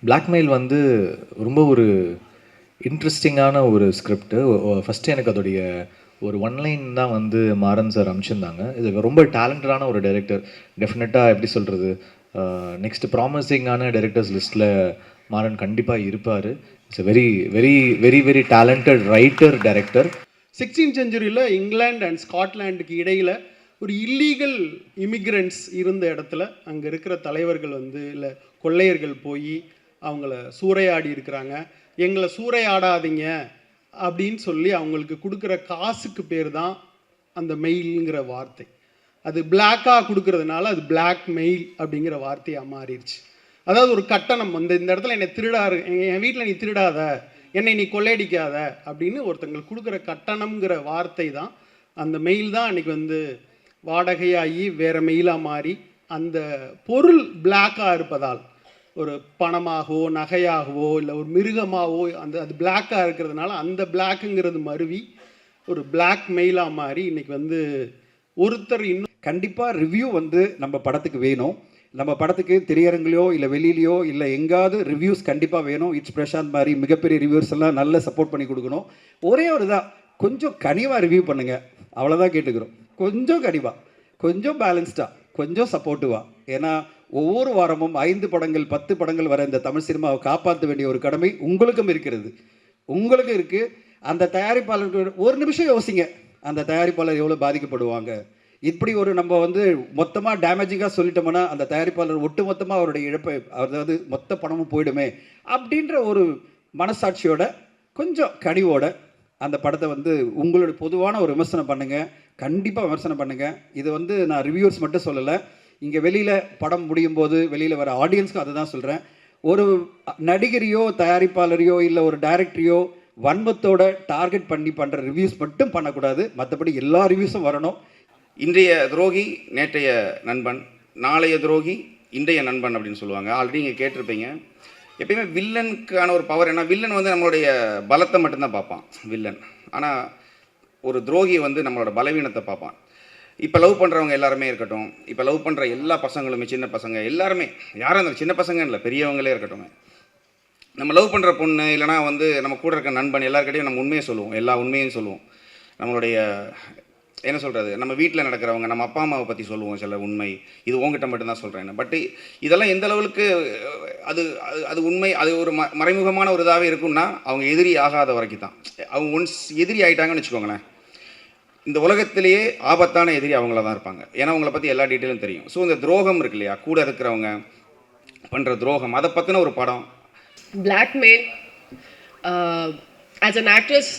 Blackmail வந்து ரொம்ப ஒரு இன்ட்ரெஸ்டிங்கான ஒரு ஸ்கிரிப்ட். ஃபர்ஸ்ட் எனக்கு அதோடைய ஒரு ஒன் லைன் தான் வந்து மாறன் சார் அனுப்பிச்சிருந்தாங்க. இது ரொம்ப டேலண்டடான ஒரு டைரக்டர். டெஃபினட்டாக எப்படி சொல்கிறது, நெக்ஸ்ட் ப்ராமிசிங்கான டைரக்டர்ஸ் லிஸ்ட்டில் மாறன் கண்டிப்பாக இருப்பார். It's very very very very talented writer director. 16th செஞ்சுரியில் இங்கிலாந்து அண்ட் ஸ்காட்லாண்டுக்கு இடையில் ஒரு இல்லீகல் இமிக்ரெண்ட்ஸ் இருந்த இடத்துல அங்கே இருக்கிற தலைவர்கள் வந்து இல்லை கொள்ளையர்கள் போய் அவங்கள சூறையாடி இருக்கிறாங்க. எங்களை சூறையாடாதீங்க அப்படின்னு சொல்லி அவங்களுக்கு கொடுக்குற காசுக்கு பேர் தான் அந்த மெயிலுங்கிற வார்த்தை. அது பிளாக்காக கொடுக்கறதுனால அது பிளாக் மெயில் அப்படிங்கிற வார்த்தையாக மாறிடுச்சு. அதாவது ஒரு கட்டணம் வந்து இந்த இடத்துல என்னை திருடாரு, என் வீட்டில் நீ திருடாத, என்னை நீ கொள்ளையடிக்காத அப்படின்னு ஒருத்தங்களுக்கு கொடுக்குற கட்டணம்ங்கிற வார்த்தை தான் அந்த மெயில் தான் அன்றைக்கி வந்து வாடகையாகி வேறு மெயிலாக மாறி அந்த பொருள் பிளாக்காக இருப்பதால் ஒரு பணமாகவோ நகையாகவோ இல்லை ஒரு மிருகமாகவோ அது பிளாக்காக இருக்கிறதுனால அந்த பிளாக்குங்கிறது மருவி ஒரு பிளாக் மெயிலாக மாறி இன்றைக்கி வந்து ஒருத்தர் இன்னும் கண்டிப்பாக ரிவ்யூ வந்து நம்ம படத்துக்கு வேணும். நம்ம படத்துக்கு திரையரங்குலையோ இல்லை வெளியிலையோ இல்லை எங்காவது ரிவ்யூஸ் கண்டிப்பாக வேணும். இட்ஸ் பிரசாந்த் மாதிரி மிகப்பெரிய ரிவ்யூஸ் எல்லாம் நல்ல சப்போர்ட் பண்ணி கொடுக்கணும். ஒரே ஒரு தான், கொஞ்சம் கனிவாக ரிவ்யூ பண்ணுங்கள், அவ்வளோதான் கேட்டுக்கிறோம். கொஞ்சம் கனிவாக, கொஞ்சம் பேலன்ஸ்டாக, கொஞ்சம் சப்போர்ட்டிவாக. ஏன்னா ஒவ்வொரு வாரமும் 5 படங்கள் 10 படங்கள் வர இந்த தமிழ் சினிமாவை காப்பாற்ற வேண்டிய ஒரு கடமை உங்களுக்கும் இருக்கிறது. உங்களுக்கும் இருக்குது. அந்த தயாரிப்பாளருக்கு ஒரு நிமிஷம் யோசிங்க, அந்த தயாரிப்பாளர் எவ்வளோ பாதிக்கப்படுவாங்க. இப்படி ஒரு நம்ம வந்து மொத்தமாக டேமேஜிங்காக சொல்லிட்டோம்னா அந்த தயாரிப்பாளர் ஒட்டு மொத்தமாக அவருடைய இழப்பை, அதாவது மொத்த பணமும் போயிடுமே அப்படின்ற ஒரு மனசாட்சியோட கொஞ்சம் கனிவோட அந்த படத்தை வந்து உங்களுடைய பொதுவான ஒரு விமர்சனம் பண்ணுங்கள். கண்டிப்பாக விமர்சனம் பண்ணுங்கள். இது வந்து நான் ரிவ்யூஸ் மட்டும் சொல்லலை, இங்கே வெளியில் படம் முடியும் போது வெளியில் வர ஆடியன்ஸ்க்கும் அதை தான் சொல்கிறேன். ஒரு நடிகரையோ தயாரிப்பாளரையோ இல்லை ஒரு டைரக்டரையோ வன்மத்தோட டார்கெட் பண்ணி பண்ணுற ரிவ்யூஸ் மட்டும் பண்ணக்கூடாது. மற்றபடி எல்லா ரிவ்யூஸும் வரணும். இன்றைய துரோகி நேற்றைய நண்பன், நாளைய துரோகி இன்றைய நண்பன் அப்படின்னு சொல்லுவாங்க. ஆல்ரெடி நீங்கள் கேட்டிருப்பீங்க. எப்பயுமே வில்லனுக்கான ஒரு பவர் என்ன, வில்லன் வந்து நம்மளுடைய பலத்தை மட்டும்தான் பார்ப்பான் வில்லன். ஆனால் ஒரு துரோகி வந்து நம்மளோட பலவீனத்தை பார்ப்பான். இப்போ லவ் பண்ணுறவங்க எல்லாருமே இருக்கட்டும், இப்போ லவ் பண்ணுற எல்லா பசங்களுமே, சின்ன பசங்க எல்லாருமே, யாரும் இருந்தாலும் சின்ன பசங்க இல்லை பெரியவங்களே இருக்கட்டும், நம்ம லவ் பண்ணுற பொண்ணு இல்லைனா வந்து நம்ம கூட இருக்க நண்பன் எல்லாருக்கிட்டையும் நம்ம உண்மையை சொல்லுவோம், எல்லா உண்மையும் சொல்லுவோம். நம்மளுடைய என்ன சொல்கிறது, நம்ம வீட்டில் நடக்கிறவங்க, நம்ம அப்பா அம்மாவை பற்றி சொல்லுவோம் சில உண்மை. இது உங்ககிட்ட மட்டும்தான் சொல்கிறேன். பட் இதெல்லாம் எந்த அளவுக்கு அது அது உண்மை, அது ஒரு மறைமுகமான ஒரு இதாகவே இருக்குன்னா அவங்க எதிரி ஆகாத வரைக்கும் தான். அவங்க ஒன்ஸ் எதிரி ஆகிட்டாங்கன்னு வச்சுக்கோங்களேன், இந்த உலகத்திலேயே ஆபத்தான எதிரி அவங்கள தான் இருப்பாங்க. ஏன்னா அவங்கள பற்றி எல்லா டீட்டெயிலும் தெரியும். ஸோ இந்த துரோகம் இருக்கு இல்லையா, கூட இருக்கிறவங்க பண்ணுற துரோகம், அதை பற்றின ஒரு படம். பிளாக்மெயில் ஆஸ் அன் ஆக்ட்ரஸ்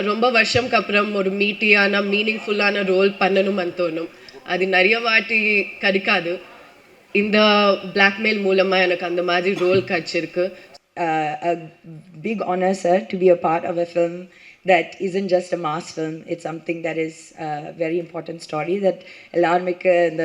ரொம்ப வருஷம்க்கு அப்புறம் ஒரு மீட்டியான மீனிங்ஃபுல்லான ரோல் பண்ணணும்னு தோணும். அது நிறைய வாட்டி கிடைக்காது. இந்த பிளாக்மெயில் மூலமாக எனக்கு அந்த மாதிரி ரோல் கிடைச்சிருக்கு. A big honor, sir, to be a part of a film that isn't just a mass film. It's something that is a very important story that எல்லாருமேக்கு இந்த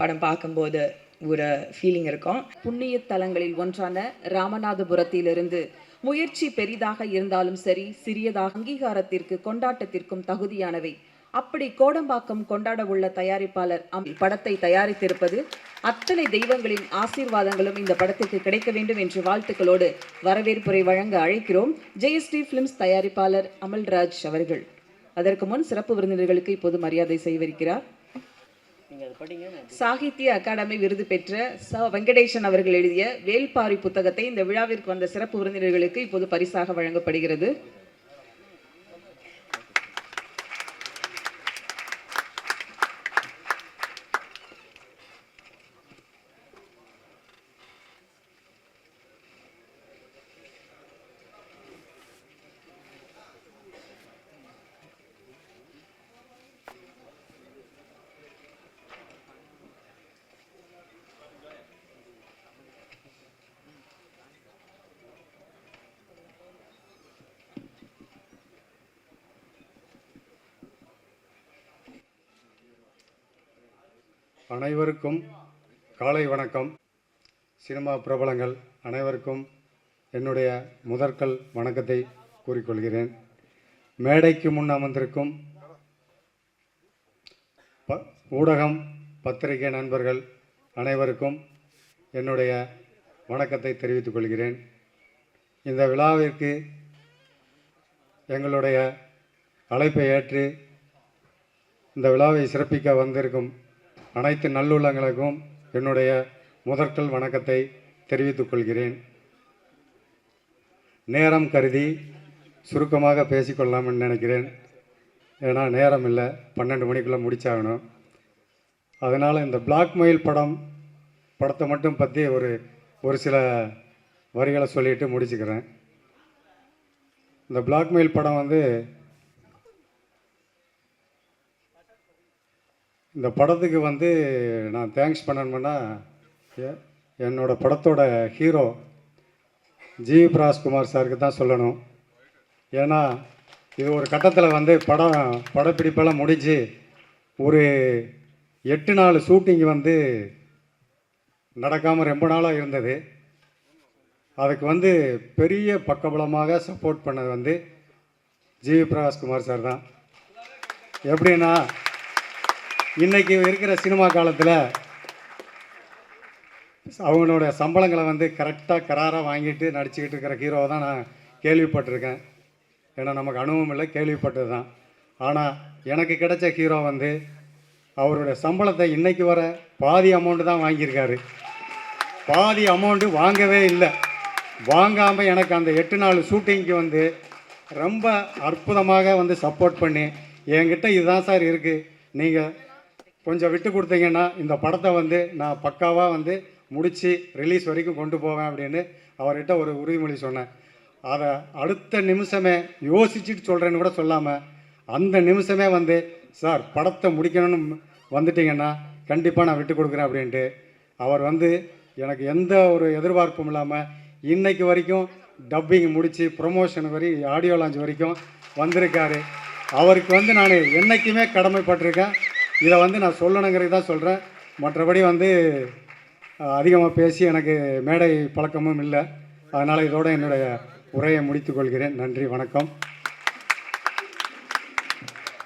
படம் பார்க்கும்போது ஒரு ஃபீலிங் இருக்கும். புண்ணிய தலங்களில் ஒன்றான ராமநாதபுரத்திலிருந்து முயற்சி பெரிதாக இருந்தாலும் சரி, சிறியதாக அங்கீகாரத்திற்கு கொண்டாட்டத்திற்கும் தகுதியானவை. அப்படி கோடம்பாக்கம் கொண்டாட உள்ள தயாரிப்பாளர் படத்தை தயாரித்திருப்பது அத்தனை தெய்வங்களின் ஆசீர்வாதங்களும் இந்த படத்திற்கு கிடைக்க வேண்டும் என்று வாழ்த்துக்களோடு வரவேற்புரை வழங்க அழைக்கிறோம் ஜெயஸ்ரீ பிலிம்ஸ் தயாரிப்பாளர் அமல்ராஜ் அவர்கள். அதற்கு முன் சிறப்பு விருந்தினர்களுக்கு இப்போது மரியாதை செய்விருக்கிறார். சாகித்ய அகாடமி விருது பெற்ற வெங்கடேசன் அவர்கள் எழுதிய வேல்பாரி புத்தகத்தை இந்த விழாவிற்கு வந்த சிறப்பு விருந்தினர்களுக்கு இப்போது பரிசாக வழங்கப்படுகிறது. அனைவருக்கும் காலை வணக்கம். சினிமா பிரபலங்கள் அனைவருக்கும் என்னுடைய முதற்கல் வணக்கத்தை கூறிக்கொள்கிறேன். மேடைக்கு முன் அமர்ந்திருக்கும் ஊடகம் பத்திரிகை நண்பர்கள் அனைவருக்கும் என்னுடைய வணக்கத்தை தெரிவித்துக் கொள்கிறேன். இந்த விழாவிற்கு எங்களுடைய அழைப்பை ஏற்று இந்த விழாவை சிறப்பிக்க வந்திருக்கும் அனைத்து நல்லுள்ளங்களுக்கும் என்னுடைய முதற்கல் வணக்கத்தை தெரிவித்துக் கொள்கிறேன். நேரம் கருதி சுருக்கமாக பேசிக்கொள்ளலாம்னு நினைக்கிறேன். ஏன்னா நேரம் இல்லை, 12 மணிக்குள்ளே முடிச்சாகணும். அதனால் இந்த பிளாக்மெயில் படத்தை மட்டும் பற்றி ஒரு சில வரிகளை சொல்லிட்டு முடிச்சுக்கிறேன். இந்த பிளாக்மெயில் படம் வந்து இந்த படத்துக்கு வந்து நான் தேங்க்ஸ் பண்ணணும்னா என்னோடய படத்தோட ஹீரோ ஜி பிரகாஷ்குமார் சாருக்கு தான் சொல்லணும். ஏன்னா இது ஒரு கட்டத்தில் வந்து படப்பிடிப்பெல்லாம் முடிஞ்சு ஒரு 8 நாள் ஷூட்டிங் வந்து நடக்காமல் ரொம்ப நாளாக இருந்தது. அதுக்கு வந்து பெரிய பக்கபலமாக சப்போர்ட் பண்ணது வந்து ஜி பிரகாஷ்குமார் சார் தான். எப்படின்னா இன்றைக்கி இருக்கிற சினிமா காலத்தில் அவங்களோட சம்பளங்களை வந்து கரெக்டாக கராராக வாங்கிட்டு நடிச்சுக்கிட்டு இருக்கிற ஹீரோவை தான் நான் கேள்விப்பட்டிருக்கேன். ஏன்னா நமக்கு அனுபவம் இல்லை, கேள்விப்பட்டது தான். ஆனால் எனக்கு கிடைச்ச ஹீரோ வந்து அவருடைய சம்பளத்தை இன்றைக்கி வர பாதி அமௌண்ட்டு தான் வாங்கியிருக்காரு. பாதி அமௌண்ட்டு வாங்கவே இல்லை. வாங்காமல் எனக்கு அந்த 8 நாள் ஷூட்டிங்க்கு வந்து ரொம்ப அற்புதமாக வந்து சப்போர்ட் பண்ணி என்கிட்ட இதுதான் சார் இருக்குது, நீங்கள் கொஞ்சம் விட்டு கொடுத்தீங்கன்னா இந்த படத்தை வந்து நான் பக்காவாக வந்து முடித்து ரிலீஸ் வரைக்கும் கொண்டு போவேன் அப்படின்னு அவர்கிட்ட ஒரு உறுதிமொழி சொன்னேன். அதை அடுத்த நிமிஷமே யோசிச்சுட்டு சொல்கிறேன்னு கூட சொல்லாமல் அந்த நிமிஷமே வந்து சார் படத்தை முடிக்கணும்னு வந்துட்டிங்கன்னா கண்டிப்பாக நான் விட்டு கொடுக்குறேன் அப்படின்ட்டு அவர் வந்து எனக்கு எந்த ஒரு எதிர்பார்ப்பும் இல்லாமல் இன்னைக்கு வரைக்கும் டப்பிங் முடித்து ப்ரொமோஷன் ஆடியோ லான்ச் வரைக்கும் வந்திருக்காரு. அவருக்கு வந்து நான் என்றைக்குமே கடமைப்பட்டிருக்கேன். இதை வந்து நான் சொல்லணுங்கிறது தான் சொல்கிறேன். மற்றபடி வந்து அதிகமாக பேசி எனக்கு மேடை பழக்கமும் இல்லை. அதனால் இதோட என்னுடைய உரையை முடித்துக் கொள்கிறேன். நன்றி, வணக்கம்.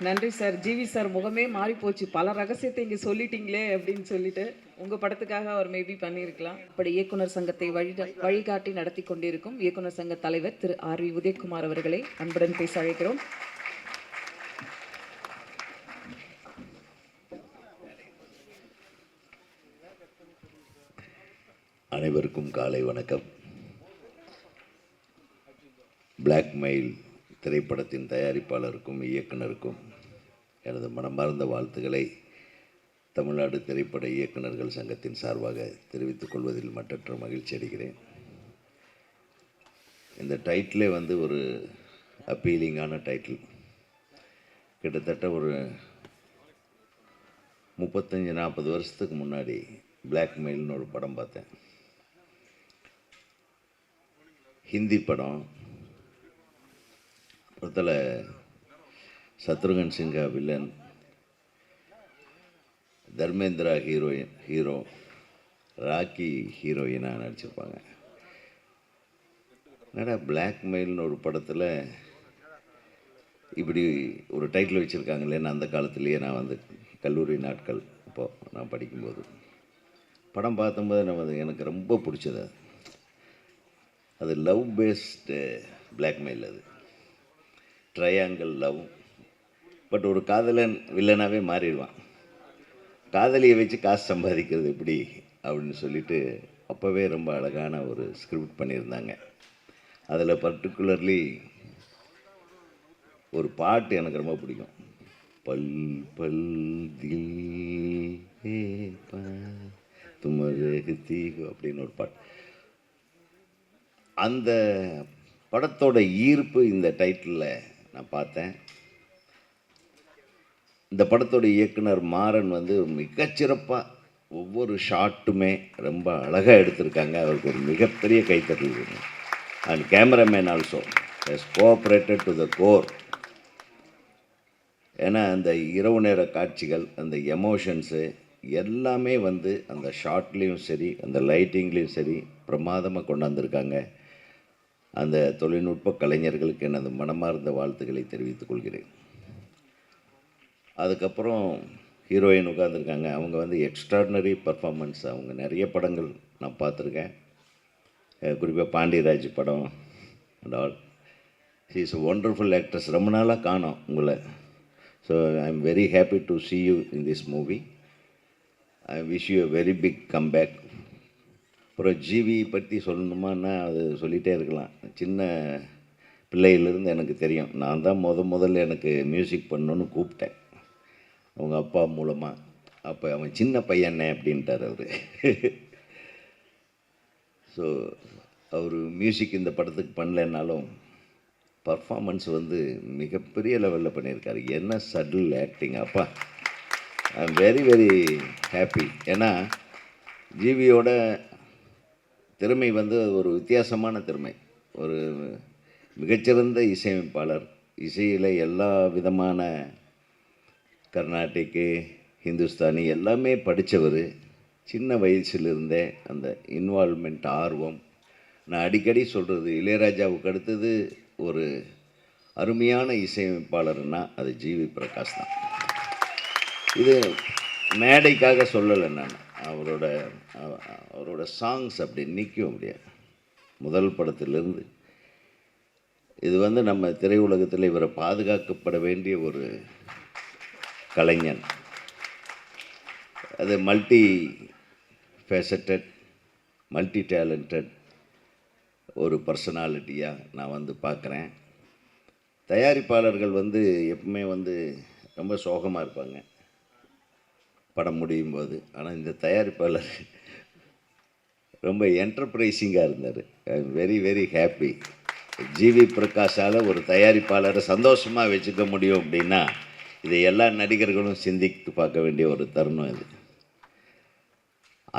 நன்றி சார். ஜிவி சார் முகமே மாறி போச்சு, பல ரகசியத்தை இங்கே சொல்லிட்டீங்களே அப்படின்னு சொல்லிட்டு உங்கள் படத்துக்காக அவர் மேபி பண்ணியிருக்கலாம். அப்படி இயக்குனர் சங்கத்தை வழிகாட்டி நடத்தி கொண்டிருக்கும் இயக்குனர் சங்க தலைவர் திரு R.V. உதயகுமார் அவர்களை அன்புடன் பேச அழைக்கிறோம். அனைவருக்கும் காலை வணக்கம். பிளாக்மெயில் திரைப்படத்தின் தயாரிப்பாளருக்கும் இயக்குனருக்கும் எனது மனமார்ந்த வாழ்த்துக்களை தமிழ்நாடு திரைப்பட இயக்குனர்கள் சங்கத்தின் சார்பாக தெரிவித்துக் கொள்வதில் மற்றற்ற மகிழ்ச்சி அடைகிறேன். இந்த டைட்டிலே வந்து ஒரு அப்பீலிங்கான டைட்டில். கிட்டத்தட்ட ஒரு 35-40 வருஷத்துக்கு முன்னாடி பிளாக்மெயில்னு ஒரு படம் பார்த்தேன். ஹிந்தி படம். படத்தில் சத்ருகன் சின்ஹா வில்லன், தர்மேந்திரா ஹீரோ, ராக்கி ஹீரோயினாக நடிச்சிருப்பாங்க. என்னடா பிளாக்மெயில்னு ஒரு படத்தில் இப்படி ஒரு டைட்டில் வச்சுருக்காங்களேன்னு அந்த காலத்துலேயே நான் வந்து கல்லூரி நாட்கள் இப்போது நான் படிக்கும்போது படம் பார்த்தம்போது எனக்கு ரொம்ப பிடிச்சது. அது லவ் பேஸ்டு பிளாக்மெயில். அது ட்ரையாங்கிள் லவ். பட் ஒரு காதலன் வில்லனாகவே மாறிடுவான். காதலியை வச்சு காசு சம்பாதிக்கிறது எப்படி அப்படின்னு சொல்லிட்டு அப்போவே ரொம்ப அழகான ஒரு ஸ்கிரிப்ட் பண்ணியிருந்தாங்க. அதில் பர்டிகுலர்லி ஒரு பாட்டு எனக்கு ரொம்ப பிடிக்கும். பல் பல் தில் துமரகத்தி அப்படின்னு ஒரு பாட்டு. அந்த படத்தோட ஈர்ப்பு இந்த டைட்டிலில் நான் பார்த்தேன். இந்த படத்தோட இயக்குனர் மாறன் வந்து மிகச்சிறப்பாக ஒவ்வொரு ஷாட்டுமே ரொம்ப அழகாக எடுத்திருக்காங்க. அவருக்கு ஒரு மிகப்பெரிய கைத்தட்டல் வேணும். And cameraman also has cooperated to the core. ஏன்னா அந்த இரவு நேர காட்சிகள், அந்த எமோஷன்ஸு எல்லாமே வந்து அந்த ஷாட்லேயும் சரி, அந்த லைட்டிங்லேயும் சரி பிரமாதமாக கொண்டாந்துருக்காங்க. அந்த தொழில்நுட்ப கலைஞர்களுக்கு எனது மனமார்ந்த வாழ்த்துக்களை தெரிவித்துக் கொள்கிறேன். அதுக்கப்புறம் ஹீரோயின் உட்காந்துருக்காங்க. அவங்க வந்து எக்ஸ்ட்ராடினரி பர்ஃபார்மன்ஸ். அவங்க நிறைய படங்கள் நான் பார்த்துருக்கேன். குறிப்பாக பாண்டியராஜ் படம் and all. She is wonderful actress. ரொம்ப நாளாக காணோம் உங்களை. So I am very happy to see you in this movie. I wish you a very big comeback. அப்புறம் ஜிவி பற்றி சொல்லணுமான்னா அது சொல்லிகிட்டே இருக்கலாம். சின்ன பிள்ளையிலேருந்து எனக்கு தெரியும். நான் தான் முதல்ல எனக்கு மியூசிக் பண்ணணுன்னு கூப்பிட்டேன் அவங்க அப்பா மூலமாக. அப்போ அவன் சின்ன பையனே அப்படின்ட்டார் அவர். ஸோ அவர் மியூசிக் இந்த படத்துக்கு பண்ணலைன்னாலும் பர்ஃபார்மன்ஸ் வந்து மிகப்பெரிய லெவலில் பண்ணியிருக்காரு. என்ன சட்டில் ஆக்டிங் அப்பா. ஐ எம் வெரி வெரி ஹாப்பி. ஏன்னா ஜிவியோட திறமை வந்து ஒரு வித்தியாசமான திறமை. ஒரு மிகச்சிறந்த இசையமைப்பாளர். இசையில் எல்லா விதமான கர்நாடிக்கு ஹிந்துஸ்தானி எல்லாமே படித்தவர். சின்ன வயசிலிருந்தே அந்த இன்வால்மெண்ட், ஆர்வம். நான் அடிக்கடி சொல்கிறது, இளையராஜாவுக்கு அடுத்தது ஒரு அருமையான இசையமைப்பாளர்னா அது ஜிவி பிரகாஷ் தான். இது மேடைக்காக சொல்லலை நான். அவரோட சாங்ஸ் அப்படி நிற்கும் முடியாது. முதல் படத்திலிருந்து இது வந்து நம்ம திரையுலகத்தில் இவரை பாதுகாக்கப்பட வேண்டிய ஒரு கலைஞன். அது மல்டி ஃபேசட்டட், மல்டி டேலண்டட் ஒரு பர்சனாலிட்டியாக நான் வந்து பார்க்குறேன். தயாரிப்பாளர்கள் வந்து எப்பவுமே வந்து ரொம்ப சோகமாக இருப்பாங்க படம் முடியும் போது. ஆனால் இந்த தயாரிப்பாளர் ரொம்ப என்டர்பிரைசிங்காக இருந்தார். I am very very happy. GV பிரகாஷால் ஒரு தயாரிப்பாளரை சந்தோஷமாக வச்சுக்க முடியும் அப்படின்னா இதை எல்லா நடிகர்களும் சிந்தித்து பார்க்க வேண்டிய ஒரு தருணம் இது.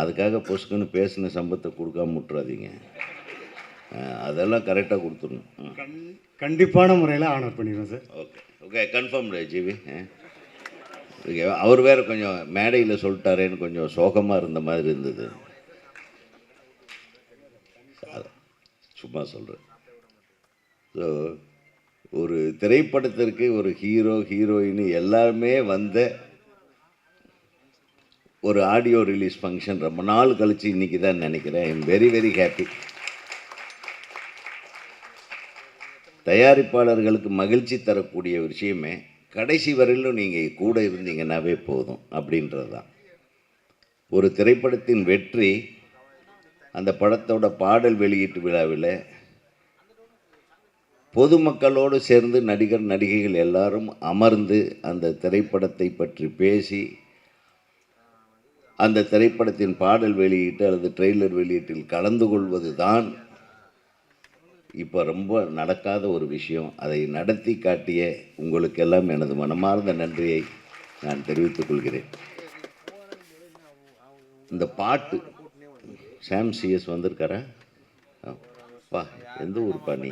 அதுக்காக பொசுக்குன்னு பேசின சம்பத்தை கொடுக்காம விட்டுறாதீங்க. அதெல்லாம் கரெக்டாக கொடுத்துடணும். கண்டிப்பான முறையில் ஆனர் பண்ணிடுவேன் sir. Okay okay, confirm GV. Okay, அவர் வேறு கொஞ்சம் மேடையில் சொல்லிட்டாரேன்னு கொஞ்சம் சோகமாக இருந்த மாதிரி இருந்தது. சும்மா சொல்கிறேன். ஸோ ஒரு திரைப்படத்திற்கு ஒரு ஹீரோ ஹீரோயின் எல்லாருமே வந்த ஒரு ஆடியோ ரிலீஸ் ஃபங்க்ஷன் ரொம்ப நாள் கழித்து இன்றைக்கி தான் நினைக்கிறேன். I am very very happy. தயாரிப்பாளர்களுக்கு மகிழ்ச்சி தரக்கூடிய விஷயமே கடைசி வரையிலும் நீங்கள் கூட இருந்தீங்கன்னாவே போதும் அப்படின்றது தான். ஒரு திரைப்படத்தின் வெற்றி அந்த படத்தோட பாடல் வெளியீட்டு விழாவில் பொதுமக்களோடு சேர்ந்து நடிகர் நடிகைகள் எல்லாரும் அமர்ந்து அந்த திரைப்படத்தை பற்றி பேசி அந்த திரைப்படத்தின் பாடல் வெளியீட்டு அல்லது ட்ரெய்லர் வெளியீட்டில் கலந்து கொள்வது தான் இப்போ ரொம்ப நடக்காத ஒரு விஷயம். அதை நடத்தி காட்டிய உங்களுக்கெல்லாம் எனது மனமார்ந்த நன்றியை நான் தெரிவித்துக் கொள்கிறேன். இந்த பாட்டு சாம் சிஎஸ் வந்திருக்காரா? பா, எந்த ஊர் பாணி?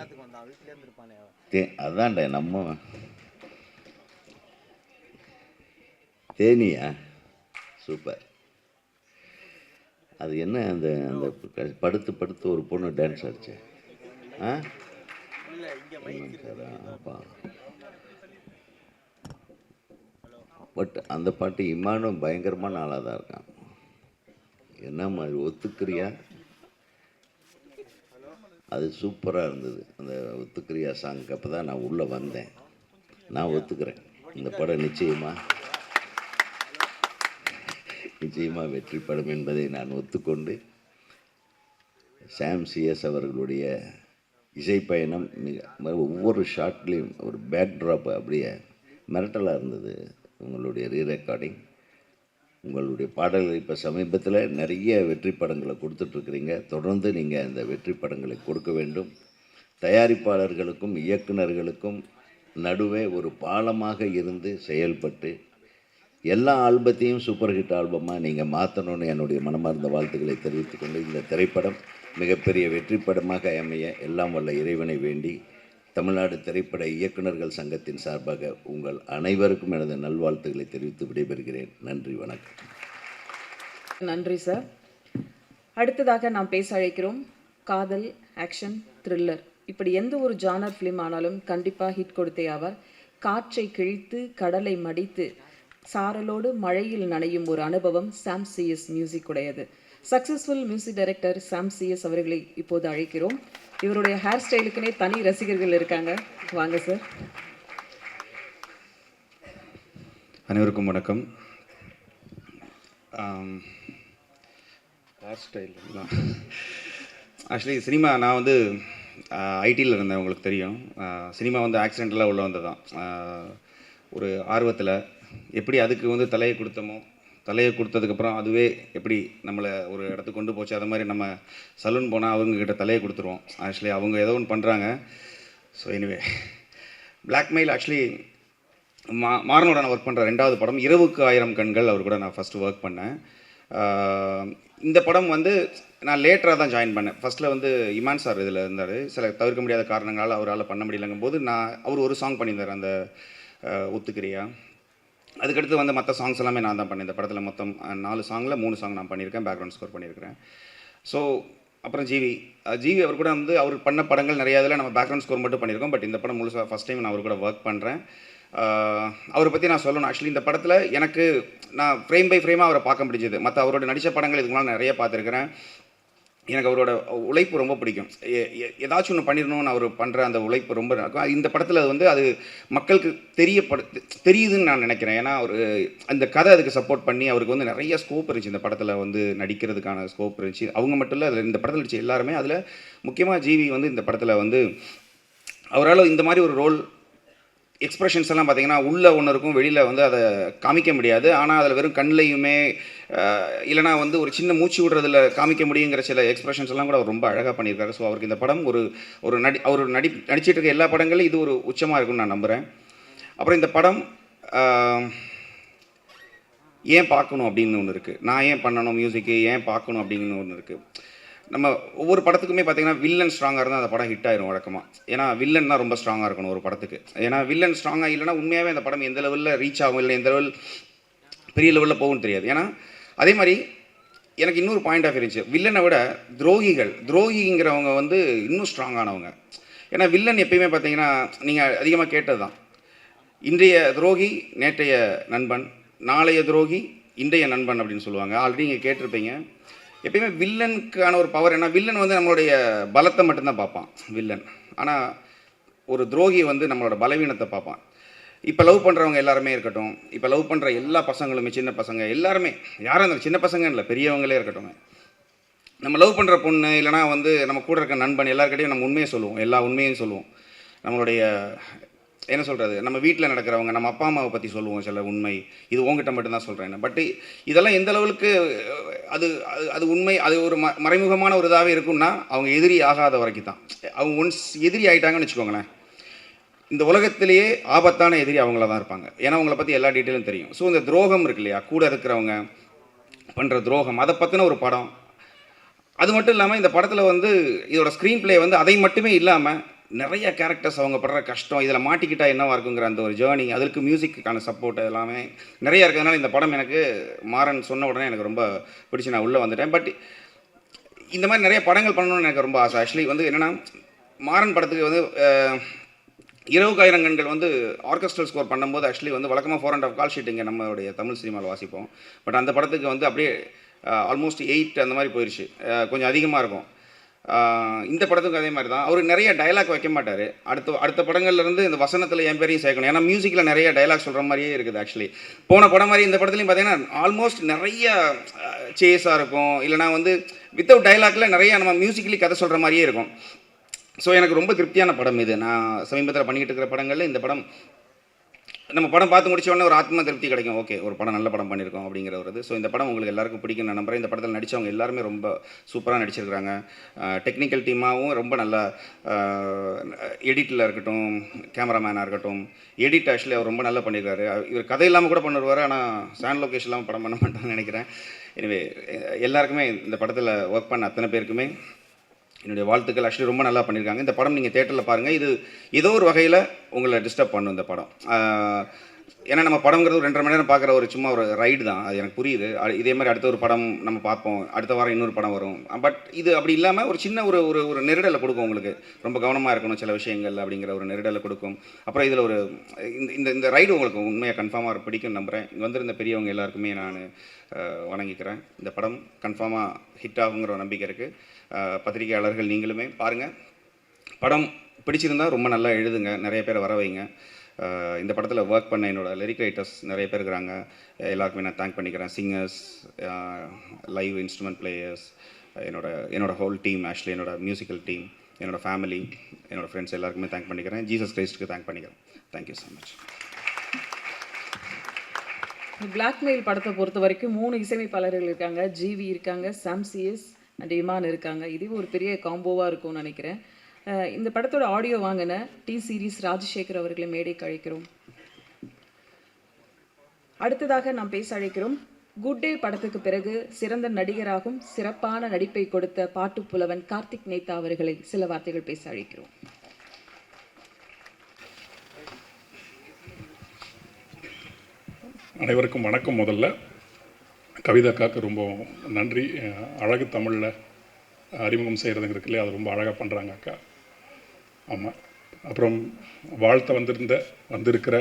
அதான்டா நம்ம தேனியா? சூப்பர். அது என்ன அந்த அந்த படுத்து படுத்து ஒரு பொண்ணு டான்ஸ் ஆடிச்சு. பட் அந்த பாட்டு இமானும் பயங்கரமான ஆளாக தான் இருக்கான். என்ன மாதிரி ஒத்துக்கிறியா? அது சூப்பராக இருந்தது அந்த ஒத்துக்கிறியா சாங். அப்போ தான் நான் உள்ளே வந்தேன். நான் ஒத்துக்கிறேன், இந்த படம் நிச்சயமாக வெற்றி படம் என்பதை நான் ஒத்துக்கொண்டு சாம் சிஎஸ் அவர்களுடைய இசைப்பயணம் ஒவ்வொரு ஷாட்லேயும் ஒரு பேக்ட்ராப் அப்படியே மிரட்டலாக இருந்தது. உங்களுடைய ரீரெக்கார்டிங், உங்களுடைய பாடல்கள் இப்போ சமீபத்தில் நிறைய வெற்றி படங்களை கொடுத்துட்ருக்குறீங்க. தொடர்ந்து நீங்கள் அந்த வெற்றி படங்களை கொடுக்க வேண்டும். தயாரிப்பாளர்களுக்கும் இயக்குநர்களுக்கும் நடுவே ஒரு பாலமாக இருந்து செயல்பட்டு எல்லா ஆல்பத்தையும் சூப்பர் ஹிட் ஆல்பமாக நீங்கள் மாற்றணும்னு என்னுடைய மனமார்ந்த வாழ்த்துக்களை தெரிவித்துக்கொண்டு இந்த திரைப்படம் மிகப்பெரிய வெற்றி படமாக அமைய எல்லாம் வல்ல இறைவனை வேண்டி தமிழ்நாடு திரைப்பட இயக்குநர்கள் சங்கத்தின் சார்பாக உங்கள் அனைவருக்கும் எனது நல்வாழ்த்துக்களை தெரிவித்து விடைபெறுகிறேன். நன்றி, வணக்கம். நன்றி சார். அடுத்ததாக நாம் பேச அழைக்கிறோம் காதல், ஆக்ஷன், த்ரில்லர், இப்படி எந்த ஒரு ஜானர் ஃபிலிம் ஆனாலும் கண்டிப்பாக ஹிட் கொடுத்தே ஆவார். காற்றை கிழித்து கடலை மடித்து சாரலோடு மழையில் நனையும் ஒரு அனுபவம் சாம் சிஎஸ் மியூசிக் உடையது. சக்ஸஸ்ஃபுல் மியூசிக் டைரக்டர் சாம் சிஎஸ் அவர்களை இப்போது அழைக்கிறோம். இவருடைய ஹேர் ஸ்டைலுக்குனே தனி ரசிகர்கள் இருக்காங்க. வாங்க சார். அனைவருக்கும் வணக்கம். ஹேர் ஸ்டைல் ஆக்சுவலி சினிமா நான் வந்து ஐடியில் இருந்தேன், உங்களுக்கு தெரியும். சினிமா வந்து ஆக்சிடென்டலாக உள்ள வந்தது தான். ஒரு ஆர்வத்தில் எப்படி அதுக்கு வந்து தலையை கொடுத்ததுக்கப்புறம் அதுவே எப்படி நம்மளை ஒரு இடத்துக்கு கொண்டு போச்சு. அது மாதிரி நம்ம சலூன் போனால் அவங்கக்கிட்ட தலையை கொடுத்துருவோம். ஆக்சுவலி அவங்க ஏதோ ஒன்று பண்ணுறாங்க. ஸோ எனிவே பிளாக்மெயில் ஆக்சுவலி மாறனோட நான் ஒர்க் பண்ணுற 2வது படம் இரவுக்கு 1000 கண்கள். அவர் கூட நான் ஃபஸ்ட்டு ஒர்க் பண்ணேன். இந்த படம் வந்து நான் லேட்டராக தான் ஜாயின் பண்ணேன். ஃபஸ்ட்டில் வந்து இமான் சார் இதில் இருந்தார். சில தவிர்க்க முடியாத காரணங்களால் அவரால் பண்ண முடியலங்கும் போது அவர் ஒரு சாங் பண்ணியிருந்தார், அந்த ஒத்துக்கிறியா. அதுக்கடுத்து வந்து மற்ற சாங்ஸ் எல்லாமே நான் தான் பண்ணேன். இந்த படத்தில் மொத்தம் 4 சாங்கில் 3 சாங் நான் பண்ணியிருக்கேன், பேக்ரவுண்ட் ஸ்கோர் பண்ணியிருக்கிறேன். ஸோ அப்புறம் ஜிவி அவர் கூட வந்து அவர் பண்ண படங்கள் நிறையா இதில் நம்ம பேக்ரவுண்ட் ஸ்கோர் மட்டும் பண்ணியிருக்கோம். பட் இந்த படம் முழுசாக ஃபஸ்ட் டைம் நான் அவர் கூட ஒர்க் பண்ணுறேன். அவரை பற்றி நான் சொல்லணும். ஆக்சுவலி இந்த படத்தில் எனக்கு நான் ஃப்ரேம் பை ஃப்ரேமாக அவரை பார்க்க முடிஞ்சது. மற்ற அவரோட நடித்த படங்கள் இதுக்கு மேலே நிறைய பார்த்துருக்கிறேன். எனக்கு அவரோட உழைப்பு ரொம்ப பிடிக்கும். ஏதாச்சும் ஒன்று பண்ணிடணும்னு அவர் பண்ணுற அந்த உழைப்பு ரொம்ப இருக்கும். இந்த படத்தில் அது வந்து அது மக்களுக்கு தெரியுதுன்னு நான் நினைக்கிறேன். ஏன்னா அவர் அந்த கதை அதுக்கு சப்போர்ட் பண்ணி அவருக்கு வந்து நிறைய ஸ்கோப் இருந்துச்சு. இந்த படத்தில் வந்து நடிக்கிறதுக்கான ஸ்கோப் இருந்துச்சு. அவங்க மட்டும் இல்லை, அதில் இந்த படத்தில் நடிச்ச எல்லாருமே. அதில் முக்கியமாக ஜிவி வந்து இந்த படத்தில் வந்து அவரால் இந்த மாதிரி ஒரு ரோல் எக்ஸ்ப்ரெஷன்ஸ் எல்லாம் பார்த்தீங்கன்னா உள்ளே ஒன்று இருக்கும், வெளியில் வந்து அதை காமிக்க முடியாது. ஆனால் அதில் வெறும் கண்ணிலையுமே இல்லைனா வந்து ஒரு சின்ன மூச்சு விடுறதுல காமிக்க முடியுங்கிற சில எக்ஸ்ப்ரெஷன்ஸ் எல்லாம் கூட அவர் ரொம்ப அழகாக பண்ணியிருக்காரு. ஸோ அவருக்கு இந்த படம் அவர் நடிச்சிட்டு இருக்க எல்லா படங்களும் இது ஒரு உச்சமாக இருக்கும்னு நான் நம்புகிறேன். அப்புறம் இந்த படம் ஏன் பார்க்கணும் அப்படின்னு ஒன்று இருக்குது. நான் ஏன் பண்ணணும் மியூசிக்கு, ஏன் பார்க்கணும் அப்படின்னு ஒன்று இருக்குது. நம்ம ஒவ்வொரு படத்துக்குமே பார்த்தீங்கன்னா வில்லன் ஸ்ட்ராங்காக இருந்தால் அந்த படம் ஹிட் ஆயிரும் வழக்கமாக. ஏன்னா வில்லன் தான் ரொம்ப ஸ்ட்ராங்காக இருக்கணும் ஒரு படத்துக்கு. ஏன்னா வில்லன் ஸ்ட்ராங்காக இல்லைனா உண்மையாகவே அந்த படம் எந்த லெவலில் ரீச் ஆகும், இல்லை எந்த லெவல் பெரிய லெவலில் போகும்னு தெரியாது. ஏன்னா அதே மாதிரி எனக்கு இன்னொரு பாயிண்ட் ஆஃப் இருந்துச்சு. வில்லனை விட துரோகிங்கிறவங்க வந்து இன்னும் ஸ்ட்ராங்கானவங்க. ஏன்னா வில்லன் எப்பயுமே பார்த்தீங்கன்னா நீங்கள் அதிகமாக கேட்டது தான், இன்றைய துரோகி நேற்றைய நண்பன், நாளைய துரோகி இன்றைய நண்பன் அப்படின்னு சொல்லுவாங்க. ஆல்ரெடி நீங்கள் கேட்டிருப்பீங்க. எப்பயுமே வில்லனுக்கான ஒரு பவர் என்ன, வில்லன் வந்து நம்மளுடைய பலத்தை மட்டும்தான் பார்ப்பான் வில்லன். ஆனால் ஒரு துரோகி வந்து நம்மளோட பலவீனத்தை பார்ப்பான். இப்போ லவ் பண்ணுறவங்க எல்லாருமே இருக்கட்டும், இப்போ லவ் பண்ணுற எல்லா பசங்களுமே, சின்ன பசங்க எல்லாருமே, யாரும் அந்த சின்ன பசங்க இல்லை, பெரியவங்களே இருக்கட்டும், நம்ம லவ் பண்ணுற பொண்ணு இல்லைனா வந்து நம்ம கூட இருக்க நண்பன் எல்லாருக்கிட்டையும் நம்ம உண்மையை சொல்லுவோம், எல்லா உண்மையும் சொல்லுவோம். நம்மளுடைய என்ன சொல்கிறது, நம்ம வீட்டில் நடக்கிறவங்க, நம்ம அப்பா அம்மாவை பற்றி சொல்லுவோம் சில உண்மை, இது உங்ககிட்ட மட்டும்தான் சொல்கிறேன். பட் இதெல்லாம் எந்த அளவுக்கு அது உண்மை, அது ஒரு மறைமுகமான ஒரு இதாகவே இருக்குன்னா அவங்க எதிரி ஆகாத வரைக்கும் தான். அவங்க ஒன்ஸ் எதிரி ஆகிட்டாங்கன்னு வச்சுக்கோங்களேன், இந்த உலகத்திலேயே ஆபத்தான எதிரி அவங்கள தான் இருப்பாங்க. ஏன்னா அவங்கள பற்றி எல்லா டீட்டெயிலும் தெரியும். ஸோ இந்த துரோகம் இருக்கு இல்லையா, கூட இருக்கிறவங்க பண்ணுற துரோகம், அதை பற்றின ஒரு படம். அது மட்டும் இல்லாமல் இந்த படத்தில் வந்து இதோட ஸ்க்ரீன் பிளே வந்து அதை மட்டுமே இல்லாமல் நிறைய கேரக்டர்ஸ் அவங்க படுற கஷ்டம், இதில் மாட்டிக்கிட்டால் என்னவாக இருக்குங்கிற அந்த ஒரு ஜேர்னி, அதற்கு மியூசிக்கான சப்போர்ட் எல்லாமே நிறையா இருக்கிறதுனால இந்த படம் எனக்கு மாறன் சொன்ன உடனே எனக்கு ரொம்ப பிடிச்சி நான் உள்ளே வந்துட்டேன். பட் இந்த மாதிரி நிறைய படங்கள் பண்ணணும்னு எனக்கு ரொம்ப ஆசை. ஆக்சுவலி வந்து என்னென்னா, மாறன் படத்துக்கு வந்து இரவுக்கு 1000 கண்கள் வந்து ஆர்கெஸ்ட்ரல் ஸ்கோர் பண்ணும்போது ஆக்சுவலி வந்து வழக்கமாக 4.5 கால் ஷீட் இங்கே நம்மளுடைய தமிழ் சினிமாவில் வாசிப்போம். பட் அந்த படத்துக்கு வந்து அப்படியே ஆல்மோஸ்ட் 8 அந்த மாதிரி போயிடுச்சு, கொஞ்சம் அதிகமாக இருக்கும். இந்த படத்துக்கு அதே மாதிரி தான். அவர் நிறைய டைலாக் வைக்க மாட்டார். அடுத்த படங்கள்லேருந்து இந்த வசனத்தில் என் பேரையும் சேர்க்கணும். ஏன்னா மியூசிக்கில் நிறைய டைலாக் சொல்கிற மாதிரியே இருக்குது. ஆக்சுவலி போன படம் மாதிரி இந்த படத்துலையும் பார்த்தீங்கன்னா ஆல்மோஸ்ட் நிறைய சேஸாக இருக்கும், இல்லைனா வந்து வித்தவுட் டைலாக்ல நிறைய நம்ம மியூசிக்கலி கதை சொல்கிற மாதிரியே இருக்கும். ஸோ எனக்கு ரொம்ப திருப்தியான படம் இது. நான் சமீபத்தில் பண்ணிக்கிட்டு இருக்கிற படங்களில் இந்த படம், நம்ம படம் பார்த்து முடிச்ச உடனே ஒரு ஆத்ம திருப்தி கிடைக்கும். ஓகே, ஒரு படம் நல்ல படம் பண்ணியிருக்கோம் அப்படிங்கிற ஒரு இது. ஸோ இந்த படம் உங்களுக்கு எல்லாருக்கும் பிடிக்கும் நான் நம்புறேன். இந்த படத்தில் நடித்தவங்க எல்லாருமே ரொம்ப சூப்பராக நடிச்சிருக்கிறாங்க. டெக்னிக்கல் டீமாகவும் ரொம்ப நல்லா, எடிட்டில் இருக்கட்டும், கேமராமேனாக இருக்கட்டும், எடிட் ஆக்சுவலி அவர் ரொம்ப நல்லா பண்ணியிருக்காரு. இவர் கதை இல்லாமல் கூட பண்ணுவார், ஆனால் சாண்ட் லொகேஷன் இல்லாமல் படம் பண்ண மாட்டாங்கன்னு நினைக்கிறேன். எனவே எல்லாருக்குமே இந்த படத்தில் ஒர்க் பண்ண அத்தனை பேருக்குமே என்னுடைய வாழ்த்துக்கள். ஆக்சுவலி ரொம்ப நல்லா பண்ணியிருக்காங்க. இந்த படம் நீங்கள் தேட்டரில் பாருங்கள். இது ஏதோ ஒரு வகையில் உங்களை டிஸ்டர்ப் பண்ணும் இந்த படம். ஏன்னா நம்ம படங்கிறது ஒரு 2.5 மணி நேரம் பார்க்குற ஒரு சும்மா ஒரு ரைடு தான், அது எனக்கு புரியுது. இதே மாதிரி அடுத்த ஒரு படம் நம்ம பார்ப்போம், அடுத்த வாரம் இன்னொரு படம் வரும். பட் இது அப்படி இல்லாமல் ஒரு சின்ன ஒரு ஒரு ஒரு நெருடலை கொடுக்கும் உங்களுக்கு. ரொம்ப கவனமாக இருக்கணும் சில விஷயங்கள் அப்படிங்கிற ஒரு நெருடலை கொடுக்கும். அப்புறம் இதில் ஒரு இந்த இந்த ரைடு உங்களுக்கு உண்மையாக கன்ஃபார்மாக பிடிக்கும் நம்புகிறேன். இங்கே வந்திருந்த பெரியவங்க எல்லாருக்குமே நான் வணங்கிக்கிறேன். இந்த படம் கன்ஃபார்மாக ஹிட் ஆகுங்கிற ஒரு நம்பிக்கை இருக்குது. பத்திரிகையாளர்கள் நீங்களுமே பாருங்கள், படம் பிடிச்சிருந்தால் ரொம்ப நல்லா எழுதுங்க, நிறைய பேரை வர வைங்க. இந்த படத்தில் ஒர்க் பண்ண என்னோட லிரிக் ரைட்டர்ஸ் நிறைய பேர் இருக்கிறாங்க, எல்லாருக்குமே நான் தேங்க் பண்ணிக்கிறேன். சிங்கர்ஸ், லைவ் இன்ஸ்ட்ருமெண்ட் பிளேயர்ஸ், என்னோட ஹோல் டீம், ஆக்சுவலி என்னோட மியூசிக்கல் டீம், என்னோட ஃபேமிலி, என்னோட ஃப்ரெண்ட்ஸ் எல்லாருக்குமே தேங்க் பண்ணிக்கிறேன். ஜீசஸ் கிரைஸ்ட்டுக்கு தேங்க் பண்ணிக்கிறேன். Thank you so much. பிளாக்மெயில் படத்தை பொறுத்த வரைக்கும் 3 இசையமைப்பாளர்கள் இருக்காங்க. ஜிவி இருக்காங்க, சாம் சிஎஸ் அண்ட் இமான் இருக்காங்க. இது ஒரு பெரிய காம்போவாக இருக்கும்னு நினைக்கிறேன். இந்த படத்தோட ஆடியோ வாங்கின டி சீரிஸ் ராஜசேகர் அவர்களை மேடைக்கு அழைக்கிறோம். அடுத்ததாக நாம் பேச அழைக்கிறோம் குட் டே படத்துக்கு பிறகு சிறந்த நடிகராகவும் சிறப்பான நடிப்பை கொடுத்த பாட்டு புலவன் கார்த்திக் நேதா அவர்களை சில வார்த்தைகள் பேச அழைக்கிறோம். அனைவருக்கும் வணக்கம். முதல்ல கவிதாக்காக்கு ரொம்ப நன்றி. அழகு தமிழில் அறிமுகம் செய்கிறதுங்க இருக்கு இல்லையா, அது ரொம்ப அழகாக பண்ணுறாங்க அக்கா. ஆமாம். அப்புறம் வாழ்த்த வந்திருக்கிற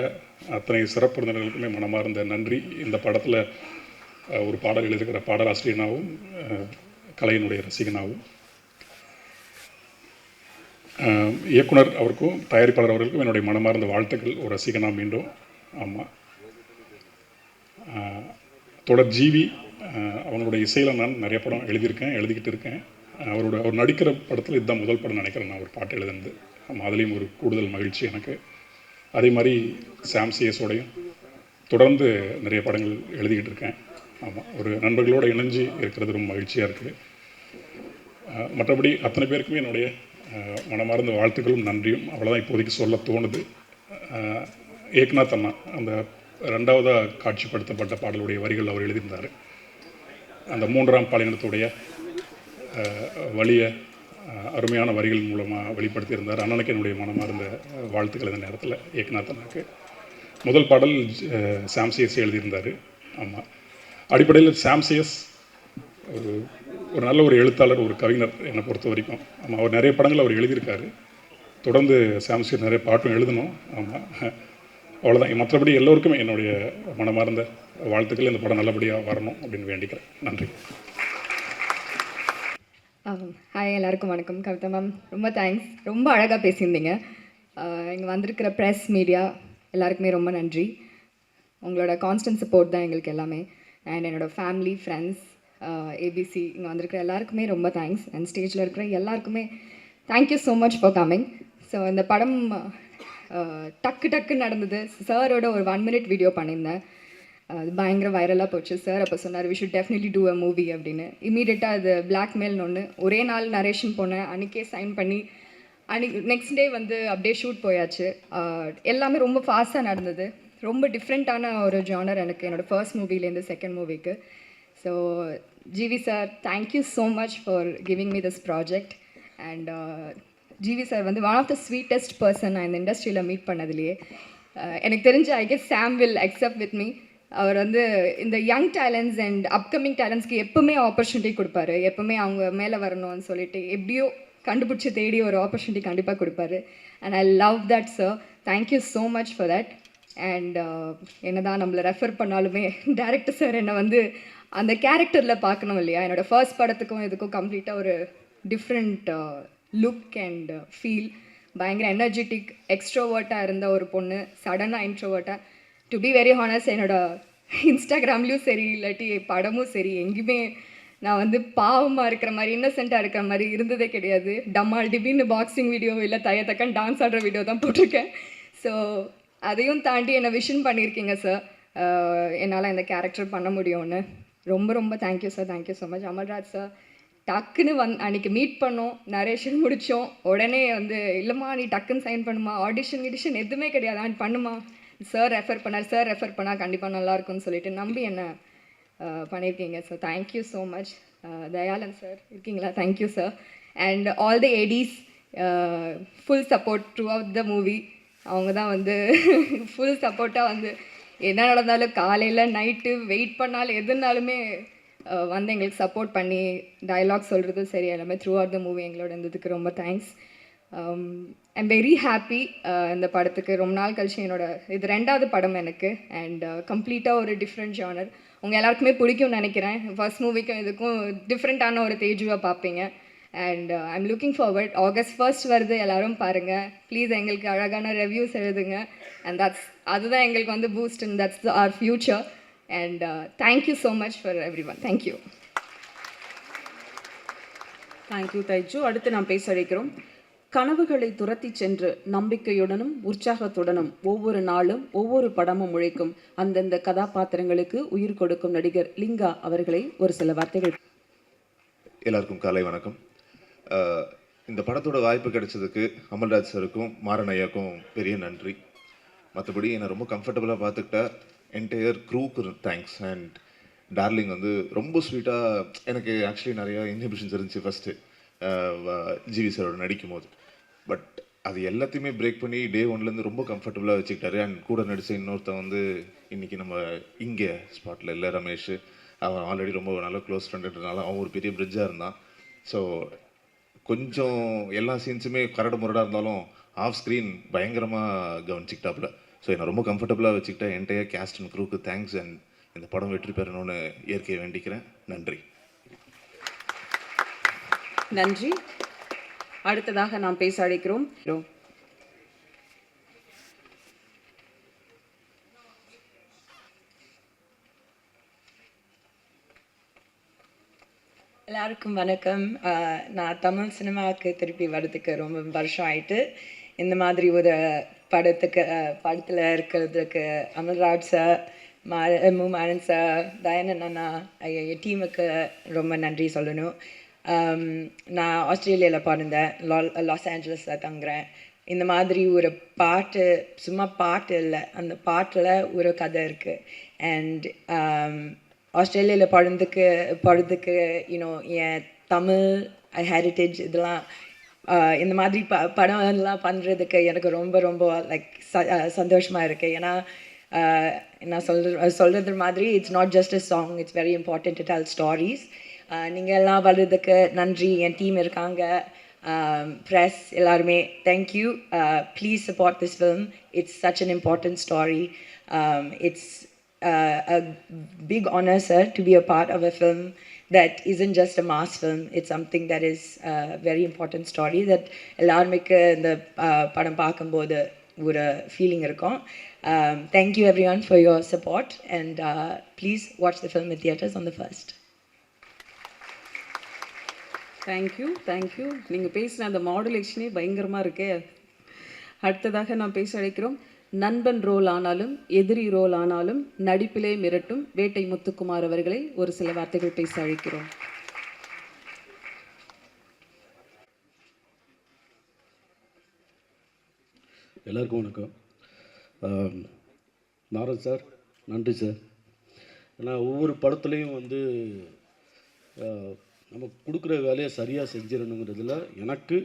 அத்தனை சிறப்பு விருந்தினர்களுக்குமே மனமார்ந்த நன்றி. இந்த படத்தில் ஒரு பாடல் எழுதுகிற பாடலாசிரியனாகவும் கலையினுடைய ரசிகனாகவும் இயக்குனர் அவருக்கும் தயாரிப்பாளர் அவர்களுக்கும் என்னுடைய மனமார்ந்த வாழ்த்துக்கள். ஒரு ரசிகனா மீண்டும். ஆமாம். தொடர் ஜிவி அவங்களுடைய இசையில் நான் நிறைய படம் எழுதிக்கிட்டு இருக்கேன். அவர் நடிக்கிற படத்தில் இதுதான் முதல் படம் நினைக்கிறேன் நான் ஒரு பாட்டு எழுதுனது. அதுலேயும் ஒரு கூடுதல் மகிழ்ச்சி எனக்கு. அதே மாதிரி சாம் சிஎஸோடையும் தொடர்ந்து நிறைய படங்கள் எழுதிக்கிட்டு இருக்கேன். ஆமாம், ஒரு நண்பர்களோடு இணைஞ்சு இருக்கிறது ரொம்ப மகிழ்ச்சியாக இருக்குது. மற்றபடி அத்தனை பேருக்குமே என்னுடைய மனமார்ந்த வாழ்த்துக்களும் நன்றியும். அவ்வளோதான் இப்போதைக்கு சொல்ல தோணுது. ஏக்நாத் அண்ணா அந்த 2வதாக காட்சிப்படுத்தப்பட்ட பாடலுடைய வரிகள் அவர் எழுதியிருந்தார். அந்த 3ஆம் பாலினத்துடைய வலிய அருமையான வரிகள் மூலமாக வெளிப்படுத்தியிருந்தார். அண்ணனுக்கு என்னுடைய மனமார்ந்த வாழ்த்துக்கள். இந்த நேரத்தில் ஏக்நாத் அண்ணாக்கு முதல் பாடல் சாம் சிஎஸ் எழுதியிருந்தார். ஆமாம், அடிப்படையில் சாம் சிஎஸ் ஒரு நல்ல ஒரு எழுத்தாளர், ஒரு கவிஞர் என்னை பொறுத்த வரைக்கும். ஆமாம், அவர் நிறைய படங்கள் அவர் எழுதியிருக்காரு. தொடர்ந்து சாம் சிஎஸ் நிறைய பாட்டும் எழுதணும். ஆமாம், அவ்வளோதான். மற்றபடி எல்லோருக்குமே என்னுடைய மனமார்ந்த வாழ்த்துக்கள். இந்த படம் நல்லபடியாக வரணும் அப்படின்னு வேண்டிக்கிறேன். நன்றி. ஹாய், எல்லாருக்கும் வணக்கம். கவிதா மேம் ரொம்ப தேங்க்ஸ், ரொம்ப அழகாக பேசியிருந்தீங்க. இங்கே வந்திருக்கிற ப்ரெஸ், மீடியா எல்லாருக்குமே ரொம்ப நன்றி. உங்களோட கான்ஸ்டன்ட் சப்போர்ட் தான் எங்களுக்கு எல்லாமே. அண்ட் என்னோடய ஃபேமிலி, ஃப்ரெண்ட்ஸ், ஏபிசி இங்கே வந்திருக்கிற எல்லாருக்குமே ரொம்ப தேங்க்ஸ். அண்ட் ஸ்டேஜில் இருக்கிற எல்லாருக்குமே thank you so much for coming. So இந்த படம் டக்குன்னு நடந்தது. சாரோட ஒரு 1 மினிட் வீடியோ பண்ணியிருந்தேன், அது பயங்கர வைரலாக போச்சு. சார் அப்போ சொன்னார் we should definitely do a movie அப்படின்னு. இமீடியட்டாக அது பிளாக்மெயில்னு ஒன்று ஒரே நாள் நரேஷன் போனேன், அன்றைக்கே சைன் பண்ணி அன்றைக்கி நெக்ஸ்ட் டே வந்து அப்படியே ஷூட் போயாச்சு. எல்லாமே ரொம்ப ஃபாஸ்ட்டாக நடந்தது. ரொம்ப டிஃப்ரெண்ட்டான ஒரு ஜானர் எனக்கு என்னோடய ஃபர்ஸ்ட் மூவிலேருந்து செகண்ட் மூவிக்கு. So GV sir, thank you so much for giving me this project. And GV sir வந்து one of the sweetest person நான் இந்த இண்டஸ்ட்ரியில் மீட் பண்ணதுலேயே. எனக்கு தெரிஞ்ச I guess Sam will accept with me. அவர் வந்து இந்த யங் டேலண்ட்ஸ் அண்ட் அப்கமிங் டேலண்ட்ஸ்க்கு எப்போவுமே ஆப்பர்ச்சுனிட்டி கொடுப்பாரு. எப்போவுமே அவங்க மேலே வரணும்னு சொல்லிட்டு எப்படியோ கண்டுபிடிச்சி தேடி ஒரு ஆப்பர்ச்சுனிட்டி கண்டிப்பாக கொடுப்பாரு. And I love that sir. Thank you so much for that. And என்ன தான் நம்மளை ரெஃபர் பண்ணாலுமே டேரக்டர் சார் என்னை வந்து அந்த கேரக்டரில் பார்க்கணும் இல்லையா. என்னோடய ஃபர்ஸ்ட் படத்துக்கும் இதுக்கும் கம்ப்ளீட்டாக ஒரு டிஃப்ரெண்ட் லுக் அண்ட் ஃபீல். பயங்கர எனர்ஜெட்டிக் எக்ஸ்ட்ரோவர்ட்டாக இருந்த ஒரு பொண்ணு சடனாக இன்ட்ரோவர்ட்டாக. டு பி வெரி ஹானஸ்ட், என்னோடய இன்ஸ்டாகிராம்லேயும் சரி இல்லாட்டி படமும் சரி எங்கேயுமே நான் வந்து பாவமாக இருக்கிற மாதிரி, இன்னசென்ட்டாக இருக்கிற மாதிரி இருந்ததே கிடையாது. டம்மால் டிபின்னு பாக்ஸிங் வீடியோ இல்லை தக்கன் டான்ஸ் ஆடுற வீடியோ தான் போட்டிருக்கேன். ஸோ அதையும் தாண்டி என்னை விஷன் பண்ணியிருக்கீங்க சார், என்னால் இந்த கேரக்டர் பண்ண முடியும்னு. ரொம்ப ரொம்ப thank you sir. Thank you so much. Amalraj sir டக்குன்னு அன்றைக்கி மீட் பண்ணோம், நரேஷன் முடித்தோம். உடனே வந்து இல்லைம்மா நீ டக்குன்னு சைன் பண்ணுமா, ஆடிஷன் எதுவுமே கிடையாது, அண்ட் பண்ணுமா. சார் ரெஃபர் பண்ணால் கண்டிப்பாக நல்லாயிருக்கும்னு சொல்லிட்டு நம்பி என்ன பண்ணியிருக்கீங்க சார். Thank you so much. Dayalan sir இருக்கீங்களா? Thank you sir. And all the ADs full support throughout the movie. அவங்க தான் வந்து ஃபுல் சப்போர்ட்டாக வந்து என்ன நடந்தாலும் காலையில் நைட்டு வெயிட் பண்ணாலும் எதுனாலுமே வந்து எங்களுக்கு சப்போர்ட் பண்ணி டயலாக் சொல்கிறது சரி எல்லாமே த்ரூ அவுட் த மூவி எங்களோட இருந்ததுக்கு ரொம்ப தேங்க்ஸ். ஐம் வெரி ஹாப்பி இந்த படத்துக்கு ரொம்ப நாள் கழிச்சு இது 2வது படம் எனக்கு அண்ட் கம்ப்ளீட்டாக ஒரு டிஃப்ரெண்ட் ஜானர். உங்கள் எல்லாருக்குமே பிடிக்கும்னு நினைக்கிறேன். ஃபர்ஸ்ட் மூவிக்கும் இதுக்கும் டிஃப்ரெண்ட்டான ஒரு தேஜுவாக பார்ப்பீங்க. And I'm looking forward. August 1 வருது, எல்லோரும் பாருங்கள் ப்ளீஸ். எங்களுக்கு அழகான ரிவ்யூஸ் எழுதுங்க. அண்ட் அதுதான் எங்களுக்கு வந்து boost and that's our future. And thank you so much for everyone. Thank you. Thank you Thaiju. அடுத்து நாம் பேச அழைக்கிறோம். கனவுகளை துரத்தி சென்று நம்பிக்கையுடனும் உற்சாகத்துடனும் ஒவ்வொரு நாளும் ஒவ்வொரு படமும் உழைக்கும் அந்தந்த கதாபாத்திரங்களுக்கு உயிர் கொடுக்கும் நடிகர் லிங்கா அவர்களை ஒரு சில வார்த்தைகள். எல்லாருக்கும் காலை வணக்கம். இந்த படத்தோட வாய்ப்பு கிடைச்சதுக்கு அமல்ராஜ் சாருக்கும் மாறன் ஐயாக்கும் பெரிய நன்றி. மற்றபடி என்னை ரொம்ப கம்ஃபர்டபுளாக பார்த்துக்கிட்ட என்டையர் க்ரூக்கு தேங்க்ஸ். அண்ட் டார்லிங் வந்து ரொம்ப ஸ்வீட்டாக, எனக்கு ஆக்சுவலி நிறையா இன்ஹிபிஷன்ஸ் இருந்துச்சு ஃபஸ்ட்டு ஜிவி சாரோட நடிக்கும் போது. பட் அது எல்லாத்தையுமே பிரேக் பண்ணி டே ஒன்லேருந்து ரொம்ப கம்ஃபர்டபுளாக வச்சுக்கிட்டாரு. அண்ட் கூட நடித்த இன்னொருத்தன் வந்து இன்றைக்கி நம்ம இங்கே ஸ்பாட்டில் இல்லை, ரமேஷ். அவன் ஆல்ரெடி ரொம்ப நல்ல க்ளோஸ் ஃப்ரெண்டுன்றனால அவன் ஒரு பெரிய பிரிட்ஜாக இருந்தான். ஸோ கொஞ்சம் எல்லா சீன்ஸுமே கரடு முரடாக இருந்தாலும் ஆஃப் ஸ்க்ரீன் பயங்கரமாக கவனிச்சிக்கிட்டாப்புல. ஸோ என்னை ரொம்ப கம்ஃபர்டபுளாக வச்சுக்கிட்டேன். என்டையர் கேஸ்ட் அண்ட் க்ரூக்கு தேங்க்ஸ். அண்ட் இந்த படம் வெற்றி பெறணும்னு இயற்கையை வேண்டிக்கிறேன். நன்றி. நன்றி. அடுத்ததாக நாம் பேச அழைக்கிறோம். எல்லாருக்கும் வணக்கம். நான் தமிழ் சினிமாவுக்கு திருப்பி வர்றதுக்கு ரொம்ப வருஷம் ஆயிட்டு. இந்த மாதிரி ஒரு படத்தில் இருக்கிறதுக்கு அமல்ராஜ் சார், மாறன் சார், தயானந்த் அண்ணா, என் டீமுக்கு ரொம்ப நன்றி சொல்லணும். நான் ஆஸ்திரேலியாவில் பிறந்தேன், லாஸ் ஏஞ்சலஸில் தங்குறேன். இந்த மாதிரி ஒரு பாட்டு, சும்மா பாட்டு இல்லை, அந்த பாட்டில் ஒரு கதை இருக்குது. அண்ட் ஆஸ்திரேலியாவில் பிறந்ததுக்கு யூனோ என் தமிழ் ஹெரிட்டேஜ் இதெல்லாம் இந்த மாதிரி படம் எல்லாம் பண்ணுறதுக்கு எனக்கு ரொம்ப ரொம்ப லைக் சந்தோஷமாக இருக்குது. ஏன்னா நான் சொல்கிறது மாதிரி it's not just a song, it's very important to tell stories. நீங்கள் எல்லாம் வர்றதுக்கு நன்றி. என் டீம் இருக்காங்க, ப்ரெஸ் எல்லாருமே thank you. Please support this film. It's such an important story. இட்ஸ் a big honor, sir, to be a part of a film that isn't just a mass film. It's something that is a very important story that எல்லாருமேக்கு இந்த படம் பார்க்கும்போது ஒரு feeling இருக்கும். Thank you everyone for your support and please watch the film in theaters on the 1st. Thank you. நீங்கள் பேசின அந்த மாடுலேஷனே பயங்கரமாக இருக்கே. அடுத்ததாக நாம் பேச அழைக்கிறோம். நண்பன் ரோல் ஆனாலும் எதிரி ரோல் ஆனாலும் நடிப்பிலே மிரட்டும் வேட்டை முத்துக்குமார் அவர்களை ஒரு சில வார்த்தைகள் பேச அழைக்கிறோம். எல்லாருக்கும் வணக்கம். மாறன் சார் நன்றி சார். ஏன்னா ஒவ்வொரு படத்துலேயும் வந்து நம்ம கொடுக்குற வேலையை சரியாக செஞ்சிடணுங்கிறதுல எனக்கு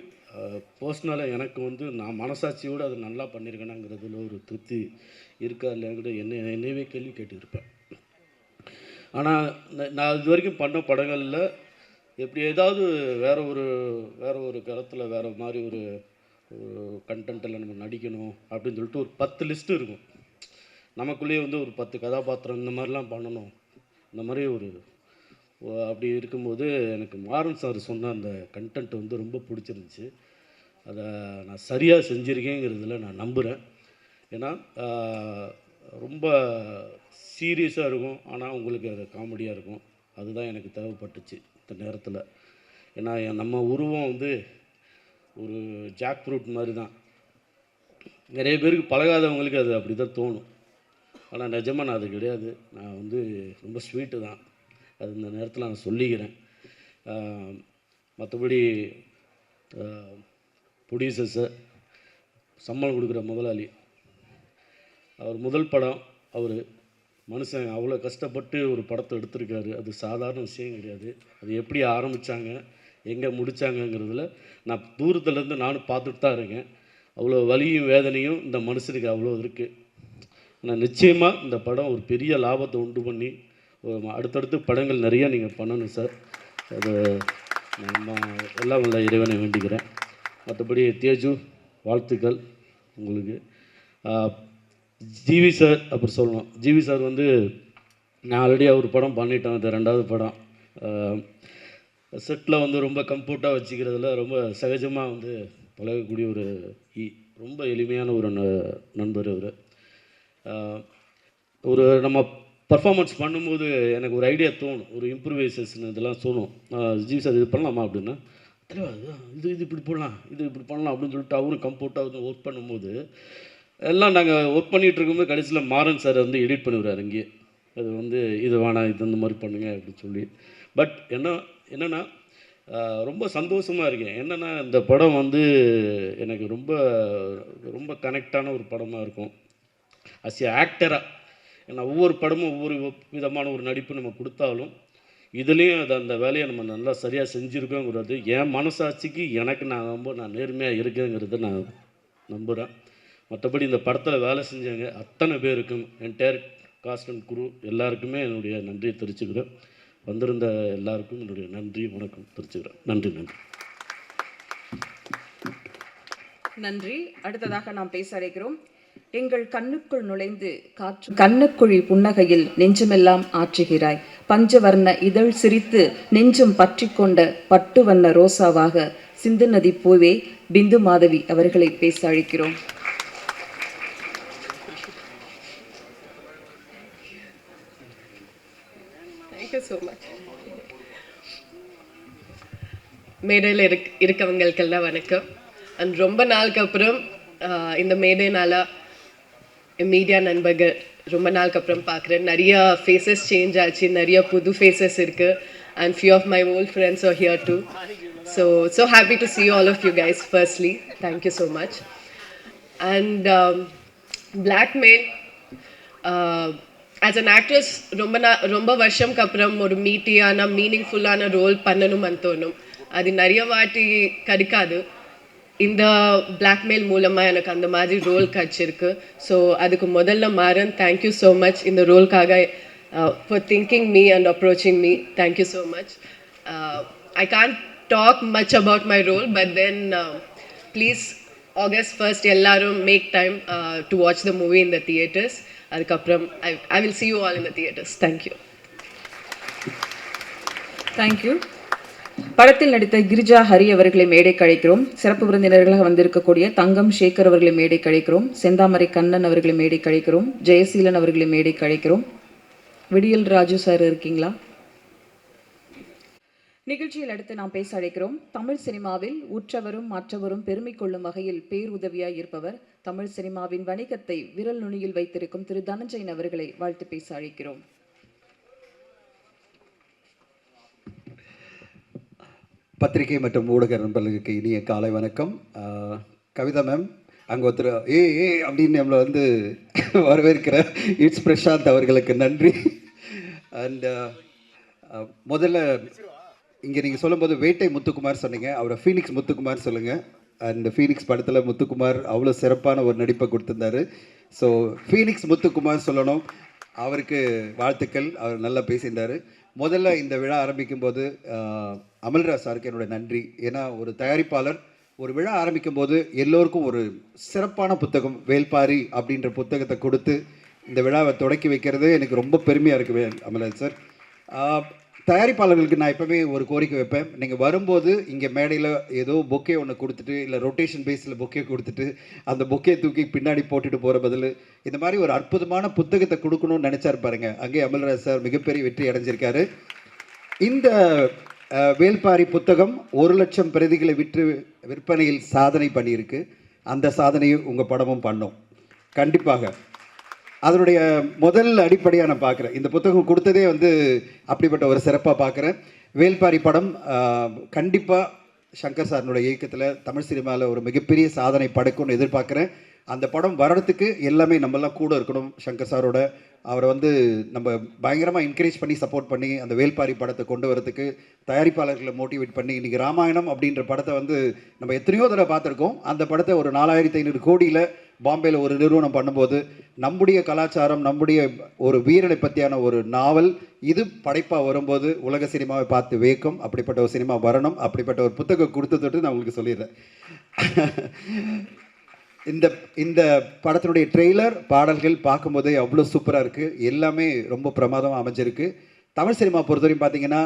பர்சனலாக எனக்கு வந்து நான் மனசாட்சியோடு அதை நல்லா பண்ணியிருக்கேனாங்கிறதுல ஒரு திருப்தி இருக்கா இல்லையாங்கிற என்னையவே கேள்வி கேட்டுருப்பேன். ஆனால் நான் இது வரைக்கும் பண்ண படங்களில் எப்படி ஏதாவது வேறு ஒரு கருத்தில் வேறு மாதிரி ஒரு கண்டென்ட்டில் நம்ம நடிக்கணும் அப்படின்னு சொல்லிட்டு ஒரு 10 லிஸ்ட்டு இருக்கும். நமக்குள்ளேயே வந்து ஒரு 10 கதாபாத்திரம் இந்த மாதிரிலாம் பண்ணணும். இந்த மாதிரி அப்படி இருக்கும்போது எனக்கு மாறன் சார் சொன்ன அந்த கண்டென்ட் வந்து ரொம்ப பிடிச்சிருந்துச்சு. அதை நான் சரியாக செஞ்சுருக்கேங்கிறதுல நான் நம்புகிறேன். ஏன்னா ரொம்ப சீரியஸாக இருக்கும், ஆனால் உங்களுக்கு அது காமெடியாக இருக்கும். அதுதான் எனக்கு தேவைப்பட்டுச்சு இந்த நேரத்தில். ஏன்னா நம்ம உருவம் வந்து ஒரு ஜாக் ஃப்ரூட் மாதிரி தான். நிறைய பேருக்கு பழகாதவங்களுக்கு அது அப்படி தான் தோணும். ஆனால் நிஜமாக நான் அது கிடையாது. நான் வந்து ரொம்ப ஸ்வீட்டு தான். அது இந்த நேரத்தில் நான் சொல்லிக்கிறேன். மற்றபடி ப்ரொடியூசர் சார், சம்பளம் கொடுக்குற முதலாளி, அவர் முதல் படம், அவர் மனுஷன் அவ்வளோ கஷ்டப்பட்டு ஒரு படத்தை எடுத்திருக்காரு. அது சாதாரண விஷயம் கிடையாது. அது எப்படி ஆரம்பித்தாங்க, எங்கே முடித்தாங்கங்கிறதுல நான் தூரத்துலேருந்து நானும் பார்த்துட்டு தான் இருக்கேன். அவ்வளோ வலியும் வேதனையும் இந்த மனுஷனுக்கு அவ்வளோ இருக்குது. ஆனால் நிச்சயமாக இந்த படம் ஒரு பெரிய லாபத்தை உண்டு பண்ணி அடுத்தடுத்து படங்கள் நிறையா நீங்கள் பண்ணணும் சார். அது நான் எல்லாம் உள்ள இறைவனை வேண்டிக்கிறேன். மற்றபடி தேஜு வாழ்த்துக்கள் உங்களுக்கு. ஜிவி சார் அப்புறம் சொல்லணும். ஜிவி சார் வந்து நான் ஆல்ரெடி அவர் படம் பண்ணிட்டேன். இது 2வது படம். செட்டில் வந்து ரொம்ப கம்ஃபர்ட்டாக வச்சுக்கிறதுல ரொம்ப சகஜமாக வந்து பழகக்கூடிய ஒரு ரொம்ப எளிமையான ஒரு நண்பர் அவர். ஒரு நம்ம பர்ஃபார்மன்ஸ் பண்ணும்போது எனக்கு ஒரு ஐடியா தோணும், ஒரு இம்ப்ரூவைசேஷன் இதெல்லாம் தோணும். ஜிவி சார் இது பண்ணலாமா அப்படின்னா, இது இப்படி போடலாம், இது இப்படி பண்ணலாம் அப்படின்னு சொல்லிட்டு அவரும் கம்ஃபர்ட்டாக வந்து ஒர்க் பண்ணும்போது எல்லாம் நாங்கள் ஒர்க் பண்ணிகிட்டு இருக்கும்போது கடைசியில் மாறன் சார் வந்து எடிட் பண்ணிவிடுறாரு இங்கேயே. அது வந்து இது வேணாம், இது இந்த மாதிரி பண்ணுங்க அப்படின்னு சொல்லி. பட் என்னென்னா ரொம்ப சந்தோஷமாக இருக்கேன். என்னென்னா இந்த படம் வந்து எனக்கு ரொம்ப ரொம்ப கனெக்டான ஒரு படமாக இருக்கும். அஸ் ஏ ஆக்டராக ஏன்னா ஒவ்வொரு படமும் ஒவ்வொரு விதமான ஒரு நடிப்பு நம்ம கொடுத்தாலும் இதுலேயும் அந்த வேலையை நம்ம நல்லா சரியாக செஞ்சுருக்கோங்கிறது என் மனசாட்சிக்கு எனக்கு நான் நேர்மையாக இருக்கேங்கிறத நான் நம்புகிறேன். மற்றபடி இந்த படத்தில் வேலை செஞ்சாங்க அத்தனை பேருக்கும் என்டையர் காஸ்ட் அண்ட் குரூ எல்லாருக்குமே என்னுடைய நன்றியை தெரிவிச்சுக்கிறேன். வந்திருந்த எல்லாருக்கும் என்னுடைய நன்றி வணக்கம் தெரிவிச்சுக்கிறேன். நன்றி. நன்றி. அடுத்ததாக நாம் பேச அழைக்கிறோம். எங்கள் கண்ணுக்குள் நுழைந்து காற்று கண்ணுக்குழி புன்னகையில் நெஞ்சமெல்லாம் ஆற்றுகிறாய். பஞ்சவர்ண இதழ் சிரித்து நெஞ்சம் பற்றி கொண்ட பட்டு வண்ண ரோசாவாக சிந்து நதி பூவே பிந்து மாதவி அவர்களை பேச அழைக்கிறோம். Thank you so much. மேடையில் இருக்கவங்களுக்கெல்லாம் வணக்கம். அண்ட் ரொம்ப நாளுக்கு அப்புறம் இந்த மேடைனால மீடியா நண்பர்கள் ரொம்ப நாளுக்கு அப்புறம் பார்க்குறேன். நிறைய ஃபேஸஸ் சேஞ்ச் ஆச்சு, நிறைய புது ஃபேஸஸ் இருக்குது. And few of my old friends are here too. So happy to see all of you guys firstly. Thank you so much. And Blackmail, as an actress ரொம்ப வருஷம்க்கு அப்புறம் ஒரு மீட்டியான மீனிங்ஃபுல்லான ரோல் பண்ணணும்னு தோணும். அது நிறைய வாட்டி கிடைக்காது. இந்த பிளாக்மெயில் மூலமாக எனக்கு அந்த மாதிரி ரோல் கிடச்சிருக்கு. ஸோ அதுக்கு முதல்ல மாறன், தேங்க்யூ ஸோ மச் இந்த ரோல்காக for thinking me and approaching me. Thank you so much. I can't talk much about my role, but then please August 1st எல்லாரும் make time to watch the movie in the theatres. அதுக்கப்புறம் I will see you all in the theatres. Thank you. Thank you. படத்தில் நடித்த கிரிஜா ஹரி அவர்களை மேடை கழிக்கிறோம். சிறப்பு விருந்தினர்களாக வந்திருக்கக்கூடிய தங்கம் சேகர் அவர்களை மேடை கழிக்கிறோம். செந்தாமரை கண்ணன் அவர்களை மேடை கழிக்கிறோம். ஜெயசீலன் அவர்களை மேடை கழிக்கிறோம். விடியல் ராஜு சார் இருக்கீங்களா? நிகழ்ச்சியில் அடுத்து நாம் பேச அழைக்கிறோம். தமிழ் சினிமாவில் உற்றவரும் மற்றவரும் பெருமை கொள்ளும் வகையில் பேருதவியாய் இருப்பவர், தமிழ் சினிமாவின் வணிகத்தை விரல் நுனியில் வைத்திருக்கும் திரு தனஞ்சயன் அவர்களை வாழ்த்து பேச அழைக்கிறோம். பத்திரிகை மற்றும் ஊடக நண்பர்களுக்கு இனிய காலை வணக்கம். கவிதா மேம் அங்கே ஒருத்தர் அப்படின்னு நம்மளை வந்து வரவேற்கிற இட்ஸ் பிரசாந்த் அவர்களுக்கு நன்றி. அண்ட் முதல்ல இங்கே நீங்கள் சொல்லும்போது வேட்டை முத்துக்குமார் சொன்னீங்க, அவரை ஃபீனிக்ஸ் முத்துக்குமார் சொல்லுங்கள். அண்ட் ஃபீனிக்ஸ் படத்தில் முத்துக்குமார் அவ்வளோ சிறப்பான ஒரு நடிப்பை கொடுத்துருந்தாரு. ஸோ ஃபீனிக்ஸ் முத்துக்குமார் சொல்லணும், அவருக்கு வாழ்த்துக்கள். அவர் நல்லா பேசியிருந்தார். முதல்ல இந்த விழா ஆரம்பிக்கும் போது அமல்ராஜ் சாருக்கு என்னுடைய நன்றி. ஏன்னா ஒரு தயாரிப்பாளர் ஒரு விழா ஆரம்பிக்கும் போது எல்லோருக்கும் ஒரு சிறப்பான புத்தகம் வேல்பாரி அப்படின்ற புத்தகத்தை கொடுத்து இந்த விழாவை தொடக்கி வைக்கிறது எனக்கு ரொம்ப பெருமையாக இருக்குது அமல்ராஜ் சார். தயாரிப்பாளர்களுக்கு நான் எப்போவுமே ஒரு கோரிக்கை வைப்பேன், நீங்கள் வரும்போது இங்கே மேடையில் ஏதோ பொக்கே ஒன்று கொடுத்துட்டு இல்லை ரொட்டேஷன் பேஸில் பொக்கே கொடுத்துட்டு அந்த பொக்கே தூக்கி பின்னாடி போட்டுட்டு போகிற பதில் இந்த மாதிரி ஒரு அற்புதமான புத்தகத்தை கொடுக்கணும்னு நினச்சாரு பாருங்க. அங்கே அமல்ராஜ் சார் மிகப்பெரிய வெற்றி அடைஞ்சிருக்காரு. இந்த வேல்பாரி புத்தகம் 1,00,000 பிரதிகளை விற்பனையில் சாதனை பண்ணியிருக்கு. அந்த சாதனையை உங்கள் படமும் பண்ணோம் கண்டிப்பாக. அதனுடைய முதல் அடிப்படையாக நான் பார்க்குறேன். இந்த புத்தகம் கொடுத்ததே வந்து அப்படிப்பட்ட ஒரு சிறப்பாக பார்க்குறேன். வேல்பாரி படம் கண்டிப்பாக சங்கர் சாரினுடைய இயக்கத்தில் தமிழ் சினிமாவில் ஒரு மிகப்பெரிய சாதனை படைக்கும்னு எதிர்பார்க்குறேன். அந்த படம் வர்றதுக்கு எல்லாமே நம்மெல்லாம் கூட இருக்கணும். சங்கர் சாரோட அவரை வந்து நம்ம பயங்கரமாக என்கரேஜ் பண்ணி சப்போர்ட் பண்ணி அந்த வேல்பாரி படத்தை கொண்டு வரதுக்கு தயாரிப்பாளர்களை மோட்டிவேட் பண்ணி இன்றைக்கி ராமாயணம் அப்படின்ற படத்தை வந்து நம்ம எத்தனையோ தடவை பார்த்துருக்கோம். அந்த படத்தை ஒரு 4,500 கோடியில் பாம்பேயில் ஒரு நிறுவனம் பண்ணும்போது நம்முடைய கலாச்சாரம், நம்முடைய ஒரு வீரனை பற்றியான ஒரு நாவல் இது படைப்பாக வரும்போது உலக சினிமாவை பார்த்து வேக்கும். அப்படிப்பட்ட ஒரு சினிமா வரணும். அப்படிப்பட்ட ஒரு புத்தகம் கொடுத்தது நான் உங்களுக்கு சொல்லிடுறேன். இந்த படத்தினுடைய ட்ரெய்லர், பாடல்கள் பார்க்கும்போதே அவ்வளோ சூப்பராக இருக்குது. எல்லாமே ரொம்ப பிரமாதமாக அமைஞ்சிருக்கு. தமிழ் சினிமா பொறுத்தவரையும் பார்த்தீங்கன்னா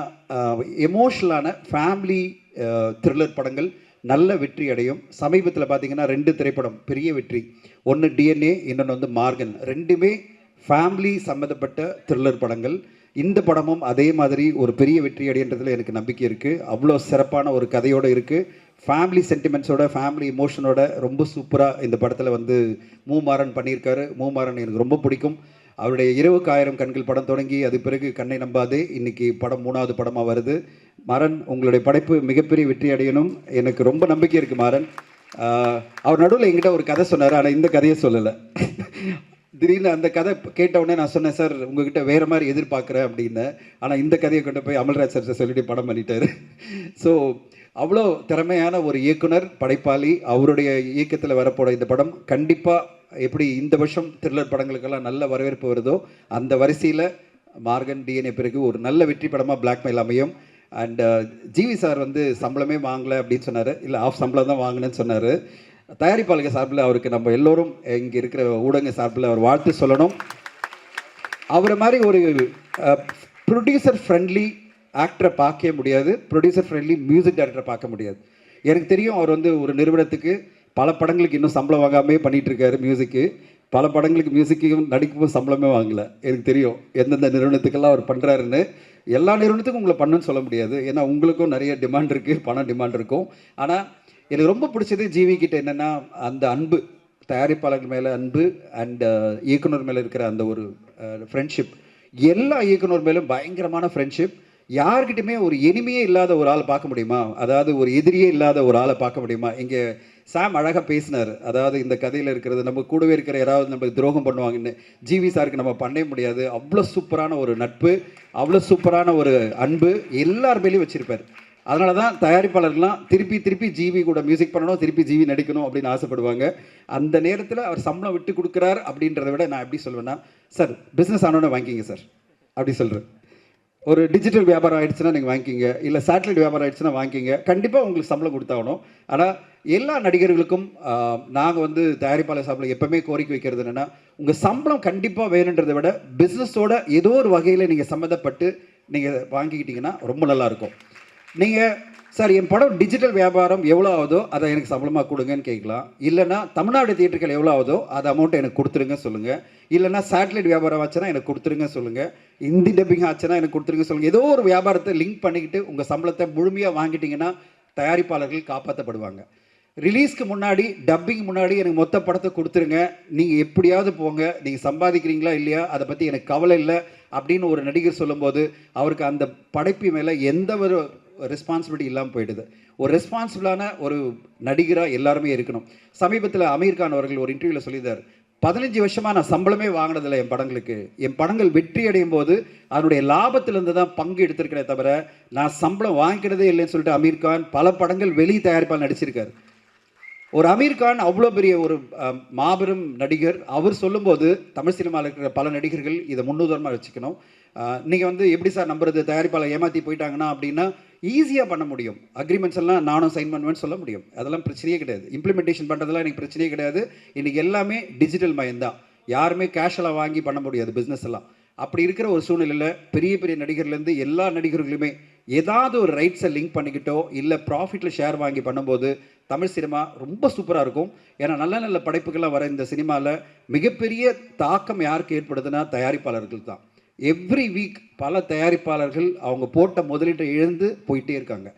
எமோஷ்னலான ஃபேமிலி த்ரில்லர் படங்கள் நல்ல வெற்றி அடையும். சமீபத்தில் பார்த்தீங்கன்னா 2 திரைப்படம் பெரிய வெற்றி. ஒன்று DNA, இன்னொன்று வந்து மார்கன். ரெண்டுமே ஃபேமிலி சம்மந்தப்பட்ட த்ரில்லர் படங்கள். இந்த படமும் அதே மாதிரி ஒரு பெரிய வெற்றி அடைன்றதுல எனக்கு நம்பிக்கை இருக்குது. அவ்வளோ சிறப்பான ஒரு கதையோடு இருக்குது. ஃபேமிலி சென்டிமெண்ட்ஸோட, ஃபேமிலி இமோஷனோட ரொம்ப சூப்பராக இந்த படத்தில் வந்து மூமாறன் பண்ணியிருக்காரு. மூமாறன் எனக்கு ரொம்ப பிடிக்கும். அவருடைய 20,000 கண்கள் படம் தொடங்கி அது பிறகு கண்ணை நம்பாதே இன்னைக்கு படம் 3வது படமாக வருது. மாறன், உங்களுடைய படைப்பு மிகப்பெரிய வெற்றி அடையணும். எனக்கு ரொம்ப நம்பிக்கை இருக்குது மாறன். அவர் நடுவில் என்கிட்ட ஒரு கதை சொன்னார், ஆனால் இந்த கதையை சொல்லலை. திடீர்னு அந்த கதை கேட்டவுடனே நான் சொன்னேன், சார் உங்ககிட்ட வேறு மாதிரி எதிர்பார்க்குறேன் அப்படின்னு. ஆனால் இந்த கதையை கொண்டு போய் அமல்ராஜ் சார் சொல்லிட்டு படம் பண்ணிட்டார். ஸோ அவ்வளோ திறமையான ஒரு இயக்குனர், படைப்பாளி. அவருடைய இயக்கத்தில் வரப்போகிற இந்த படம் கண்டிப்பாக எப்படி இந்த வருஷம் த்ரில்லர் படங்களுக்கெல்லாம் நல்ல வரவேற்பு வருதோ அந்த வரிசையில் மார்கன், DNA பிறகு ஒரு நல்ல வெற்றி படமாக பிளாக்மெயில் அமையும். அண்ட் ஜிவி சார் வந்து சம்பளமே வாங்கலை அப்படின்னு சொன்னார். இல்லை, ஆஃப் சம்பளம் தான் வாங்கினேன்னு சொன்னார். தயாரிப்பாளர்கள் சார்பில் அவருக்கு நம்ம எல்லோரும் இங்கே இருக்கிற ஊடக சார்பில் அவர் வாழ்த்து சொல்லணும். அவரை மாதிரி ஒரு ப்ரொடியூசர் ஃப்ரெண்ட்லி ஆக்டரை பார்க்கவே முடியாது. ப்ரொடியூசர் ஃப்ரெண்ட்லி மியூசிக் டைரக்டரை பார்க்க முடியாது. எனக்கு தெரியும், அவர் வந்து ஒரு நிறுவனத்துக்கு பல படங்களுக்கு இன்னும் சம்பளம் வாங்காமே பண்ணிகிட்ருக்காரு. மியூசிக்கு பல படங்களுக்கு மியூசிக்கும் நடிக்கும் சம்பளமே வாங்கலை. எனக்கு தெரியும் எந்தெந்த நிறுவனத்துக்கெல்லாம் அவர் பண்ணுறாருன்னு. எல்லா நிறுவனத்துக்கும் உங்களை பண்ணுன்னு சொல்ல முடியாது. ஏன்னா உங்களுக்கும் நிறைய டிமாண்ட் இருக்குது, பணம் டிமாண்ட் இருக்கும். ஆனால் எனக்கு ரொம்ப பிடிச்சது ஜிவி கிட்ட என்னென்னா அந்த அன்பு, தயாரிப்பாளர்கள் மேலே அன்பு அண்ட் இயக்குனர் மேலே இருக்கிற அந்த ஒரு ஃப்ரெண்ட்ஷிப். எல்லா இயக்குனர் மேலும் பயங்கரமான ஃப்ரெண்ட்ஷிப். யார்கிட்டையுமே ஒரு எனிமையே இல்லாத ஒரு ஆளை பார்க்க முடியுமா? அதாவது ஒரு எதிரியே இல்லாத ஒரு ஆளை பார்க்க முடியுமா? இங்கே சாம் அழகாக பேசினார். அதாவது இந்த கதையில் இருக்கிறது நம்ம கூடவே இருக்கிற யாராவது நமக்கு துரோகம் பண்ணுவாங்கன்னு. ஜிவி சாருக்கு நம்ம பண்ணவே முடியாது. அவ்வளோ சூப்பரான ஒரு நட்பு, அவ்வளோ சூப்பரான ஒரு அன்பு எல்லார் மேலேயும் வச்சுருப்பார். அதனால தான் தயாரிப்பாளர்கள்லாம் திருப்பி ஜிவி கூட மியூசிக் பண்ணணும், திருப்பி ஜிவி நடிக்கணும் அப்படின்னு ஆசைப்படுவாங்க. அந்த நேரத்தில் அவர் சம்பளம் விட்டு கொடுக்குறார் அப்படின்றத விட நான் எப்படி சொல்லுவேன்னா, சார் பிஸ்னஸ் ஆனோன்னு வாங்கிக்கிங்க சார் அப்படி சொல்கிறேன். ஒரு டிஜிட்டல் வியாபாரம் ஆகிடுச்சுன்னா நீங்கள் வாங்கிக்கிங்க, இல்லை சேட்டலைட் வியாபாரம் ஆகிடுச்சுன்னா வாங்கிக்கிங்க. கண்டிப்பாக உங்களுக்கு சம்பளம் கொடுத்தாகணும். ஆனால் எல்லா நடிகர்களுக்கும் நாங்கள் வந்து தயாரிப்பாளர் சார்பில் எப்போவுமே கோரிக்கை வைக்கிறது என்னென்னா, உங்கள் சம்பளம் கண்டிப்பாக வேணுன்றதை விட பிஸ்னஸோட ஏதோ ஒரு வகையில் நீங்கள் சம்மந்தப்பட்டு நீங்கள் வாங்கிக்கிட்டிங்கன்னா ரொம்ப நல்லாயிருக்கும். நீங்கள் சார் என் படம் டிஜிட்டல் வியாபாரம் எவ்வளோ ஆகுதோ அதை எனக்கு சம்பளமாக கொடுங்கன்னு கேட்கலாம். இல்லைனா தமிழ்நாடு தியேட்டர்கள் எவ்வளோ ஆகுதோ அது அமௌண்ட்டை எனக்கு கொடுத்துருங்க சொல்லுங்கள். இல்லைனா சேட்டலைட் வியாபாரம் ஆச்சுன்னா எனக்கு கொடுத்துருங்க சொல்லுங்கள். ஹிந்தி டப்பிங் ஆச்சுன்னா எனக்கு கொடுத்துருங்க சொல்லுங்கள். ஏதோ ஒரு வியாபாரத்தை லிங்க் பண்ணிக்கிட்டு உங்கள் சம்பளத்தை முழுமையாக வாங்கிட்டீங்கன்னா தயாரிப்பாளர்கள் காப்பாற்றப்படுவாங்க. ரிலீஸ்க்கு முன்னாடி, டப்பிங் முன்னாடி எனக்கு மொத்த படத்தை கொடுத்துருங்க, நீங்கள் எப்படியாவது போங்க, நீங்கள் சம்பாதிக்கிறீங்களா இல்லையா அதை பற்றி எனக்கு கவலை இல்லை அப்படின்னு ஒரு நடிகர் சொல்லும்போது அவருக்கு அந்த படைப்பு மேலே எந்த ஒரு ரெஸ்பான்சிபிலிட்டி இல்லாமல் போயிடுது. ஒரு ரெஸ்பான்சிபிளான ஒரு நடிகராக எல்லாருமே இருக்கணும். சமீபத்தில் அமீர் கான் அவர்கள் ஒரு இன்டர்வியூவில் சொல்லியிருந்தார், 15 வருஷமாக நான் சம்பளமே வாங்கினதில்லை என் படங்களுக்கு. என் படங்கள் வெற்றி அடையும் போது அதனுடைய லாபத்திலிருந்து தான் பங்கு எடுத்திருக்கிறேன் தவிர நான் சம்பளம் வாங்கிக்கிறதே இல்லைன்னு சொல்லிட்டு அமீர் கான் பல படங்கள் வெளி தயாரிப்பால் நடிச்சிருக்காரு. ஒரு அமீர் கான் அவ்வளோ பெரிய ஒரு மாபெரும் நடிகர். அவர் சொல்லும்போது தமிழ் சினிமாவில் இருக்கிற பல நடிகர்கள் இதை முன்னுதாரணமாக வச்சுக்கணும். நீங்கள் வந்து எப்படி சார் நம்புறது, தயாரிப்பாளர் ஏமாற்றி போயிட்டாங்கன்னா அப்படின்னா ஈஸியாக பண்ண முடியும். அக்ரிமெண்ட்ஸ் எல்லாம் நானும் சைன் பண்ணுவேன்னு சொல்ல முடியும். அதெல்லாம் பிரச்சனையே கிடையாது. இம்ப்ளிமெண்டேஷன் பண்ணுறதுலாம் எனக்கு பிரச்சனையே கிடையாது. இன்றைக்கி எல்லாமே டிஜிட்டல் மயம்தான். யாருமே கேஷெல்லாம் வாங்கி பண்ண முடியாது பிஸ்னஸ் எல்லாம். அப்படி இருக்கிற ஒரு சூழ்நிலையில் பெரிய பெரிய நடிகர்லேருந்து எல்லா நடிகர்களுமே ஏதாவது ஒரு ரைட்ஸை லிங்க் பண்ணிக்கிட்டோ இல்லை ப்ராஃபிட்டில் ஷேர் வாங்கி பண்ணும்போது தமிழ் சினிமா ரொம்ப சூப்பராக இருக்கும். ஏன்னா நல்ல நல்ல படைப்புகள்லாம் வர இந்த சினிமாவில் மிகப்பெரிய தாக்கம் யாருக்கு ஏற்படுதுன்னா தயாரிப்பாளர்கள் தான். எவ்ரி வீக் பல தயாரிப்பாளர்கள் அவங்க போட்ட முதலீட்டை இழந்து போயிட்டே இருக்காங்க.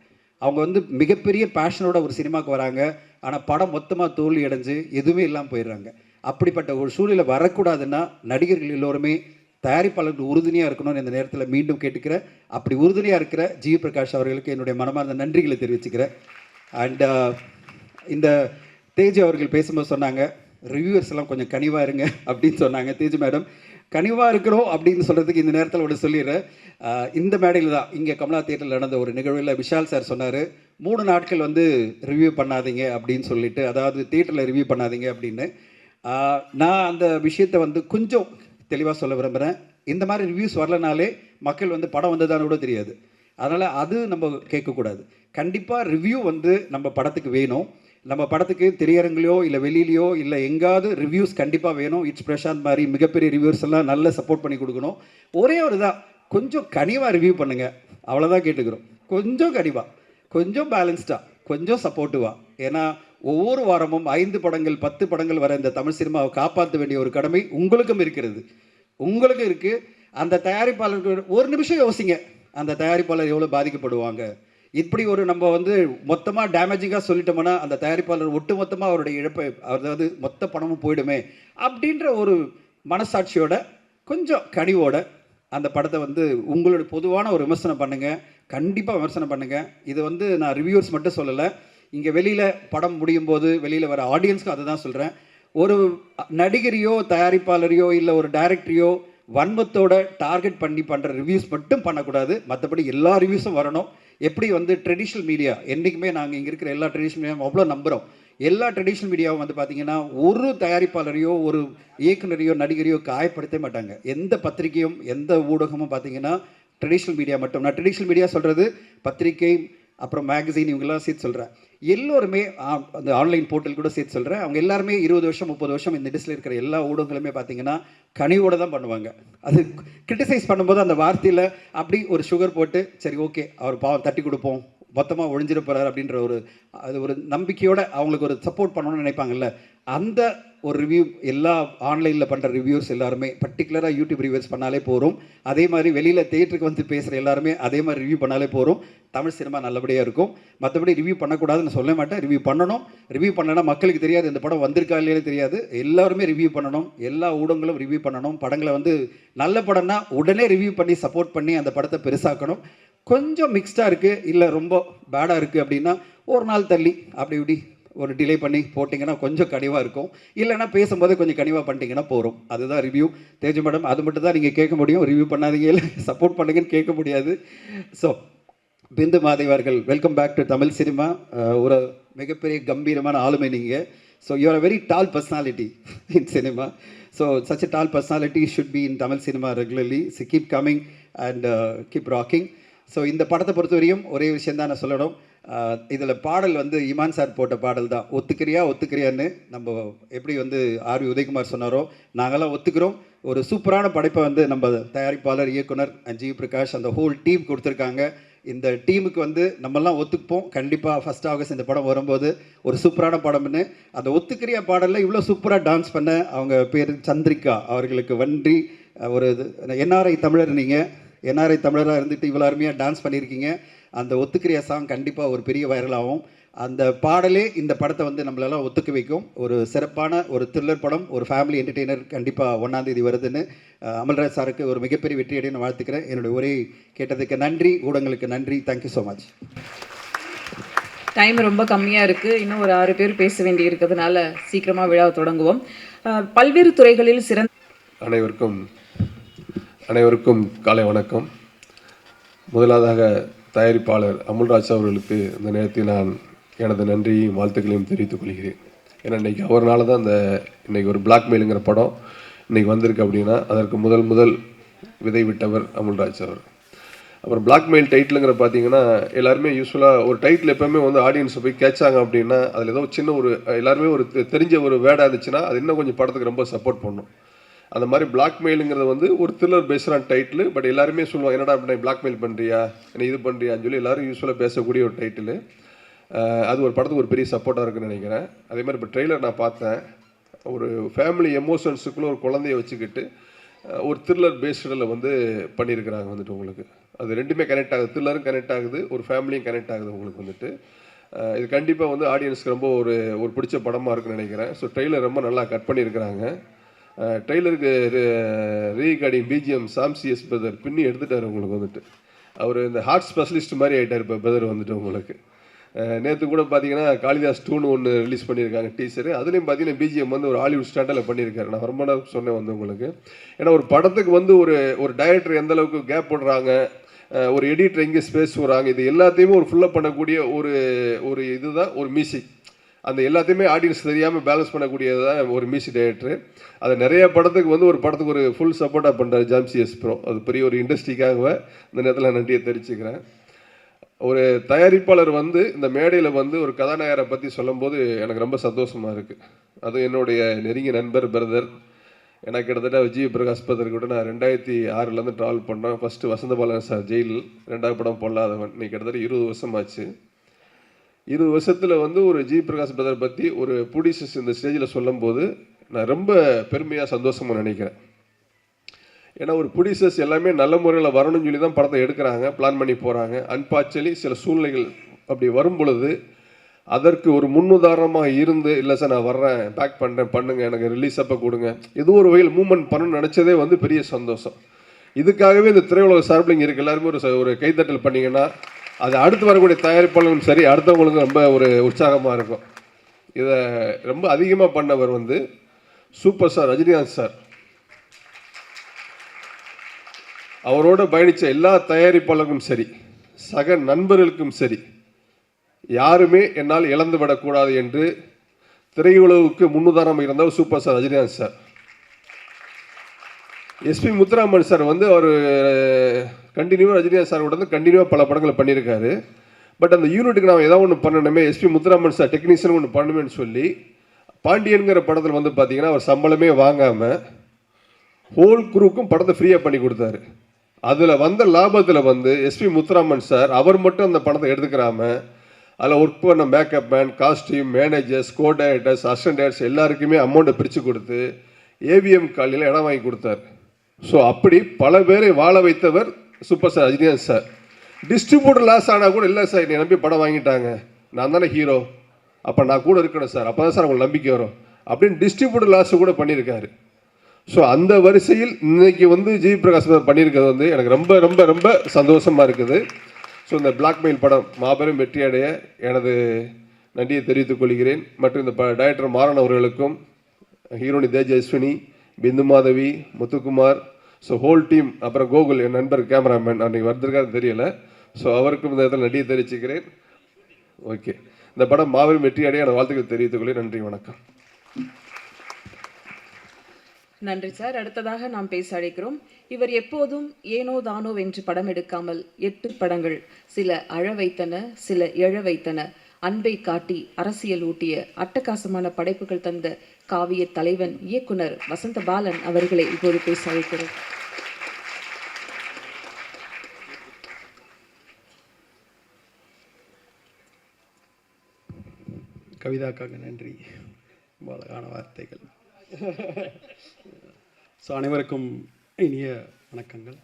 அவங்க வந்து மிகப்பெரிய பேஷனோட ஒரு சினிமாவுக்கு வராங்க, ஆனால் படம் மொத்தமாக தோல்வி அடைஞ்சு எதுவுமே இல்லாமல் போயிடுறாங்க. அப்படிப்பட்ட ஒரு சூழ்நிலை வரக்கூடாதுன்னா நடிகர்கள் எல்லோருமே தயாரிப்பாளர்கள் உறுதுணையாக இருக்கணும்னு இந்த நேரத்தில் மீண்டும் கேட்டுக்கிறேன். அப்படி உறுதுணையாக இருக்கிற ஜிவி பிரகாஷ் அவர்களுக்கு என்னுடைய மனமார்ந்த நன்றிகளை தெரிவிச்சுக்கிறேன். அண்ட் இந்த தேஜ் அவர்கள் பேசும்போது சொன்னாங்க, ரிவ்யூவர்ஸ் எல்லாம் கொஞ்சம் கனிவாக இருங்க அப்படின்னு சொன்னாங்க. தேஜ் மேடம் கனிவாக இருக்கிறோம் அப்படின்னு சொல்கிறதுக்கு இந்த நேரத்தில் ஒன்று சொல்லிடுறேன். இந்த மேடையில் தான் இங்கே கமலா தியேட்டரில் நடந்த ஒரு நிகழ்வில் விஷால் சார் சொன்னார், 3 நாட்கள் வந்து ரிவ்யூ பண்ணாதீங்க அப்படின்னு சொல்லிட்டு, அதாவது தியேட்டரில் ரிவ்யூ பண்ணாதீங்க அப்படின்னு. நான் அந்த விஷயத்தை வந்து கொஞ்சம் தெளிவாக சொல்ல விரும்புகிறேன். இந்த மாதிரி ரிவ்யூஸ் வரலனாலே மக்கள் வந்து படம் வந்ததான்னு கூட தெரியாது. அதனால் அது நம்ம கேட்கக்கூடாது. கண்டிப்பாக ரிவ்யூ வந்து நம்ம படத்துக்கு வேணும். நம்ம படத்துக்கு திரையரங்குலையோ இல்லை வெளியிலையோ இல்லை எங்காவது ரிவ்யூஸ் கண்டிப்பாக வேணும். இட்ஸ் பிரசாந்த் மாதிரி மிகப்பெரிய ரிவ்யூஸ் எல்லாம் நல்ல சப்போர்ட் பண்ணி கொடுக்கணும். ஒரே ஒரு தான், கொஞ்சம் கனிவாக ரிவ்யூ பண்ணுங்கள், அவ்வளோதான் கேட்டுக்கிறோம். கொஞ்சம் கனிவாக, கொஞ்சம் பேலன்ஸ்டாக, கொஞ்சம் சப்போர்ட்டிவாக. ஏன்னா ஒவ்வொரு வாரமும் 5 படங்கள் 10 படங்கள் வர இந்த தமிழ் சினிமாவை காப்பாற்ற வேண்டிய ஒரு கடமை உங்களுக்கும் இருக்கிறது. உங்களுக்கும் இருக்குது. அந்த தயாரிப்பாளருக்கு ஒரு நிமிஷம் யோசிங்க, அந்த தயாரிப்பாளர் எவ்வளோ பாதிக்கப்படுவாங்க. இப்படி ஒரு நம்ம வந்து மொத்தமாக டேமேஜிங்காக சொல்லிட்டோம்னா அந்த தயாரிப்பாளர் ஒட்டு மொத்தமாக அவருடைய இழப்பை, அதாவது மொத்த பணமும் போயிடுமே அப்படின்ற ஒரு மனசாட்சியோட கொஞ்சம் கனிவோட அந்த படத்தை வந்து உங்களோட பொதுவான ஒரு விமர்சனம் பண்ணுங்கள். கண்டிப்பாக விமர்சனம் பண்ணுங்கள். இது வந்து நான் ரிவ்யூவர்ஸ் மட்டும் சொல்லலை, இங்கே வெளியில் படம் முடியும் போது வெளியில் வர ஆடியன்ஸ்க்கும் அதை தான் சொல்கிறேன். ஒரு நடிகரையோ தயாரிப்பாளரையோ இல்லை ஒரு டைரக்டரையோ வன்மத்தோட டார்கெட் பண்ணி பண்ணுற ரிவ்யூஸ் மட்டும் பண்ணக்கூடாது. மற்றபடி எல்லா ரிவ்யூஸும் வரணும். எப்படி வந்து ட்ரெடிஷ்னல் மீடியா என்றைக்குமே நாங்கள் இங்கே இருக்கிற எல்லா ட்ரெடிஷ்னல் மீடியாவும் அவ்வளோ நம்புகிறோம். எல்லா ட்ரெடிஷ்னல் மீடியாவும் வந்து பார்த்திங்கன்னா ஒரு தயாரிப்பாளரையோ ஒரு இயக்குனரையோ நடிகரையோ காயப்படுத்த மாட்டாங்க. எந்த பத்திரிகையும் எந்த ஊடகமும் பார்த்திங்கன்னா ட்ரெடிஷ்னல் மீடியா மட்டும், நான் ட்ரெடிஷ்னல் மீடியா சொல்கிறது பத்திரிகை அப்புறம் மேகசின் இவங்கெல்லாம் சேர்த்து சொல்கிறேன். எல்லோருமே அந்த ஆன்லைன் போர்ட்டல் கூட சேர்த்து சொல்கிறேன். அவங்க எல்லாருமே 20 வருஷம் 30 வருஷம் இந்த டிஸ்டில் இருக்கிற எல்லா ஊடகங்களுமே பார்த்திங்கன்னா கனிவோடு தான் பண்ணுவாங்க. அது கிரிட்டிசைஸ் பண்ணும்போது அந்த வார்த்தையில் அப்படி ஒரு சுகர் போட்டு சரி ஓகே அவர் பாவம் தட்டி கொடுப்போம், மொத்தமாக ஒழிஞ்சிட போகிறார் அப்படின்ற ஒரு நம்பிக்கையோடு அவங்களுக்கு ஒரு சப்போர்ட் பண்ணணும்னு நினைப்பாங்கல்ல. அந்த ஒரு ரிவ்யூ எல்லா ஆன்லைனில் பண்ணுற ரிவ்யூஸ் எல்லாருமே பர்டிகுலராக யூடியூப் ரிவ்யூஸ் பண்ணாலே போகிறோம். அதே மாதிரி வெளியில் தியேட்டருக்கு வந்து பேசுகிற எல்லாருமே அதே மாதிரி ரிவ்யூ பண்ணாலே போகிறோம். தமிழ் சினிமா நல்லபடியாக இருக்கும். மற்றபடி ரிவ்யூ பண்ணக்கூடாதுன்னு சொல்ல மாட்டேன். ரிவ்யூ பண்ணணும். ரிவ்யூ பண்ணலைன்னா மக்களுக்கு தெரியாது இந்த படம் வந்திருக்கா இல்லையே தெரியாது. எல்லாருமே ரிவ்யூ பண்ணணும். எல்லா ஊடகங்களும் ரிவ்யூ பண்ணணும். படங்களை வந்து நல்ல படம்னா உடனே ரிவ்யூ பண்ணி சப்போர்ட் பண்ணி அந்த படத்தை பெருசாக்கணும். கொஞ்சம் மிக்ஸ்டாக இருக்குது இல்லை ரொம்ப பேடாக இருக்குது அப்படின்னா ஒரு நாள் தள்ளி அப்படி இப்படி ஒரு டிலே பண்ணி போட்டிங்கன்னா கொஞ்சம் கனிவாக இருக்கும். இல்லைனா பேசும்போது கொஞ்சம் கனிவாக பண்ணிட்டீங்கன்னா போகிறோம். அதுதான் ரிவ்யூ. தேஜு மேடம் அது மட்டும் தான் நீங்கள் கேட்க முடியும். ரிவ்யூ பண்ணாதீங்க இல்லை சப்போர்ட் பண்ணுங்கன்னு கேட்க முடியாது. ஸோ பிந்து மாதேவர்கள், welcome back to Tamil cinema. ஒரு மிகப்பெரிய கம்பீரமான ஆளுமை நீங்கள். So you are a very tall personality in cinema. So such a tall personality should be in Tamil cinema regularly. So keep coming and keep rocking. So இந்த படத்தை பொறுத்தவரையும் ஒரே விஷயம் தான் நான் சொல்லணும். இதில் பாடல் வந்து இமான் சார் போட்ட பாடல் தான், ஒத்துக்கிறியான்னு. நம்ம எப்படி வந்து ஆர்வி உதயகுமார் சொன்னாரோ நாங்களாம் ஒத்துக்கிறோம். ஒரு சூப்பரான படைப்பை வந்து நம்ம தயாரிப்பாளர் இயக்குனர் ஜி பிரகாஷ் அந்த ஹோல் டீம் கொடுத்துருக்காங்க. இந்த டீமுக்கு வந்து நம்மெல்லாம் ஒத்துப்போம். கண்டிப்பாக 1 ஆகஸ்ட் இந்த படம் வரும்போது ஒரு சூப்பரான படம்னு. அந்த ஒத்துக்கிறியா பாடலில் இவ்வளோ சூப்பராக டான்ஸ் பண்ண அவங்க பேர் சந்திரிகா அவர்களுக்கு வன்றி. ஒரு என்ஆர்ஐ தமிழர், நீங்கள் என்ஆர்ஐ தமிழராக இருந்துட்டு இவ்வளோ அருமையாக டான்ஸ் பண்ணியிருக்கீங்க. அந்த ஒத்துக்கிறியா சாங் கண்டிப்பாக ஒரு பெரிய வைரலாகும். அந்த பாடலே இந்த படத்தை வந்து நம்மளெல்லாம் ஒத்துக்க வைக்கும். ஒரு சிறப்பான ஒரு த்ரில்லர் படம், ஒரு ஃபேமிலி என்டர்டெய்னர் கண்டிப்பாக 1ஆம் தேதி வருதுன்னு அமல்ராஜ் சாருக்கு ஒரு மிகப்பெரிய வெற்றி அடையன்னு வாழ்த்துக்கிறேன். என்னுடைய உரை கேட்டதுக்கு நன்றி, ஊடகங்களுக்கு நன்றி. Thank you so much. டைம் ரொம்ப கம்மியாக இருக்குது. இன்னும் ஒரு 6 பேர் பேச வேண்டி இருக்கிறதுனால சீக்கிரமாக விழாவை தொடங்குவோம். பல்வேறு துறைகளில் சிறந்த அனைவருக்கும் காலை வணக்கம். முதலாவதாக தயாரிப்பாளர் அமுல்ராஜ் அவர்களுக்கு இந்த நேரத்தில் நான் எனது நன்றியையும் வாழ்த்துக்களையும் தெரிவித்துக் கொள்கிறேன். ஏன்னா இன்றைக்கி அவர்னால தான் இன்றைக்கி ஒரு பிளாக்மெயிலுங்கிற படம் இன்றைக்கி வந்திருக்கு. அப்படின்னா அதற்கு முதல் விதை விட்டவர் அமுல்ராஜ் அவர். அப்புறம் பிளாக்மெயில் டைட்டிலுங்கிற பார்த்தீங்கன்னா எல்லாருமே யூஸ்வலாக ஒரு டைட்டில் எப்போவுமே வந்து ஆடியன்ஸை போய் கேட்சாங்க அப்படின்னா அதில் ஏதோ சின்ன ஒரு எல்லாருமே ஒரு தெரிஞ்ச ஒரு வேர்டாக இருந்துச்சுன்னா அது இன்னும் கொஞ்சம் படத்துக்கு ரொம்ப சப்போர்ட் பண்ணும். அந்த மாதிரி பிளாக்மெயிலுங்கிறது வந்து ஒரு த்ரில்லர் பேஸ்டான டைட்டில். பட் எல்லாருமே சொல்லுவாங்க என்னடா அப்படி பிளாக்மெயில் பண்ணுறியா, என்ன இது பண்ணுறியான்னு சொல்லி எல்லோரும் யூஸ்வலாக பேசக்கூடிய ஒரு டைட்டில். அது ஒரு படத்துக்கு ஒரு பெரிய சப்போர்ட்டாக இருக்குன்னு நினைக்கிறேன். அதே மாதிரி இப்போ ட்ரெய்லர் நான் பார்த்தேன். ஒரு ஃபேமிலி எமோஷன்ஸுக்குள்ளே ஒரு குழந்தைய வச்சுக்கிட்டு ஒரு த்ரில்லர் பேஸ்டில் வந்து பண்ணியிருக்கிறாங்க வந்துட்டு. உங்களுக்கு அது ரெண்டுமே கனெக்ட் ஆகுது. த்ரில்லரும் கனெக்ட் ஆகுது, ஒரு ஃபேமிலியும் கனெக்ட் ஆகுது உங்களுக்கு வந்துட்டு. இது கண்டிப்பாக வந்து ஆடியன்ஸ்க்கு ரொம்ப ஒரு பிடிச்ச படமாக இருக்குன்னு நினைக்கிறேன். ஸோ ட்ரெய்லர் ரொம்ப நல்லா கட் பண்ணியிருக்கிறாங்க. ட்ரெய்லருக்கு ரீகார்டிங் பிஜிஎம் சாம்சிஎஸ் பிரதர் பின்னி எடுத்துட்டார் உங்களுக்கு வந்துட்டு. அவர் இந்த ஹார்ட் ஸ்பெஷலிஸ்ட் மாதிரி ஆகிட்டார் இப்போ பிரதர் வந்துட்டு உங்களுக்கு. நேற்று கூட பார்த்தீங்கன்னா காளிதாஸ் 2ன்னு ஒன்று ரிலீஸ் பண்ணியிருக்காங்க டீசரு. அதுலேயும் பார்த்தீங்கன்னா பிஜிஎம் வந்து ஒரு ஹாலிவுட் ஸ்டாண்டர்டில் பண்ணியிருக்காரு. நான் ரொம்ப நாள் சொன்னேன் வந்து உங்களுக்கு. ஏன்னா ஒரு படத்துக்கு வந்து ஒரு டைரக்டர் எந்த அளவுக்கு கேப் போடுறாங்க, ஒரு எடிட்டர் எங்கே ஸ்பேஸ் போடுறாங்க, இது எல்லாத்தையுமே ஒரு ஃபுல்லப் பண்ணக்கூடிய ஒரு இதுதான் ஒரு மியூசிக். அந்த எல்லாத்தையுமே ஆடியன்ஸ் தெரியாமல் பேலன்ஸ் பண்ணக்கூடியது தான் ஒரு மியூசிக் டைரக்டர். அதை நிறைய படத்துக்கு வந்து ஒரு படத்துக்கு ஒரு ஃபுல் சப்போர்ட்டாக பண்ணுறாரு ஜாம்சி எஸ் ப்ரோ. அது பெரிய ஒரு இண்டஸ்ட்ரிக்காகவே இந்த நேரத்தில் நன்றியை தெரிவிச்சுக்கிறேன். ஒரு தயாரிப்பாளர் வந்து இந்த மேடையில் வந்து ஒரு கதாநாயகரை பற்றி சொல்லும்போது எனக்கு ரொம்ப சந்தோஷமாக இருக்குது. அது என்னுடைய நெருங்கிய நண்பர் பிரதர். எனக்கு கிட்டத்தட்ட விஜய் பிரகாஷ் பதர் கூட நான் 2006 ட்ராவல் பண்ணேன். ஃபஸ்ட்டு வசந்தபாலன் சார் ஜெயில், 2வது படம் பொல்லாதவன். இன்னைக்கு கிட்டத்தட்ட 20 வருஷமாச்சு. 20 வருஷத்தில் வந்து ஒரு ஜி பிரகாஷ் பதர் பற்றி ஒரு ப்ரொடியூசர்ஸ் இந்த ஸ்டேஜில் சொல்லும்போது நான் ரொம்ப பெருமையாக சந்தோஷமாக நினைக்கிறேன். ஏன்னா ஒரு ப்ரொடியூசர்ஸ் எல்லாமே நல்ல முறையில் வரணும்னு சொல்லி தான் படத்தை எடுக்கிறாங்க, பிளான் பண்ணி போகிறாங்க. அன்பார்ச்சுனலி சில சூழ்நிலைகள் அப்படி வரும் பொழுது அதற்கு ஒரு முன்னுதாரணமாக இருந்து, இல்லை சார் நான் வர்றேன், பேக் பண்ணுறேன், பண்ணுங்கள், எனக்கு ரிலீஸ் அப்போ கொடுங்க, ஏதோ ஒரு வகையில் மூவ்மெண்ட் பண்ணணும்னு நினச்சதே வந்து பெரிய சந்தோஷம். இதுக்காகவே இந்த திரையுலக சார்பில் இங்கே இருக்க எல்லாருமே ஒரு கைத்தட்டல் பண்ணிங்கன்னா அது அடுத்து வரக்கூடிய தயாரிப்பாளர்களும் சரி, அடுத்தவங்களுக்கும் ரொம்ப ஒரு உற்சாகமாக இருக்கும். இதை ரொம்ப அதிகமாக பண்ணவர் வந்து சூப்பர் ஸ்டார் ரஜினிகாந்த் சார். அவரோட பயணித்த எல்லா தயாரிப்பாளர்களும் சரி, சக நண்பர்களுக்கும் சரி, யாருமே என்னால் இழந்து விடக்கூடாது என்று திரையுலகுக்கு முன்னுதாரணம் இருந்தவர் super star Rajinikanth sir. SP Muthuraman sir வந்து அவர் கண்டினியூவாக ரஜினிகாந்த் சார் கூட வந்து கண்டினியூவாக பல படங்களை பண்ணியிருக்காரு. பட் அந்த யூனிட்டுக்கு நான் ஏதாவது ஒன்று பண்ணணுமே, எஸ்பி முத்துராமன் சார் டெக்னீஷியன் ஒன்று பண்ணணுமேனு சொல்லி பாண்டியன்கிற படத்தில் வந்து பார்த்தீங்கன்னா அவர் சம்பளமே வாங்காமல் ஹோல் குரூக்கும் படத்தை ஃப்ரீயாக பண்ணி கொடுத்தாரு. அதில் வந்த லாபத்தில் வந்து எஸ்பி முத்துராமன் சார் அவர் மட்டும் அந்த படத்தை எடுத்துக்கிறாம அதில் ஒர்க் பண்ண மேக்கப் மேன், காஸ்டியூம், மேனேஜர்ஸ், கோ டைரக்டர்ஸ், அசிஸ்டன்ட் டைரக்டர்ஸ் எல்லாருக்குமே அமௌண்ட்டை பிரித்து கொடுத்து ஏவிஎம் காலையில் இடம் வாங்கி கொடுத்தாரு. ஸோ அப்படி பல பேரை வாழ வைத்தவர் superstar Rajinikanth sir. Distributor loss ஆனால் கூட இல்லை சார், என்னை நம்பி படம் வாங்கிட்டாங்க, நான் தானே ஹீரோ, அப்போ நான் கூட இருக்கணும் சார், அப்போ தான் சார் உங்களுக்கு நம்பிக்கை வரும் அப்படின்னு டிஸ்ட்ரிபியூட்டர் லாஸ் கூட பண்ணியிருக்காரு. ஸோ அந்த வரிசையில் இன்னைக்கு வந்து ஜி பிரகாஷ் பண்ணியிருக்கிறது வந்து எனக்கு ரொம்ப ரொம்ப ரொம்ப சந்தோஷமாக இருக்குது. ஸோ இந்த பிளாக்மெயில் படம் மாபெரும் வெற்றி அடைய எனது நன்றியை தெரிவித்துக் கொள்கிறேன். மற்றும் இந்த டைரக்டர் மாறன் அவர்களுக்கும், heroine Tejaswini, Bindu Madhavi, Muthukumar, so whole team, அப்புறம் கோகுல் என் நண்பர் கேமராமேன் அன்றைக்கி வந்திருக்காரு தெரியல, ஸோ அவருக்கும் இந்த இடத்துல நன்றியை தெரிவிச்சுக்கிறேன். ஓகே, இந்த படம் மாபெரும் வெற்றி அடைய என வாழ்த்துக்கள் தெரிவித்துக் கொள்கிறேன். நன்றி, வணக்கம். நன்றி சார். அடுத்ததாக நாம் பேச அழைக்கிறோம். இவர் எப்போதும் ஏனோ தானோ என்று படம் எடுக்காமல் 8 படங்கள், சில அழ வைத்தன, சில எழ வைத்தன, அன்பை காட்டி அரசியல் ஊட்டிய அட்டகாசமான படைப்புகள் தந்த காவிய தலைவன் இயக்குனர் வசந்த பாலன் அவர்களை இப்போது பேச அழைக்கிறோம். கவிதாக்காக நன்றி, அழகான வார்த்தைகள். ஸோ அனைவருக்கும் இனிய வணக்கங்கள்.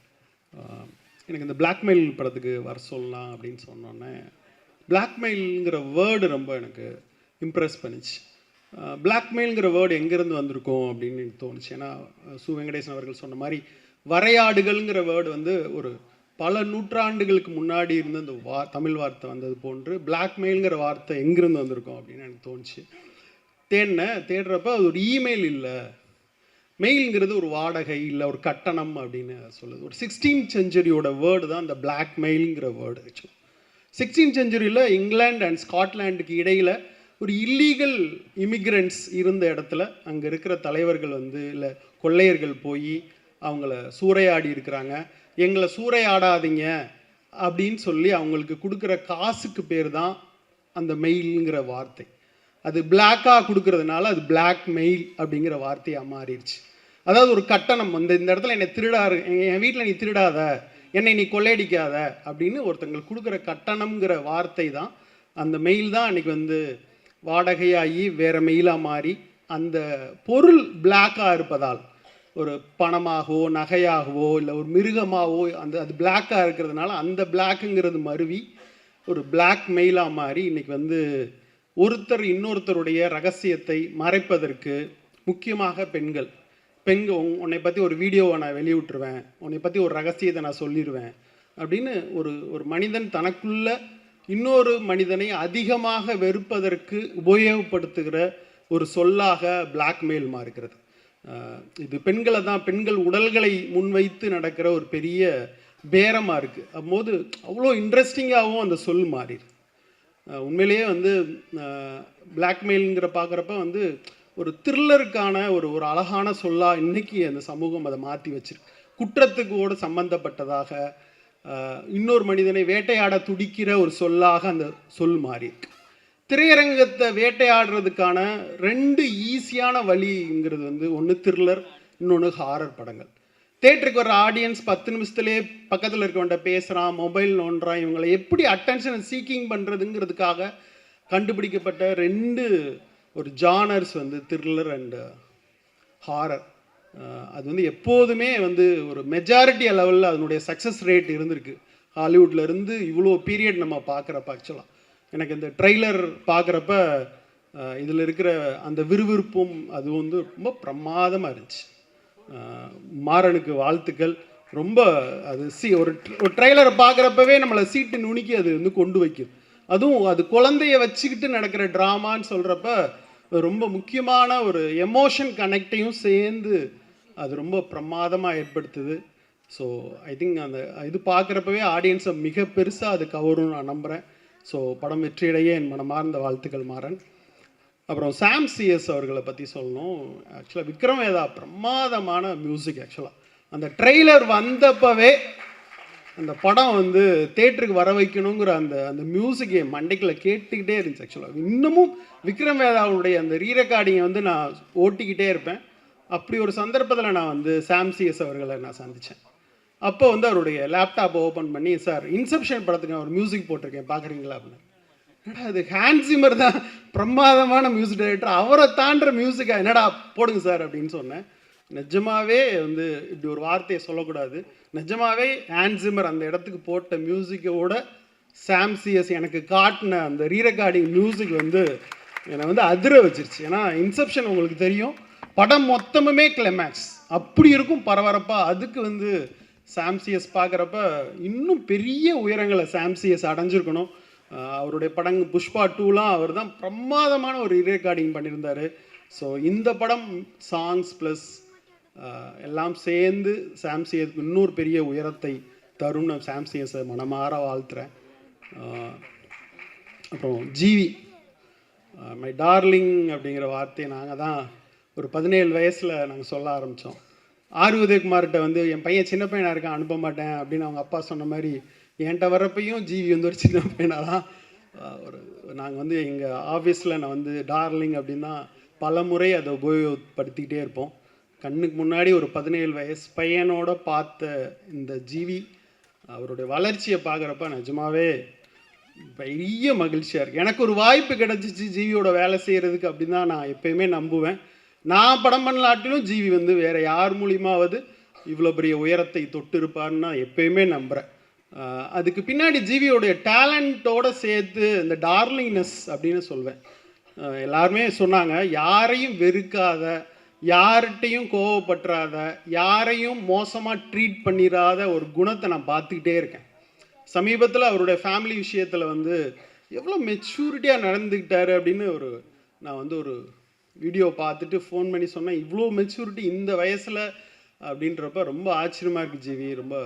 எனக்கு இந்த பிளாக்மெயில் படத்துக்கு வர சொல்லலாம் அப்படின்னு சொன்னோன்னே பிளாக்மெயிலுங்கிற வேர்டு ரொம்ப எனக்கு இம்ப்ரெஸ் பண்ணிச்சு. பிளாக்மெயிலுங்கிற வேர்டு எங்கேருந்து வந்திருக்கோம் அப்படின்னு எனக்கு தோணுச்சு. ஏன்னா சு வெங்கடேசன் அவர்கள் சொன்ன மாதிரி வரையாடுகள்ங்கிற வேர்டு வந்து ஒரு பல நூற்றாண்டுகளுக்கு முன்னாடி இருந்து இந்த தமிழ் வார்த்தை வந்தது போன்று பிளாக்மெயிலுங்கிற வார்த்தை எங்கேருந்து வந்திருக்கோம் அப்படின்னு எனக்கு தோணுச்சு. தேடுறப்ப அது ஒரு இமெயில் இல்லை, மெயிலுங்கிறது ஒரு வாடகை இல்லை, ஒரு கட்டணம் அப்படின்னு சொல்லுது. ஒரு 16th செஞ்சுரியோட வேர்டு தான் இந்த பிளாக்மெயிலுங்கிற வேர்டு. ஆக்சுவலி 16th செஞ்சுரியில் இங்கிலாந்து அண்ட் ஸ்காட்லாண்டுக்கு இடையில் ஒரு இல்லீகல் இமிக்ரெண்ட்ஸ் இருந்த இடத்துல அங்கே இருக்கிற தலைவர்கள் வந்து இல்லை கொள்ளையர்கள் போய் அவங்கள சூறையாடி இருக்கிறாங்க. எங்களை சூறையாடாதீங்க அப்படின்னு சொல்லி அவங்களுக்கு கொடுக்குற காசுக்கு பேர் தான் அந்த மெயிலுங்கிற வார்த்தை. அது பிளாக்காக கொடுக்கறதுனால அது பிளாக் மெயில் அப்படிங்கிற வார்த்தையாக மாறிடுச்சு. அதாவது ஒரு கட்டணம் வந்து இந்த இடத்துல என்னை திருடாரு, என் வீட்டில் நீ திருடாத, என்னை நீ கொள்ளையடிக்காத அப்படின்னு ஒருத்தங்களுக்கு கொடுக்குற கட்டணம்ங்கிற வார்த்தை தான் அந்த மெயில் தான் அன்றைக்கி வந்து வாடகையாகி வேறு மெயிலாக மாறி அந்த பொருள் பிளாக்காக இருப்பதால் ஒரு பணமாகவோ நகையாகவோ இல்லை ஒரு மிருகமாகவோ அது பிளாக்காக இருக்கிறதுனால அந்த பிளாக்குங்கிறது மருவி ஒரு பிளாக் மெயிலாக மாறி இன்றைக்கி வந்து ஒருத்தர் இன்னொருத்தருடைய ரகசியத்தை மறைப்பதற்கு முக்கியமாக பெண்கள் உன்னை பற்றி ஒரு வீடியோவை நான் வெளியிட்டுருவேன், உன்னை பற்றி ஒரு ரகசியத்தை நான் சொல்லிடுவேன் அப்படின்னு ஒரு மனிதன் தனக்குள்ள இன்னொரு மனிதனை அதிகமாக வெறுப்பதற்கு உபயோகப்படுத்துகிற ஒரு சொல்லாக பிளாக்மெயில் மாறுகிறது. இது பெண்களை தான், பெண்கள் உடல்களை முன்வைத்து நடக்கிற ஒரு பெரிய பேரமாக இருக்குது. அப்போது அவ்வளோ இன்ட்ரெஸ்டிங்காகவும் அந்த சொல் மாறிடுது. உண்மையிலேயே வந்து பிளாக்மெயிலுங்கிற பார்க்குறப்ப வந்து ஒரு த்ரில்லருக்கான ஒரு ஒரு அழகான சொல்லாக இன்றைக்கி அந்த சமூகம் அதை மாற்றி வச்சிருக்கு. குற்றத்துக்கோடு சம்பந்தப்பட்டதாக இன்னொரு மனிதனை வேட்டையாட துடிக்கிற ஒரு சொல்லாக அந்த சொல் மாறி இருக்கு. திரையரங்கத்தை வேட்டையாடுறதுக்கான 2 ஈஸியான வழிங்கிறது வந்து ஒன்று த்ரில்லர், இன்னொன்று ஹாரர் படங்கள். தேட்டருக்கு வர ஆடியன்ஸ் 10 நிமிஷத்துலேயே பக்கத்தில் இருக்கவன்ட்ட பேசுகிறான், மொபைல் நோண்டுறான், இவங்களை எப்படி அட்டென்ஷனை சீக்கிங் பண்ணுறதுங்கிறதுக்காக கண்டுபிடிக்கப்பட்ட 2 ஒரு ஜானர்ஸ் வந்து த்ரில்லர் அண்ட் ஹாரர். அது வந்து எப்போதுமே வந்து ஒரு மெஜாரிட்டி லெவலில் அதனுடைய சக்ஸஸ் ரேட் இருந்திருக்கு. ஹாலிவுட்லேருந்து இவ்வளோ பீரியட் நம்ம பார்க்குறப்ப ஆக்சுவலாக எனக்கு இந்த ட்ரெய்லர் பார்க்குறப்ப இதில் இருக்கிற அந்த விறுவிறுப்பும் அது வந்து ரொம்ப பிரமாதமாக இருந்துச்சு. மாறனுக்கு வாழ்த்துக்கள். ரொம்ப அது ஒரு ட்ரெய்லரை பார்க்குறப்பவே நம்மளை சீட்டு நுணுக்கி அது வந்து கொண்டு வைக்கும். அதுவும் அது குழந்தைய வச்சுக்கிட்டு நடக்கிற ட்ராமான்னு சொல்கிறப்ப ரொம்ப முக்கியமான ஒரு எமோஷன் கனெக்டையும் சேர்ந்து அது ரொம்ப பிரமாதமாக ஏற்படுத்துது. ஸோ ஐ திங்க் அந்த இது பார்க்குறப்பவே ஆடியன்ஸை மிக பெருசாக அது கவரும் நான் நம்புகிறேன். ஸோ படம் வெற்றியடைய என் மனமார்ந்த வாழ்த்துக்கள் மாறன். அப்புறம் சாம் சிஎஸ் அவர்களை பற்றி சொல்லணும். ஆக்சுவலாக விக்ரம் வேதா பிரமாதமான மியூசிக். ஆக்சுவலாக அந்த ட்ரெய்லர் வந்தப்பவே அந்த படம் வந்து தேட்டருக்கு வர வைக்கணுங்கிற அந்த அந்த மியூசிக் என் மண்டைக்குள்ள கேட்டுக்கிட்டே இருந்துச்சு. ஆக்சுவலாக இன்னமும் விக்ரம் வேதாவுடைய அந்த ரீரெக்கார்டிங்கை வந்து நான் ஓட்டிக்கிட்டே இருப்பேன். அப்படி ஒரு சந்தர்ப்பத்தில் நான் வந்து சாம் சிஎஸ் அவர்களை நான் சந்தித்தேன். அப்போ வந்து அவருடைய லேப்டாப்பை ஓப்பன் பண்ணி, சார் இன்செப்ஷன் படத்துக்கு நான் ஒரு மியூசிக் போட்டிருக்கேன் பார்க்குறீங்களா அப்படின்னு. என்னடா அது ஹான்ஸ் சிம்மர் தான் பிரமாதமான மியூசிக் டைரக்டர், அவரை தாண்டுற மியூசிக்கா, என்னடா போடுங்க சார் அப்படின்னு சொன்னேன். நிஜமாவே வந்து இப்படி ஒரு வார்த்தையை சொல்லக்கூடாது. நிஜமாவே ஹான்ஸ் சிம்மர் அந்த இடத்துக்கு போட்ட மியூசிக்கோட சாம் சிஎஸ் எனக்கு காட்டின அந்த ரீரெக்கார்டிங் மியூசிக் வந்து என்னை வந்து அதிர வச்சிருச்சு. ஏன்னா இன்செப்ஷன் உங்களுக்கு தெரியும், படம் மொத்தமுமே கிளைமேக்ஸ் அப்படி இருக்கும் பரபரப்பாக. அதுக்கு வந்து சாம் சிஎஸ் பார்க்குறப்ப இன்னும் பெரிய உயரங்களை சாம் சிஎஸ் அடைஞ்சிருக்கணும். அவருடைய படங்கள் புஷ்பா 2லாம் அவர் தான் பிரமாதமான ஒரு ரீரெக்கார்டிங் பண்ணியிருந்தார். ஸோ இந்த படம் சாங்ஸ் ப்ளஸ் எல்லாம் சேர்ந்து சாம் சிஎஸ்க்கு இன்னொரு பெரிய உயரத்தை தரும். நான் சாம் சிஎஸை மனமாற வாழ்த்துறேன். அப்புறம் ஜிவி மை டார்லிங் அப்படிங்கிற வார்த்தையை நாங்கள் தான் ஒரு 17 வயசில் நாங்கள் சொல்ல ஆரம்பித்தோம். ஆர் உதயகுமார்கிட்ட வந்து என் பையன் சின்ன பையனாக இருக்கான் அனுப்ப மாட்டேன் அப்படின்னு அவங்க அப்பா சொன்ன மாதிரி என்கிட்ட வர்றப்பையும் ஜிவி வந்து ஒரு சின்ன பையனாக தான் ஒரு நாங்கள் வந்து எங்கள் ஆஃபீஸில் நான் வந்து டார்லிங் அப்படின்னா பல முறை அதை உபயோகப்படுத்திக்கிட்டே இருப்போம். கண்ணுக்கு முன்னாடி ஒரு 17 வயசு பையனோட பார்த்த இந்த ஜிவி அவருடைய வளர்ச்சியை பார்க்குறப்ப நிஜமாவே பெரிய மகிழ்ச்சியாக இருக்குது. எனக்கு ஒரு வாய்ப்பு கிடச்சிச்சு ஜிவியோட வேலை செய்கிறதுக்கு அப்படின்னு தான் நான் எப்பயுமே நம்புவேன். நான் படம் பண்ணலாட்டிலும் ஜிவி வந்து வேறு யார் மூலியமாவது இவ்வளோ பெரிய உயரத்தை தொட்டு இருப்பார்னு நான் எப்பயுமே நம்புகிறேன். அதுக்கு பின்னாடி ஜிவியோடைய டேலண்ட்டோடு சேர்த்து இந்த டார்லிங்னஸ் அப்படின்னு சொல்வேன். எல்லாருமே சொன்னாங்க, யாரையும் வெறுக்காத, யார்கிட்டையும் கோவப்பட்டுறாத, யாரையும் மோசமாக ட்ரீட் பண்ணிடாத ஒரு குணத்தை நான் பார்த்துக்கிட்டே இருக்கேன். சமீபத்தில் அவருடைய ஃபேமிலி விஷயத்தில் வந்து எவ்வளோ மெச்சூரிட்டியாக நடந்துக்கிட்டாரு அப்படின்னு நான் வந்து ஒரு வீடியோ பார்த்துட்டு ஃபோன் பண்ணி சொன்னேன், இவ்வளோ மெச்சூரிட்டி இந்த வயசில் அப்படின்றப்ப ரொம்ப ஆச்சரியமாக இருக்குது ஜிவி. ரொம்ப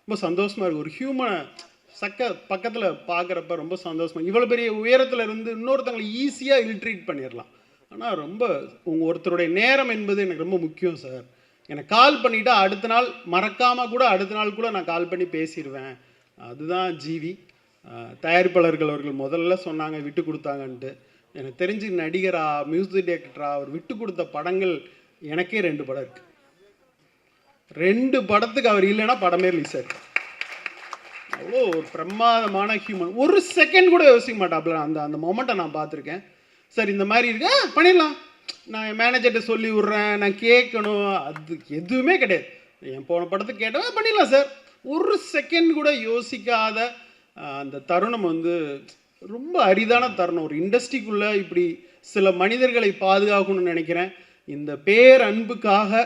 ரொம்ப சந்தோஷமாக இருக்குது. ஒரு ஹியூமனை பக்கத்தில் பார்க்குறப்ப ரொம்ப சந்தோஷமாக. இவ்வளோ பெரிய உயரத்தில் இருந்து இன்னொருத்தவங்களை ஈஸியாக இல்ட்ரீட் பண்ணிடலாம். ஆனால் ரொம்ப ஒருத்தருடைய நேரம் என்பது எனக்கு ரொம்ப முக்கியம் சார். எனக்கு கால் பண்ணிவிட்டு அடுத்த நாள் மறக்காமல் கூட அடுத்த நாள் கூட நான் கால் பண்ணி பேசிடுவேன். அதுதான் ஜிவி. தயாரிப்பாளர்கள் அவர்கள் முதல்ல சொன்னாங்க விட்டு கொடுத்தாங்கன்ட்டு. எனக்கு தெரிஞ்சு நடிகரா மியூசிக் டைரக்டரா அவர் விட்டு கொடுத்த படங்கள் எனக்கே 2 படம் இருக்குது. 2 படத்துக்கு அவர் இல்லைன்னா படமே ரிலீஸ் ஆயிருக்கு. அவ்வளோ ஒரு பிரமாதமான ஹியூமன். ஒரு செகண்ட் கூட யோசிக்க மாட்டாப்புல. அந்த மொமெண்ட்டை நான் பார்த்துருக்கேன். சார் இந்த மாதிரி இருக்கு, பண்ணிடலாம், நான் என் மேனேஜர்கிட்ட சொல்லி விட்றேன், நான் கேட்கணும், அது எதுவுமே கிடையாது. என் போன படத்துக்கு கேட்டேன், பண்ணிடலாம் சார். ஒரு செகண்ட் கூட யோசிக்காத அந்த தருணம் வந்து ரொம்ப அரிதான தருணம். ஒரு இண்டஸ்ட்ரிக்குள்ளே இப்படி சில மனிதர்களை பாதுகாக்கணும்னு நினைக்கிறேன். இந்த பேரன்புக்காக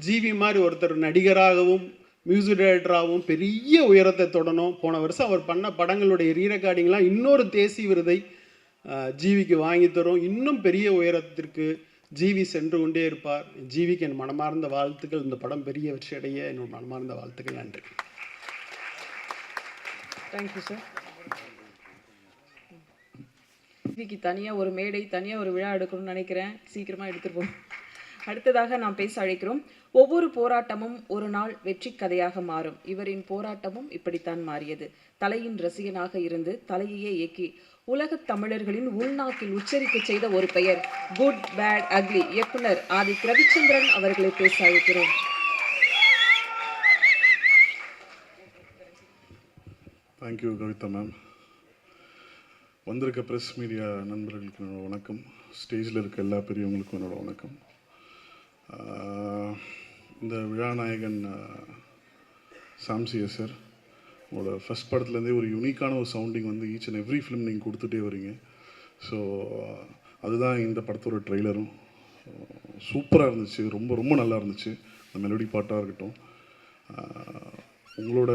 ஜிவி மாதிரி ஒருத்தர் நடிகராகவும் மியூசிக் டைரக்டராகவும் பெரிய உயரத்தை தொடணும். போன வருஷம் அவர் பண்ண படங்களுடைய ரீரெக்கார்டிங்லாம் இன்னொரு தேசிய விருதை ஜிவிக்கு வாங்கி தரும். இன்னும் பெரிய உயரத்திற்கு ஜிவி சென்று கொண்டே இருப்பார். ஜிவிக்கு என் மனமார்ந்த வாழ்த்துக்கள். இந்த படம் பெரிய வெற்றி அடைய என்னோட மனமார்ந்த வாழ்த்துக்கள். நன்றி. Thank you sir. டிவிக்கு தனியாக ஒரு மேடை, தனியாக ஒரு விழா எடுக்கணும்னு நினைக்கிறேன். சீக்கிரமாக எடுத்துருப்போம். அடுத்ததாக நாம் பேச அழைக்கிறோம். ஒவ்வொரு போராட்டமும் ஒரு நாள் வெற்றி கதையாக மாறும். இவரின் போராட்டமும் இப்படித்தான் மாறியது. தலையின் ரசிகனாக இருந்து தலையையே இயக்கி உலகத் தமிழர்களின் உள்நாக்கில் உச்சரிக்க செய்த ஒரு பெயர் குட் பேட் அக்லி இயக்குனர் ஆதிக் ரவிச்சந்திரன் அவர்களை பேச அழைக்கிறோம். Thank you Kavitha ma'am. வந்திருக்க ப்ரெஸ் மீடியா நண்பர்களுக்கு என்னோட வணக்கம். ஸ்டேஜில் இருக்க எல்லா பெரியவங்களுக்கும் என்னோட வணக்கம். இந்த விழாநாயகன் சாம்சியா சார், உங்களோட ஃபஸ்ட் படத்துலேருந்தே ஒரு யூனிக்கான ஒரு சவுண்டிங் வந்து ஈச் அண்ட் எவ்ரி ஃபிலிம் நீங்கள் கொடுத்துட்டே வரீங்க. ஸோ அதுதான் இந்த படத்தோட ட்ரெய்லரும். சூப்பராக இருந்துச்சு, ரொம்ப ரொம்ப நல்லா இருந்துச்சு. அந்த மெலோடி பாட்டாக இருக்கட்டும், உங்களோட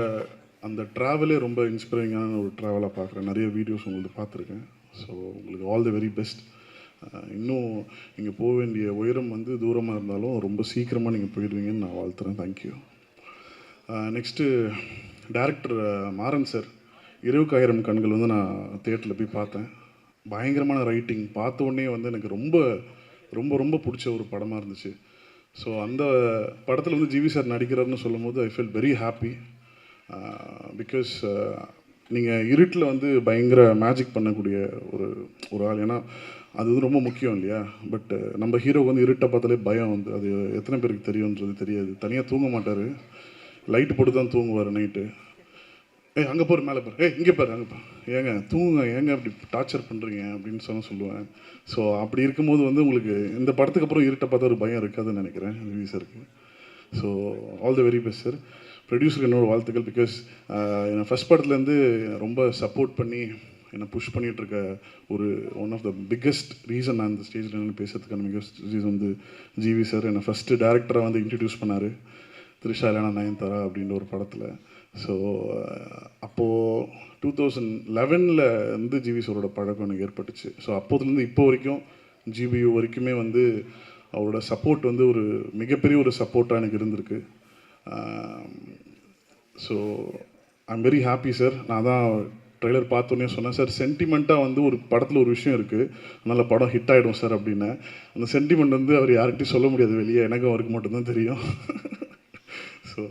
அந்த ட்ராவலே ரொம்ப இன்ஸ்பைரிங்கான ஒரு ட்ராவலாக பார்க்குறேன். நிறைய வீடியோஸ் உங்களுக்கு பார்த்துருக்கேன். ஸோ உங்களுக்கு ஆல் தி வெரி பெஸ்ட். இன்னும் நீங்கள் போக வேண்டிய உயரம் வந்து தூரமாக இருந்தாலும் ரொம்ப சீக்கிரமாக நீங்கள் போயிடுவீங்கன்னு நான் வாழ்த்துறேன். Thank you. Next director Maran sir, Iravukkaayiram Kangal வந்து நான் தியேட்டரில் போய் பார்த்தேன். பயங்கரமான ரைட்டிங், பார்த்த உடனே வந்து எனக்கு ரொம்ப ரொம்ப ரொம்ப பிடிச்ச ஒரு படமாக இருந்துச்சு. ஸோ அந்த படத்தில் வந்து ஜிவி சார் நடிக்கிறாருன்னு சொல்லும் போது I feel very happy. Because நீங்கள் இருட்டில் வந்து பயங்கர மேஜிக் பண்ணக்கூடிய ஒரு ஆள். ஏன்னா அது வந்து ரொம்ப முக்கியம் இல்லையா? பட் நம்ம ஹீரோவுக்கு வந்து இருட்டை பார்த்தாலே பயம் வந்து, அது எத்தனை பேருக்கு தெரியுன்றது தெரியாது. தனியாக தூங்க மாட்டார், லைட்டு போட்டு தான் தூங்குவார் நைட்டு. அங்கே போகிற மேலே பாரு, இங்கே பாரு, அங்கே பாரு, ஏங்க தூங்க, ஏங்க அப்படி டார்ச்சர் பண்ணுறீங்க அப்படின்னு சொல்லுவேன். ஸோ அப்படி இருக்கும்போது வந்து உங்களுக்கு இந்த படத்துக்கு அப்புறம் இருட்டை பார்த்தா ஒரு பயம் இருக்காதுன்னு நினைக்கிறேன் ஜிவி சாருக்கு. So all the very best sir. ப்ரொடியூசருக்கு என்னோட வாழ்த்துக்கள். பிகாஸ் என்னை ஃபஸ்ட் படத்துலேருந்து ரொம்ப சப்போர்ட் பண்ணி என்னை புஷ் பண்ணிகிட்ருக்க one of the biggest reason நான் இந்த ஸ்டேஜில் நின்று பேசுறதுக்கான பிக்கஸ்ட் ரீசன் வந்து ஜிவி சார். என்னை ஃபஸ்ட்டு டேரக்டராக வந்து இன்ட்ரடியூஸ் பண்ணார் த்ரிஷா இல்லைனா நயன்தாரா அப்படின்ற ஒரு படத்தில். ஸோ அப்போது 2011 வந்து ஜிவி சாரோட பழக்கம் எனக்கு ஏற்பட்டுச்சு. ஸோ அப்போதுலேருந்து இப்போ வரைக்கும் ஜிபியு வரைக்குமே வந்து அவரோட சப்போர்ட் வந்து ஒரு மிகப்பெரிய ஒரு சப்போர்ட்டாக எனக்கு இருந்திருக்கு. So I'm very happy sir. நான் தான் ட்ரெய்லர் பார்த்தோன்னே சொன்னேன் சார், சென்டிமெண்ட்டாக வந்து ஒரு படத்தில் ஒரு விஷயம் இருக்குது, அதனால் படம் ஹிட் ஆகிடும் சார் அப்படின்னு. அந்த சென்டிமெண்ட் வந்து அவர் யார்கிட்டையும் சொல்ல முடியாது வெளியே, எனக்கும் அவருக்கு மட்டும்தான் தெரியும். So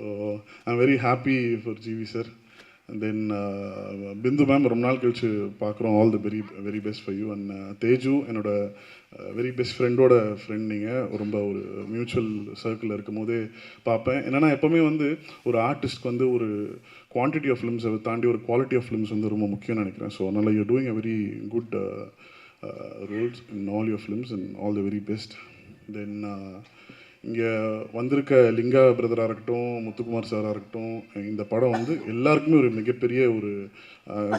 I'm very happy for GV sir. And then Bindu ma'am ரொம்ப நாள் கழிச்சு பார்க்குறோம். All the very best for you. And Teju என்னோட வெரி பெஸ்ட் ஃப்ரெண்டோட ஃப்ரெண்ட். நீங்கள் ரொம்ப ஒரு மியூச்சுவல் சர்க்கிளில் இருக்கும் போதே பார்ப்பேன். என்னென்னா எப்போவுமே வந்து ஒரு ஆர்டிஸ்ட்க்கு வந்து ஒரு குவான்டிட்டி ஆஃப் ஃபிலிம்ஸை தாண்டி ஒரு குவாலிட்டி ஆஃப் ஃபிலிம்ஸ் வந்து ரொம்ப முக்கியம்னு நினைக்கிறேன். ஸோ அதனால் you doing a very good roles in all your films and all the very best. Then இங்கே வந்திருக்க லிங்கா பிரதராக இருக்கட்டும், முத்துக்குமார் சாராக இருக்கட்டும், இந்த படம் வந்து எல்லாருக்குமே ஒரு மிகப்பெரிய ஒரு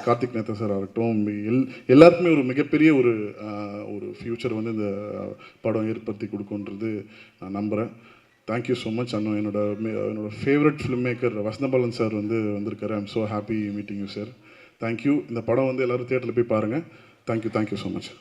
கார்த்திக் நேத்தா சாராக இருக்கட்டும், எல்லாருக்குமே ஒரு மிகப்பெரிய ஒரு ஃப்யூச்சர் வந்து இந்த படம் ஏற்படுத்தி கொடுக்குன்றது நான் நம்புகிறேன். Thank you so much. அண்ணன் என்னோட favourite film maker Vasanthabalan sir வந்து வந்திருக்காரு. I am so happy meeting you sir. Thank you. இந்த படம் வந்து எல்லோரும் தியேட்டரில் போய் பாருங்கள். Thank you so much.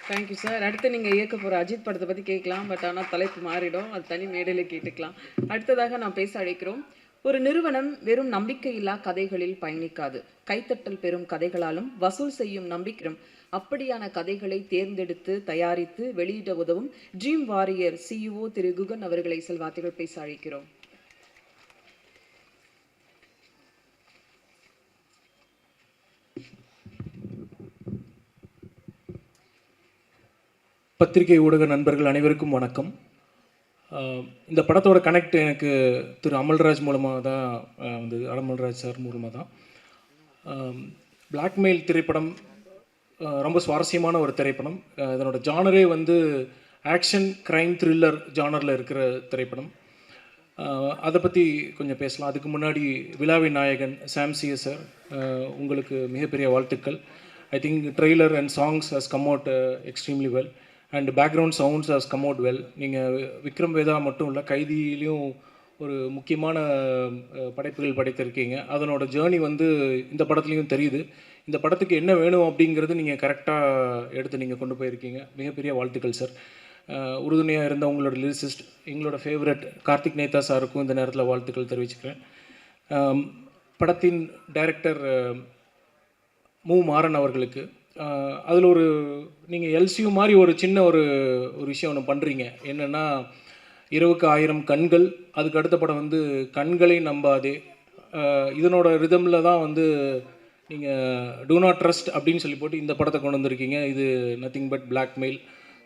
Thank you sir. அடுத்து நீங்கள் இயக்க போகிற அஜித் படத்தை பற்றி கேட்கலாம். பட் ஆனால் தலைப்பு மாறிடும், அது தனி மேடையில் கேட்டுக்கலாம். அடுத்ததாக நாம் பேச அழைக்கிறோம். ஒரு நிறுவனம் வெறும் நம்பிக்கையில்லா கதைகளில் பயணிக்காது, கைத்தட்டல் பெறும் கதைகளாலும் வசூல் செய்யும் நம்பிக்கையும். அப்படியான கதைகளை தேர்ந்தெடுத்து தயாரித்து வெளியிட உதவும் ட்ரீம் வாரியர் சிஇஓ திரு குகன் அவர்களை செல்வார்த்தைகள் பேச அழைக்கிறோம். பத்திரிகை ஊடக நண்பர்கள் அனைவருக்கும் வணக்கம். இந்த படத்தோட கனெக்ட் எனக்கு திரு அமல்ராஜ் மூலமாக தான் வந்து அமல்ராஜ் சார் மூலமாக தான். பிளாக்மெயில் திரைப்படம் ரொம்ப சுவாரஸ்யமான ஒரு திரைப்படம். இதனோட ஜானரே வந்து ஆக்ஷன் கிரைம் த்ரில்லர் ஜானரில் இருக்கிற திரைப்படம். அதை பற்றி கொஞ்சம் பேசலாம். அதுக்கு முன்னாடி விழாவின் நாயகன் சாம்சியா சார், உங்களுக்கு மிகப்பெரிய வாழ்த்துக்கள். I think trailer and songs has come out extremely well and background sounds has come out well. நீங்கள் விக்ரம் வேதா மட்டும் இல்லை, கைதியிலையும் ஒரு முக்கியமான படைப்புகள் படைத்திருக்கீங்க. அதனோட ஜேர்னி வந்து இந்த படத்துலையும் தெரியுது. இந்த படத்துக்கு என்ன வேணும் அப்படிங்கிறது நீங்கள் கரெக்டாக எடுத்து நீங்கள் கொண்டு போயிருக்கீங்க. மிகப்பெரிய வாழ்த்துக்கள் சார். உறுதுணையாக இருந்த உங்களோட லிரிசிஸ்ட், எங்களோட ஃபேவரட் கார்த்திக் நேத்தா சாருக்கும் இந்த நேரத்தில் வாழ்த்துக்கள் தெரிவிச்சுக்கிறேன். படத்தின் டைரக்டர் மாறன் அவர்களுக்கு. அதில் ஒரு நீங்கள் எல்சியூ மாதிரி ஒரு சின்ன ஒரு விஷயம் ஒன்று பண்ணுறீங்க. என்னென்னா, இரவுக்கு 1000 கண்கள், அதுக்கு அடுத்த படம் வந்து கண்களை நம்பாதே. இதனோட ரிதமில் தான் வந்து நீங்கள் டூ நாட் ட்ரஸ்ட் அப்படின்னு சொல்லி போட்டு இந்த படத்தை கொண்டு வந்திருக்கீங்க. இது நத்திங் பட் பிளாக்மெயில்.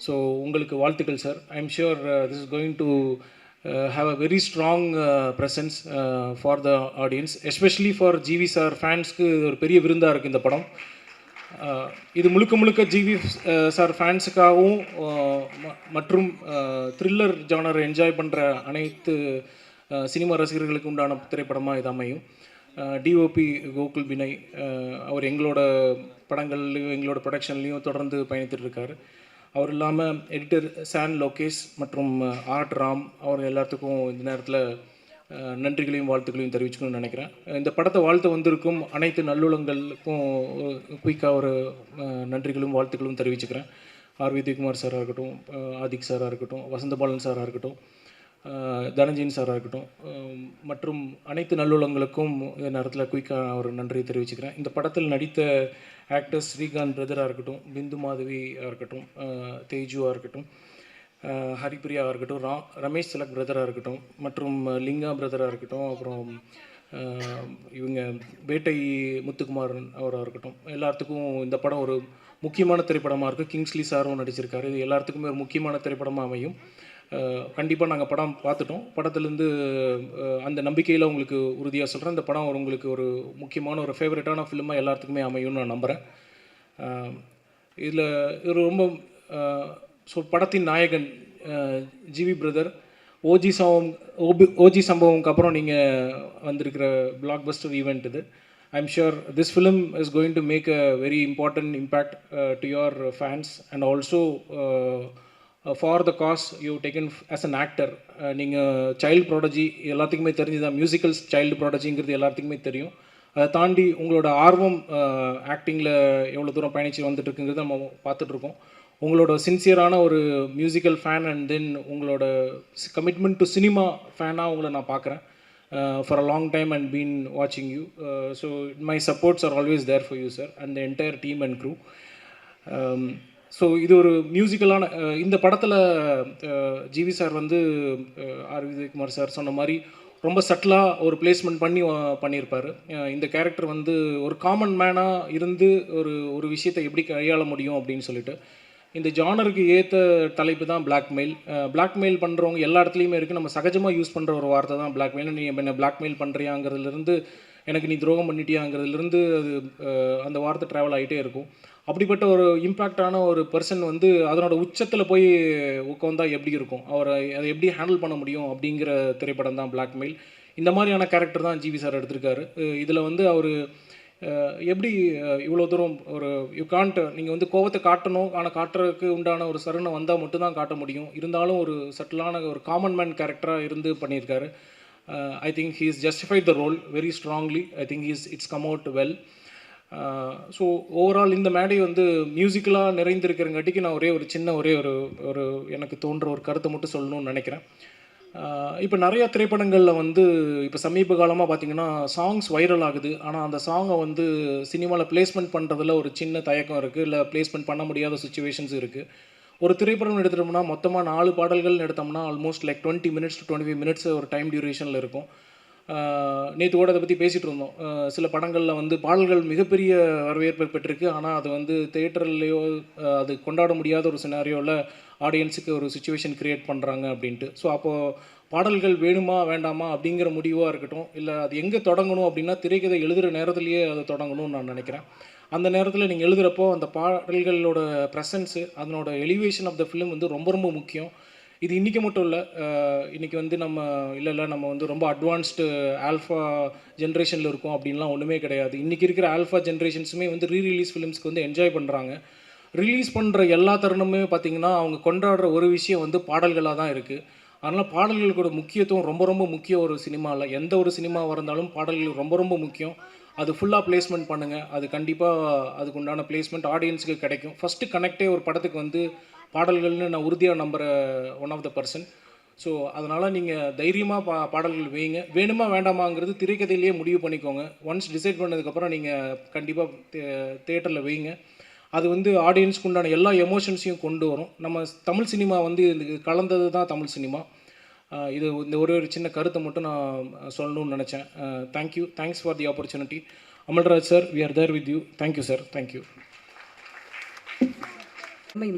ஸோ உங்களுக்கு வாழ்த்துக்கள் sir. I am sure this is going to have a very strong presence for the audience, especially for GV sir ஃபேன்ஸ்க்கு ஒரு பெரிய விருந்தாக இருக்குது இந்த படம். இது முழுக்க ஜிவி சார் ஃபேன்ஸுக்காகவும் மற்றும் த்ரில்லர் ஜானர் என்ஜாய் பண்ணுற அனைத்து சினிமா ரசிகர்களுக்கு உண்டான திரைப்படமாக இது அமையும். டிஓபி கோகுல் பினை அவர் எங்களோட படங்கள்லையும் எங்களோட ப்ரொடக்ஷன்லேயும் தொடர்ந்து பயணித்துட்டு இருக்கார். அவர் இல்லாமல் எடிட்டர் சான் லோகேஷ் மற்றும் ஆர்ட் ராம் அவர் எல்லாத்துக்கும் இந்த நேரத்தில் நன்றிகளையும் வாழ்த்துக்களையும் தெரிவிச்சுக்கணும்னு நினைக்கிறேன். இந்த படத்தை வாழ்த்து வந்திருக்கும் அனைத்து நல்லுள்ளங்களுக்கும் குயிக்காக ஒரு நன்றிகளும் வாழ்த்துக்களும் தெரிவிச்சுக்கிறேன். ஆர் விஜயகுமார் சாராக இருக்கட்டும், ஆதிக் சாராக இருக்கட்டும், வசந்தபாலன் சாராக இருக்கட்டும், தனஞ்சயன் சாராக இருக்கட்டும், மற்றும் அனைத்து நல்லுள்ளங்களுக்கும் இந்த நேரத்தில் குயிக்காக ஒரு நன்றியை தெரிவிச்சுக்கிறேன். இந்த படத்தில் நடித்த ஆக்டர்ஸ் ஸ்ரீகாந்த் பிரதராக இருக்கட்டும், பிந்து மாதவியாக இருக்கட்டும், தேஜுவாக இருக்கட்டும், ஹரிப்பிரியாவாக இருக்கட்டும், ரமேஷ் திலக் பிரதராக இருக்கட்டும், மற்றும் லிங்கா பிரதராக இருக்கட்டும், அப்புறம் இவங்க வேட்டை முத்துக்குமாரன் அவராக இருக்கட்டும், எல்லாத்துக்கும் இந்த படம் ஒரு முக்கியமான திரைப்படமாக இருக்குது. கிங்ஸ்லி சாரும் நடிச்சிருக்காரு. இது எல்லாத்துக்குமே ஒரு முக்கியமான திரைப்படமாக அமையும். கண்டிப்பாக நாங்கள் படம் பார்த்துட்டோம். படத்துலேருந்து அந்த நம்பிக்கையில் உங்களுக்கு உறுதியாக சொல்கிறேன், இந்த படம் உங்களுக்கு ஒரு முக்கியமான ஒரு ஃபேவரட்டான ஃபிலிமாக எல்லாத்துக்குமே அமையும்னு நான் நம்புகிறேன். இதில் இது ரொம்ப ஸோ படத்தின் நாயகன் ஜிவி பிரதர், ஓஜி சம்பவம்க்கு அப்புறம் நீங்கள் வந்திருக்கிற பிளாக் பஸ்டர் ஈவெண்ட் இது. I'm sure this film is going to make a very important impact to your fans and also for the cause you taken as an actor. நீங்கள் child prodigy எல்லாத்துக்குமே தெரிஞ்சுதான், musicals child ப்ராடஜிங்கிறது எல்லாத்துக்குமே தெரியும். அதை தாண்டி உங்களோட ஆர்வம் ஆக்டிங்கில் எவ்வளோ தூரம் பயணித்து வந்துட்டுருக்குங்கிறது நம்ம பார்த்துட்ருக்கோம். உங்களோட சின்சியரான ஒரு மியூசிக்கல் ஃபேன் அண்ட் தென் உங்களோட கமிட்மெண்ட் டு சினிமா ஃபேனாக உங்களை நான் பார்க்குறேன் for a long time and been வாட்சிங் you. So my supports are always there for you sir and the entire team and crew. So இது ஒரு மியூசிக்கலான இந்த படத்தில் ஜிவி சார் வந்து ஆர் விஜயகுமார் சார் சொன்ன மாதிரி ரொம்ப சட்டிலாக ஒரு பிளேஸ்மெண்ட் பண்ணியிருப்பார். இந்த கேரக்டர் வந்து ஒரு காமன் மேனாக இருந்து ஒரு விஷயத்தை எப்படி கையாள முடியும் அப்படின்னு சொல்லிட்டு இந்த ஜானருக்கு ஏற்ற தலைப்பு தான் பிளாக்மெயில். பிளாக்மெயில் பண்ணுறவங்க எல்லா இடத்துலையுமே இருக்குது. நம்ம சகஜமாக யூஸ் பண்ணுற ஒரு வார்த்தை தான் பிளாக்மெயில். நீ என்ன பிளாக்மெயில் பண்ணுறியாங்கிறதுலேருந்து எனக்கு நீ துரோகம் பண்ணிட்டியாங்கிறதுலேருந்து அது அந்த வார்த்தை ட்ராவல் ஆகிட்டே இருக்கும். அப்படிப்பட்ட ஒரு இம்பேக்டான ஒரு பர்சன் வந்து அதனோட உச்சத்தில் போய் உட்காந்தா எப்படி இருக்கும், அவரை அதை எப்படி ஹேண்டில் பண்ண முடியும் அப்படிங்கிற திரைப்படம் தான் பிளாக்மெயில். இந்த மாதிரியான கேரக்டர் தான் ஜிவி சார் எடுத்திருக்காரு. இதில் வந்து அவர் எப்படி இவ்வளோ தூரம் ஒரு நீங்கள் வந்து கோவத்தை காட்டணும், ஆனால் காட்டுறதுக்கு உண்டான ஒரு சரணை வந்தால் மட்டும்தான் காட்ட முடியும். இருந்தாலும் ஒரு சட்டிலான ஒரு காமன் மேன் கேரக்டராக இருந்து பண்ணியிருக்காரு. I think he is justified the role very strongly. I think it's come out well. So overall இந்த மேடை வந்து மியூசிக்கலாக நிறைந்திருக்கிறங்காட்டிக்கு நான் ஒரே ஒரு எனக்கு தோன்ற ஒரு கருத்தை மட்டும் சொல்லணும்னு நினைக்கிறேன். இப்போ நிறையா திரைப்படங்களில் வந்து இப்போ சமீப காலமாக பார்த்திங்கன்னா சாங்ஸ் வைரல் ஆகுது. ஆனால் அந்த சாங்கை வந்து சினிமாவில் பிளேஸ்மெண்ட் பண்ணுறதுல ஒரு சின்ன தயக்கம் இருக்குது, இல்லை பிளேஸ்மெண்ட் பண்ண முடியாத சுச்சுவேஷன்ஸ் இருக்குது. ஒரு திரைப்படம் எடுத்துட்டோம்னா மொத்தமாக 4 பாடல்கள் எடுத்தோம்னா almost like 20 minutes to 25 minutes ஒரு டைம் டியூரேஷனில் இருக்கும். நேற்று கூட அதை பற்றி பேசிகிட்டு இருந்தோம். சில படங்களில் வந்து பாடல்கள் மிகப்பெரிய வரவேற்பு பெற்றிருக்கு, ஆனால் அது வந்து தேட்டர்லேயோ அது கொண்டாட முடியாத ஒரு சினாரியோவில் ஆடியன்ஸுக்கு ஒரு சுச்சுவேஷன் க்ரியேட் பண்ணுறாங்க அப்படின்ட்டு. ஸோ அப்போது பாடல்கள் வேணுமா வேண்டாமா அப்படிங்கிற முடிவாக இருக்கட்டும், இல்லை அது எங்கே தொடங்கணும் அப்படின்னா திரைக்கதை எழுதுகிற நேரத்துலையே அதை தொடங்கணும்னு நான் நினைக்கிறேன். அந்த நேரத்தில் நீங்கள் எழுதுகிறப்போ அந்த பாடல்களோட ப்ரெசன்ஸு, அதனோட எலிவேஷன் ஆஃப் த ஃபிலிம் வந்து ரொம்ப ரொம்ப முக்கியம். இது இன்றைக்கி மட்டும் இல்லை, இன்றைக்கி வந்து நம்ம வந்து ரொம்ப அட்வான்ஸ்டு ஆல்ஃபா ஜென்ரேஷனில் இருக்கோம் அப்படின்லாம் ஒன்றுமே கிடையாது. இன்றைக்கி இருக்கிற ஆல்ஃபா ஜென்ரேஷன்ஸுமே வந்து ரீரிலீஸ் ஃபிலிம்ஸ்க்கு வந்து என்ஜாய் பண்ணுறாங்க. ரிலீஸ் பண்ணுற எல்லா தருணமே பார்த்திங்கன்னா அவங்க கொண்டாடுற ஒரு விஷயம் வந்து பாடல்களாக தான் இருக்குது. அதனால் பாடல்களோட முக்கியத்துவம் ரொம்ப ரொம்ப முக்கியம். ஒரு சினிமாவில் எந்த ஒரு சினிமாவாக இருந்தாலும் பாடல்கள் ரொம்ப ரொம்ப முக்கியம். அது ஃபுல்லாக பிளேஸ்மெண்ட் பண்ணுங்கள். அது கண்டிப்பாக அதுக்கு உண்டான பிளேஸ்மெண்ட் ஆடியன்ஸுக்கு கிடைக்கும். ஃபஸ்ட்டு கனெக்டே ஒரு படத்துக்கு வந்து பாடல்கள்னு நான் உறுதியாக நம்புகிற one of the person. So அதனால் நீங்கள் தைரியமாக பாடல்கள் வைங்க. வேணுமா வேண்டாமாங்கிறது திரைக்கதையிலேயே முடிவு பண்ணிக்கோங்க. ஒன்ஸ் டிசைட் பண்ணதுக்கப்புறம் நீங்கள் கண்டிப்பாக தேட்டரில் வைங்க. அது வந்து ஆடியன்ஸ்க்கு உண்டான எல்லா எமோஷன்ஸையும் கொண்டு வரும். நம்ம தமிழ் சினிமா வந்து இதுக்கு கலந்தது தான் தமிழ் சினிமா. இது இந்த ஒரு சின்ன கருத்தை மட்டும் நான் சொல்லணும்னு நினச்சேன். Thanks for the opportunity. Amalraj sir, we are there with you. Thank you sir, thank you.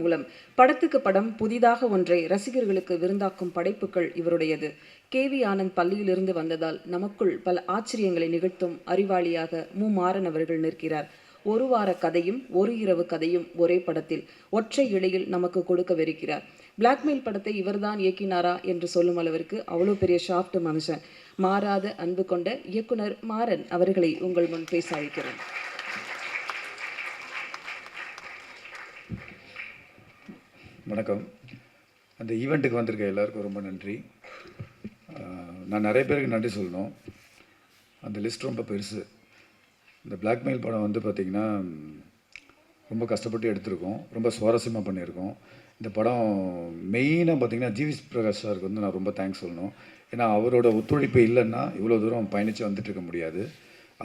மூலம் படத்துக்கு படம் புதிதாக ஒன்றை ரசிகர்களுக்கு விருந்தாக்கும் படைப்புகள் இவருடையது. KV ஆனந்த் பள்ளியிலிருந்து வந்ததால் நமக்குள் பல ஆச்சரியங்களை நிகழ்த்தும் அறிவாளியாக மாறன் அவர்கள் நிற்கிறார். ஒரு வார கதையும் ஒரு இரவு கதையும் ஒரே படத்தில் ஒற்றை இழையில் நமக்கு கொடுக்கவிருக்கிறார். பிளாக்மெயில் படத்தை இவர்தான் இயக்கினாரா என்று சொல்லும் அளவிற்கு அவ்வளோ பெரிய ஷாஃப்ட் மனுஷன். மாறாத அன்பு கொண்ட இயக்குனர் மாறன் அவர்களை உங்கள் முன் பேச அழைக்கிறேன். வணக்கம். அந்த ஈவெண்ட்டுக்கு வந்திருக்க எல்லாருக்கும் ரொம்ப நன்றி. நான் நிறைய பேருக்கு நன்றி சொல்லணும். அந்த லிஸ்ட் ரொம்ப பெருசு. இந்த பிளாக்மெயில் படம் வந்து பார்த்திங்கன்னா ரொம்ப கஷ்டப்பட்டு எடுத்திருக்கோம். ரொம்ப சுவாரஸ்யமாக பண்ணியிருக்கோம். இந்த படம் மெயினாக பார்த்திங்கன்னா ஜிவி பிரகாஷ் சாருக்கு வந்து நான் ரொம்ப தேங்க்ஸ் சொல்லணும். ஏன்னா அவரோட ஒத்துழைப்பு இல்லைன்னா இவ்வளோ தூரம் பயணித்து வந்துட்டுருக்க முடியாது.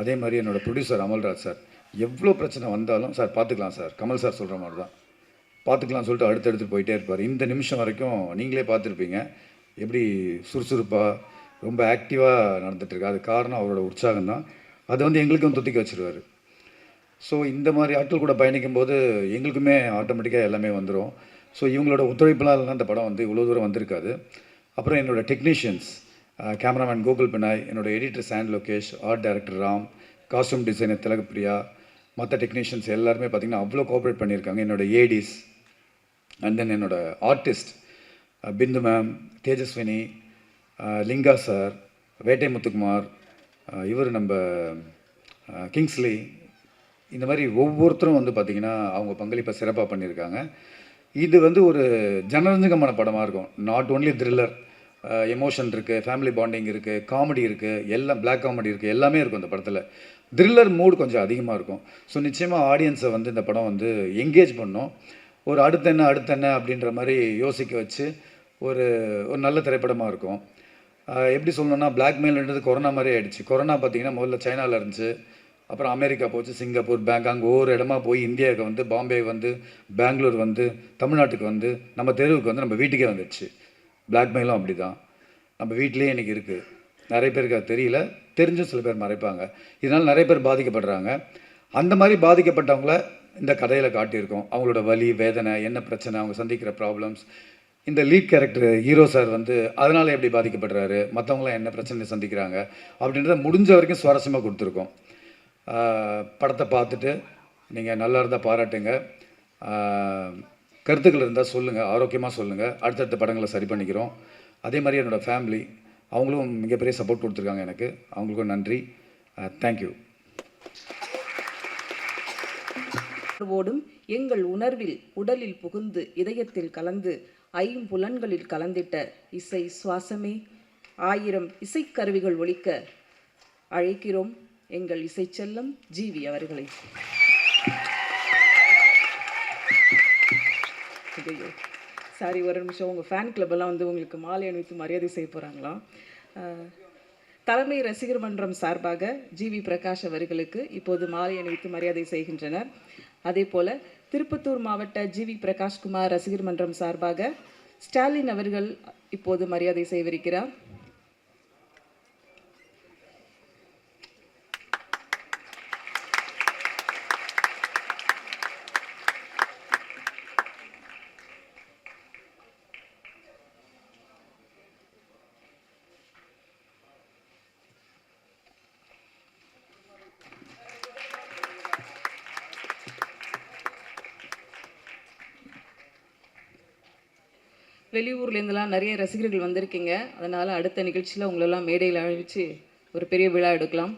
அதே மாதிரி என்னோடய ப்ரொடியூசர் அமல்ராஜ் சார் எவ்வளோ பிரச்சனை வந்தாலும் சார் பார்த்துக்கலாம் சார், கமல் சார் சொல்கிற மாதிரி தான் பார்த்துக்கலாம்னு சொல்லிட்டு அடுத்தடுத்து போயிட்டே இருப்பார். இந்த நிமிஷம் வரைக்கும் நீங்களே பார்த்துருப்பீங்க எப்படி சுறுசுறுப்பாக ரொம்ப ஆக்டிவாக நடந்துகிட்ருக்கு. அது காரணம் அவரோட உற்சாகம் தான். அது வந்து எங்களுக்கும் தொத்திக்க வச்சுருவார். ஸோ இந்த மாதிரி ஆட்கள் கூட பயணிக்கும் போது எங்களுக்குமே ஆட்டோமேட்டிக்காக எல்லாமே வந்துடும். ஸோ இவங்களோட ஒத்துழைப்புலாம் இல்லைனா இந்த படம் வந்து இவ்வளோ தூரம் வந்திருக்காது. அப்புறம் என்னோடய டெக்னீஷியன்ஸ், கேமராமேன் கோகுல் பினாய், என்னோடய editor Sam Lokesh, art director Ram, costume designer Thilagapriya, மற்ற டெக்னீஷியன்ஸ் எல்லாருமே பார்த்திங்கன்னா அவ்வளோ கோஆப்ரேட் பண்ணியிருக்காங்க. என்னோடய ஏடிஸ் அண்ட் தென் என்னோடய ஆர்டிஸ்ட் பிந்து மேம், தேஜஸ்வினி, லிங்கா சார், வேட்டை முத்துக்குமார், இவர் நம்ம கிங்ஸ்லி, இந்த மாதிரி ஒவ்வொருத்தரும் வந்து பார்த்திங்கன்னா அவங்க பங்களிப்பை சிறப்பாக பண்ணியிருக்காங்க. இது வந்து ஒரு ஜனரஞ்சகமான படமாக இருக்கும். நாட் ஓன்லி த்ரில்லர், எமோஷன் இருக்குது, ஃபேமிலி பாண்டிங் இருக்குது, காமெடி இருக்குது, எல்லாம் பிளாக் காமெடி இருக்குது, எல்லாமே இருக்கும் இந்த படத்தில். த்ரில்லர் மூடு கொஞ்சம் அதிகமாக இருக்கும். ஸோ நிச்சயமாக ஆடியன்ஸை வந்து இந்த படம் வந்து என்கேஜ் பண்ணோம். ஒரு அடுத்த என்ன அப்படின்ற மாதிரி யோசிக்க வச்சு ஒரு நல்ல திரைப்படமாக இருக்கும். எப்படி சொல்லணும்னா பிளாக்மெயில்ன்றது கொரோனா மாதிரி ஆகிடுச்சு. கொரோனா பார்த்திங்கன்னா முதல்ல சைனாவில் இருந்துச்சு, அப்புறம் அமெரிக்கா போச்சு, சிங்கப்பூர், பேங்காங், ஒவ்வொரு இடமா போய் இந்தியாவுக்கு வந்து, பாம்பே வந்து, பெங்களூர் வந்து, தமிழ்நாட்டுக்கு வந்து, நம்ம தெருவுக்கு வந்து, நம்ம வீட்டுக்கே வந்துடுச்சு. பிளாக்மெயிலும் அப்படி தான் நம்ம வீட்டிலே இன்றைக்கி இருக்குது. நிறைய பேருக்கு அது தெரியல, தெரிஞ்சும் சில பேர் மறைப்பாங்க. இதனால் நிறைய பேர் பாதிக்கப்படுறாங்க. அந்த மாதிரி பாதிக்கப்பட்டவங்கள இந்த கதையில் காட்டியிருக்கோம். அவங்களோட வலி, வேதனை, என்ன பிரச்சனை, அவங்க சந்திக்கிற ப்ராப்ளம்ஸ். இந்த லீட் கேரக்டர் ஹீரோ சார் வந்து அதனால் எப்படி பாதிக்கப்படுறாரு, மற்றவங்களாம் என்ன பிரச்சனை சந்திக்கிறாங்க அப்படின்றத முடிஞ்ச வரைக்கும் சுவாரஸ்யமாக கொடுத்துருக்கோம். படத்தை பார்த்துட்டு நீங்கள் நல்லா இருந்தால் பாராட்டுங்க, கருத்துக்கள் இருந்தால் சொல்லுங்கள், ஆரோக்கியமாக சொல்லுங்கள். அடுத்தடுத்த படங்களை சரி பண்ணிக்கிறோம். அதே மாதிரி என்னோடய ஃபேமிலி அவங்களும் மிகப்பெரிய சப்போர்ட் கொடுத்துருக்காங்க எனக்கு. அவங்களுக்கும் நன்றி. தேங்க்யூ. ஓடும் எங்கள் உணர்வில் உடலில் புகுந்து இதயத்தில் கலந்து ஐம்புலன்களில் கலந்திட்ட இசை சுவாசமே, 1000 இசைக்கருவிகள் ஒலிக்க அழைக்கிறோம் எங்கள் இசை செல்லம் ஜிவி அவர்களை. சாரி, ஒரு நிமிஷம். உங்கள் ஃபேன் கிளப்பெல்லாம் வந்து உங்களுக்கு மாலை அணிவித்து மரியாதை செய்ய போகிறாங்களாம். தலைமை ரசிகர் மன்றம் சார்பாக ஜிவி பிரகாஷ் அவர்களுக்கு இப்போது மாலை அணிவித்து மரியாதை செய்கின்றனர். அதே போல் திருப்பத்தூர் மாவட்ட ஜிவி பிரகாஷ்குமார் ரசிகர் மன்றம் சார்பாக ஸ்டாலின் அவர்கள் இப்போது மரியாதை செய்யவிருக்கிறார். வெளியூர்லேருந்துலாம் நிறைய ரசிகர்கள் வந்திருக்கீங்க. அதனால் அடுத்த நிகழ்ச்சியில் உங்களெல்லாம் மேடையில் அழைச்சி ஒரு பெரிய விழா எடுக்கலாம்.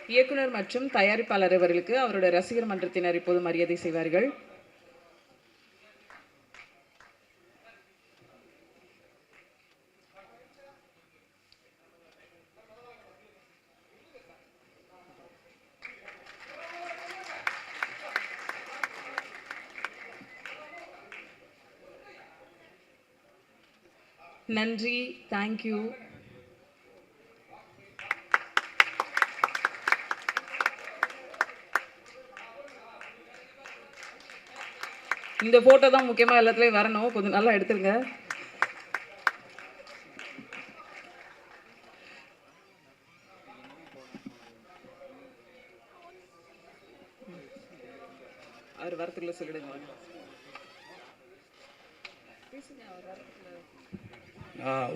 இயக்குனர் மற்றும் தயாரிப்பாளர் அவர்களுக்கு அவருடைய ரசிகர் மன்றத்தினர் இப்போது மரியாதை செய்வார்கள். நன்றி, தேங்க்யூ. இந்த ஃபோட்டோ தான் முக்கியமாக எல்லாத்துலேயும் வரணும், கொஞ்சம் நல்லா எடுத்துருங்க. அவர் வரத்துக்குள்ள சொல்லிடுங்க.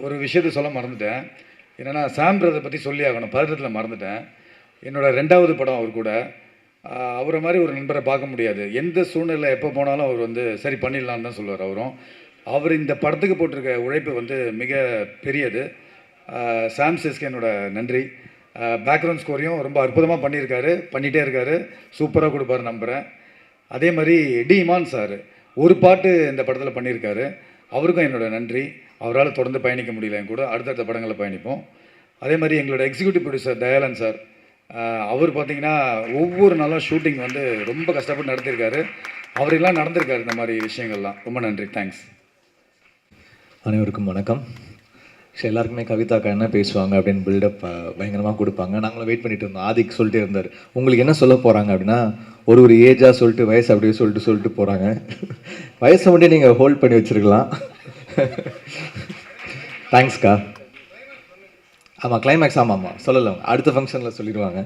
ஒரு விஷயத்தை சொல்ல மறந்துட்டேன். என்னென்னா சாம் பிரதரை பற்றி சொல்லி ஆகணும், பதட்டத்தில் மறந்துட்டேன். என்னோட 2வது படம் அவர் கூட. அவரை மாதிரி ஒரு நண்பரை பார்க்க முடியாது. எந்த சூழ்நிலை எப்போ போனாலும் அவர் வந்து சரி பண்ணிடலான்னு தான் சொல்லுவார் அவரும். அவர் இந்த படத்துக்கு போட்டிருக்க உழைப்பு வந்து மிக பெரியது. சாம் சிஸ்க்கு என்னோட நன்றி. பேக்ரவுண்ட் ஸ்கோரையும் ரொம்ப அற்புதமாக பண்ணிகிட்டே இருக்கார். சூப்பராக கொடுப்பாரு நம்புகிறேன். அதே மாதிரி டி இமான் சார் ஒரு பாட்டு இந்த படத்தில் பண்ணியிருக்காரு. அவருக்கும் என்னோட நன்றி. அவரால் தொடர்ந்து பயணிக்க முடியல என் கூட, அடுத்தடுத்த படங்களில் பயணிப்போம். அதே மாதிரி எங்களோட எக்ஸிக்யூட்டிவ் ப்ரொடியூசர் தயாளன் சார், அவர் பார்த்திங்கன்னா ஒவ்வொரு நாளும் ஷூட்டிங் வந்து ரொம்ப கஷ்டப்பட்டு நடத்தியிருக்காரு. அவரெல்லாம் நடந்திருக்காரு இந்த மாதிரி விஷயங்கள்லாம். ரொம்ப நன்றி, தேங்க்ஸ். அனைவருக்கும் வணக்கம். ஸோ எல்லாருக்குமே கவிதாக்கா என்ன பேசுவாங்க அப்படின்னு பில்டப் பயங்கரமாக கொடுப்பாங்க. நாங்களும் வெயிட் பண்ணிட்டு இருந்தோம். ஆதிக் சொல்லிட்டே இருந்தார், உங்களுக்கு என்ன சொல்ல போகிறாங்க அப்படின்னா ஒரு ஏஜாக சொல்லிட்டு வயசு அப்படியே சொல்லிட்டு போகிறாங்க. வயசை மட்டும் நீங்கள் ஹோல்ட் பண்ணி வச்சுருக்கலாம். தேங்க்ஸ்க்கா. ஆமாம், கிளைமேக்ஸ் ஆமாம் சொல்லலாம், அடுத்த ஃபங்க்ஷனில் சொல்லிடுவாங்க.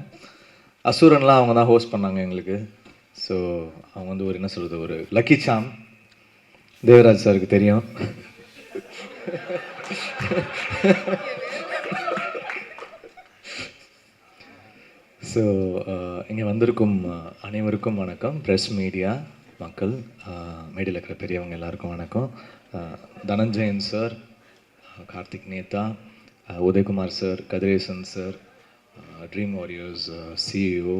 அசுரன்லாம் அவங்க தான் ஹோஸ்ட் பண்ணாங்க எங்களுக்கு. ஸோ அவங்க வந்து ஒரு என்ன சொல்கிறது, ஒரு லக்கி சாம். தேவராஜ் சாருக்கு தெரியும். ஸோ இங்கே வந்திருக்கும் அனைவருக்கும் வணக்கம். ப்ரெஸ் மீடியா மக்கள், மீடியாவில் இருக்கிற பெரியவங்க எல்லாருக்கும் வணக்கம். Dhananjayan sir, Karthik Netha, Udhayakumar sir, Kathiresan sir, Dream Warriors CEO,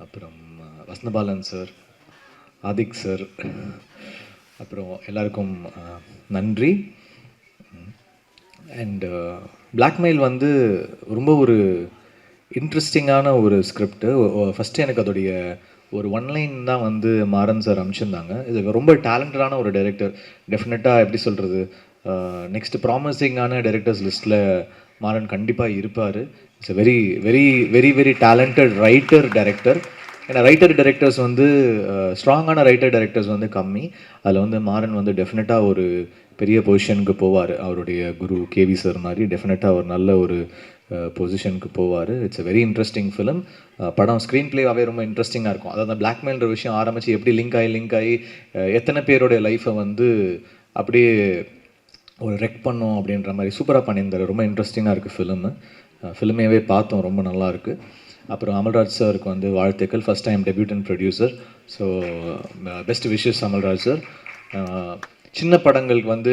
அப்புறம் வசந்தபாலன் சார், ஆதிக் சார், அப்புறம் எல்லாருக்கும் நன்றி. அண்ட் பிளாக்மெயில் வந்து ரொம்ப ஒரு இன்ட்ரெஸ்டிங்கான ஒரு ஸ்கிரிப்டு. ஃபஸ்ட்டு எனக்கு அதோடைய ஒரு ஒன்லைன் தான் வந்து மாறன் சார் அனுப்பிச்சிருந்தாங்க. இது ரொம்ப டேலண்டடான ஒரு டைரக்டர். டெஃபினட்டாக எப்படி சொல்கிறது, நெக்ஸ்ட் ப்ராமிசிங்கான டைரக்டர்ஸ் லிஸ்ட்டில் மாறன் கண்டிப்பாக இருப்பார். It's very very very very talented writer director. ஏன்னா ரைட்டர் டைரக்டர்ஸ் வந்து ஸ்ட்ராங்கான ரைட்டர் டைரக்டர்ஸ் வந்து கம்மி. அதில் வந்து மாறன் வந்து டெஃபினட்டாக ஒரு பெரிய பொசிஷனுக்கு போவார். அவருடைய குரு கேவி சார் மாதிரி டெஃபினட்டாக ஒரு நல்ல ஒரு பொசிஷனுக்கு போவார். It's a very interesting film. படம் ஸ்க்ரீன் பிளேவாகவே ரொம்ப இன்ட்ரெஸ்டிங்காக இருக்கும். அதாவது அந்த பிளாக்மெயில்ன்ற விஷயம் ஆரம்பித்து எப்படி லிங்க் ஆகி எத்தனை பேருடைய லைஃப்பை வந்து அப்படியே ஒரு ரெக் பண்ணோம் அப்படின்ற மாதிரி சூப்பராக பண்ணியிருந்தார். ரொம்ப இன்ட்ரெஸ்டிங்காக இருக்குது ஃபிலிமு. ஃபிலிமேவே பார்த்தோம், ரொம்ப நல்லாயிருக்கு. அப்புறம் அமல்ராஜ் சாருக்கு வந்து வாழ்த்துக்கள். First time debutant producer. So best wishes Amalraj sir. சின்ன படங்களுக்கு வந்து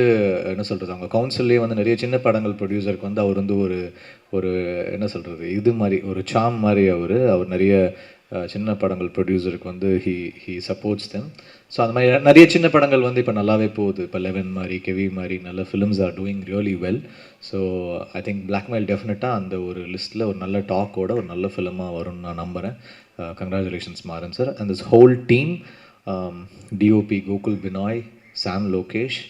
என்ன சொல்கிறது, அவங்க கவுன்சில்லே வந்து நிறைய சின்ன படங்கள் ப்ரொடியூசருக்கு வந்து அவர் வந்து ஒரு என்ன சொல்கிறது, இது மாதிரி ஒரு சாம் மாதிரி அவர் நிறைய சின்ன படங்கள் ப்ரொடியூசருக்கு வந்து ஹி சப்போர்ட்ஸ் தெம். ஸோ அந்த மாதிரி நிறைய சின்ன படங்கள் வந்து இப்போ நல்லாவே போகுது. இப்போ 11 மாதிரி, கெவி மாதிரி நல்ல films are doing really well. So I think blackmail டெஃபினட்டாக அந்த ஒரு லிஸ்ட்டில் ஒரு நல்ல டாக்கோட ஒரு நல்ல ஃபிலிமாக வரும்னு நான் நம்புகிறேன். Congratulations Maran sir and this whole team. DOP Gokul Binoy, Sam Lokesh,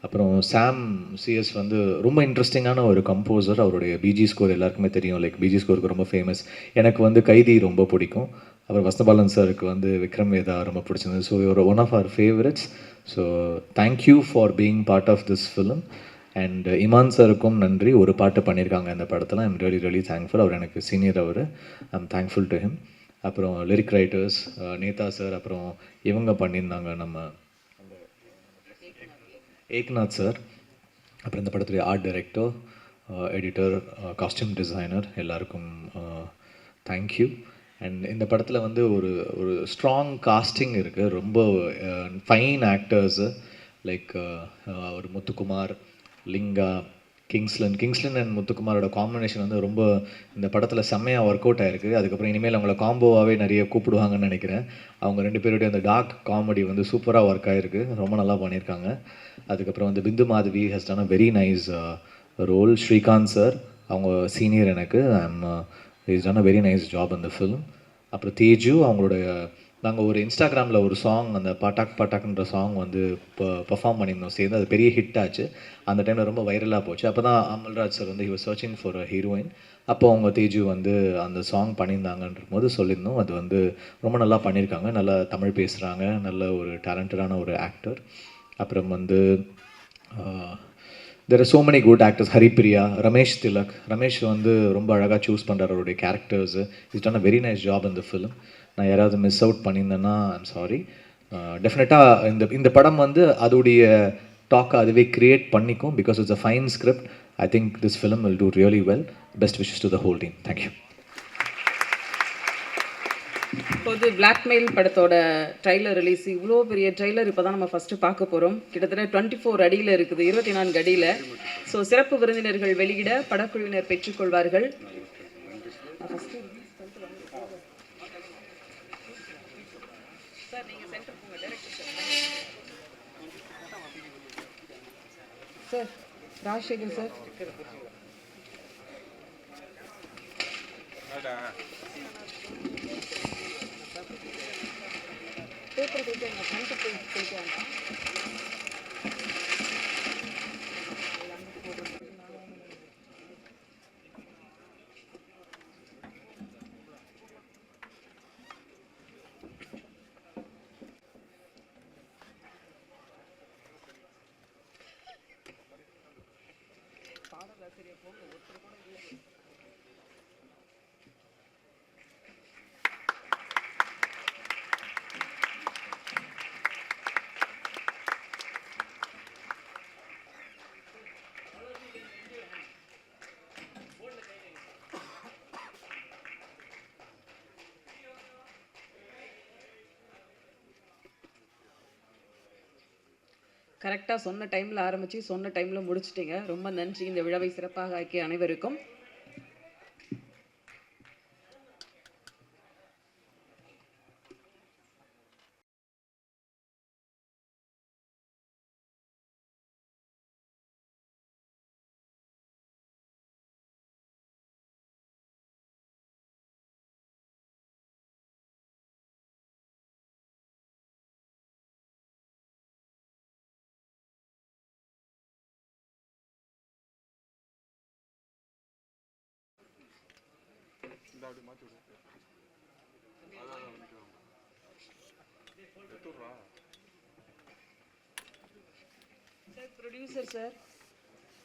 அப்புறம் சாம் சிஎஸ் வந்து ரொம்ப இன்ட்ரெஸ்டிங்கான ஒரு கம்போசர். அவருடைய பிஜி ஸ்கோர் எல்லாருக்குமே தெரியும். லைக் பிஜி ஸ்கோருக்கு ரொம்ப ஃபேமஸ். எனக்கு வந்து கைதி ரொம்ப பிடிக்கும். அப்புறம் வசந்தபாலன் சாருக்கு வந்து விக்ரம் வேதா ரொம்ப பிடிச்சிருந்தது. ஸோ ஒரு one of our favourites. So thank you for being part of this film. And Imman சாருக்கும் நன்றி. ஒரு பாட்டு பண்ணியிருக்காங்க இந்த படத்தில். I'm really really thankful. அவர் எனக்கு சீனியர். I'm thankful to him. அப்புறம் லிரிக் ரைட்டர்ஸ் நேதா சார், அப்புறம் இவங்க பண்ணியிருந்தாங்க நம்ம ஏக்நாத் சார், அப்புறம் இந்த படத்துடைய art director editor, costume designer எல்லாருக்கும் தேங்க்யூ. அண்ட் இந்த படத்தில் வந்து ஒரு ஒரு ஸ்ட்ராங் காஸ்டிங் இருக்குது. ரொம்ப ஃபைன் ஆக்டர்ஸு லைக் ஒரு முத்துக்குமார், லிங்கா, கிங்ஸ்லன் அண்ட் முத்துக்குமாரோட காம்பினேஷன் வந்து ரொம்ப இந்த படத்தில் செம்மையாக ஒர்க் அவுட் ஆகிருக்கு. அதுக்கப்புறம் இனிமேல் அவங்கள காம்போவாகவே நிறைய கூப்பிடுவாங்கன்னு நினைக்கிறேன். அவங்க 2 பேருடைய அந்த டார்க் காமெடி வந்து சூப்பராக ஒர்க் ஆகிருக்கு, ரொம்ப நல்லா பண்ணியிருக்காங்க. அதுக்கப்புறம் வந்து Bindu Madhavi has done a very nice role. Srikanth sir அவங்க சீனியர் எனக்கு, is done a very nice job இந்த ஃபிலிம். அப்புறம் தேஜு அவங்களுடைய, நாங்கள் ஒரு இன்ஸ்டாகிராமில் ஒரு சாங், அந்த பாட்டாக்ன்ற சாங் வந்து பர்ஃபார்ம் பண்ணியிருந்தோம் சேர்ந்து. அது பெரிய ஹிட் ஆச்சு. அந்த டைமில் ரொம்ப வைரலாக போச்சு. அப்போ தான் அமல்ராஜ் சார் வந்து he was searching for a heroine. அப்போ அவங்க தேஜு வந்து அந்த சாங் பண்ணியிருந்தாங்கன்ற போது சொல்லியிருந்தோம். அது வந்து ரொம்ப நல்லா பண்ணியிருக்காங்க, நல்லா தமிழ் பேசுகிறாங்க, நல்ல ஒரு டேலண்டடான ஒரு ஆக்டர். அப்புறம் வந்து there are so many good actors. Haripriya, Ramesh Tilak. Ramesh வந்து ரொம்ப அழகாக சூஸ் பண்ணுறாரு அவருடைய characters. Is done a very nice job இந்த ஃபிலிம். நான் யாராவது மிஸ் அவுட் பண்ணியிருந்தேன்னா ஐம் சாரி. டெஃபினட்டாக இந்த படம் வந்து அதோடைய டாக்கை அதுவே க்ரியேட் பண்ணிக்கும். Because it's a fine script. I think this film will do really well. Best wishes to the whole team. Thank you. இப்போது பிளாக்மெயில் படத்தோட ட்ரைலர் ரிலீஸ், இவ்வளோ பெரிய ட்ரைலர் இப்போ தான் நம்ம ஃபஸ்ட்டு பார்க்க போகிறோம். கிட்டத்தட்ட 24 அடியில் இருக்குது, 24 அடியில். ஸோ சிறப்பு விருந்தினர்கள் வெளியிட படக்குழுவினர் பெற்றுக்கொள்வார்கள். Sir Rajasekar sir. பேப்பர் போயிட்டு எங்கள் ஃப்ரெண்ட்டு போயிட்டு வாங்க. பாடலாசிரியர் போங்க, ஒருத்தர் கூட இல்லை. கரெக்டாக சொன்ன டைமில் ஆரம்பித்து சொன்ன டைமில் முடிச்சிட்டிங்க. ரொம்ப நன்றி இந்த விழாவை சிறப்பாக ஆக்கிய அனைவருக்கும். சார் ப்ரொடியூசர் சார்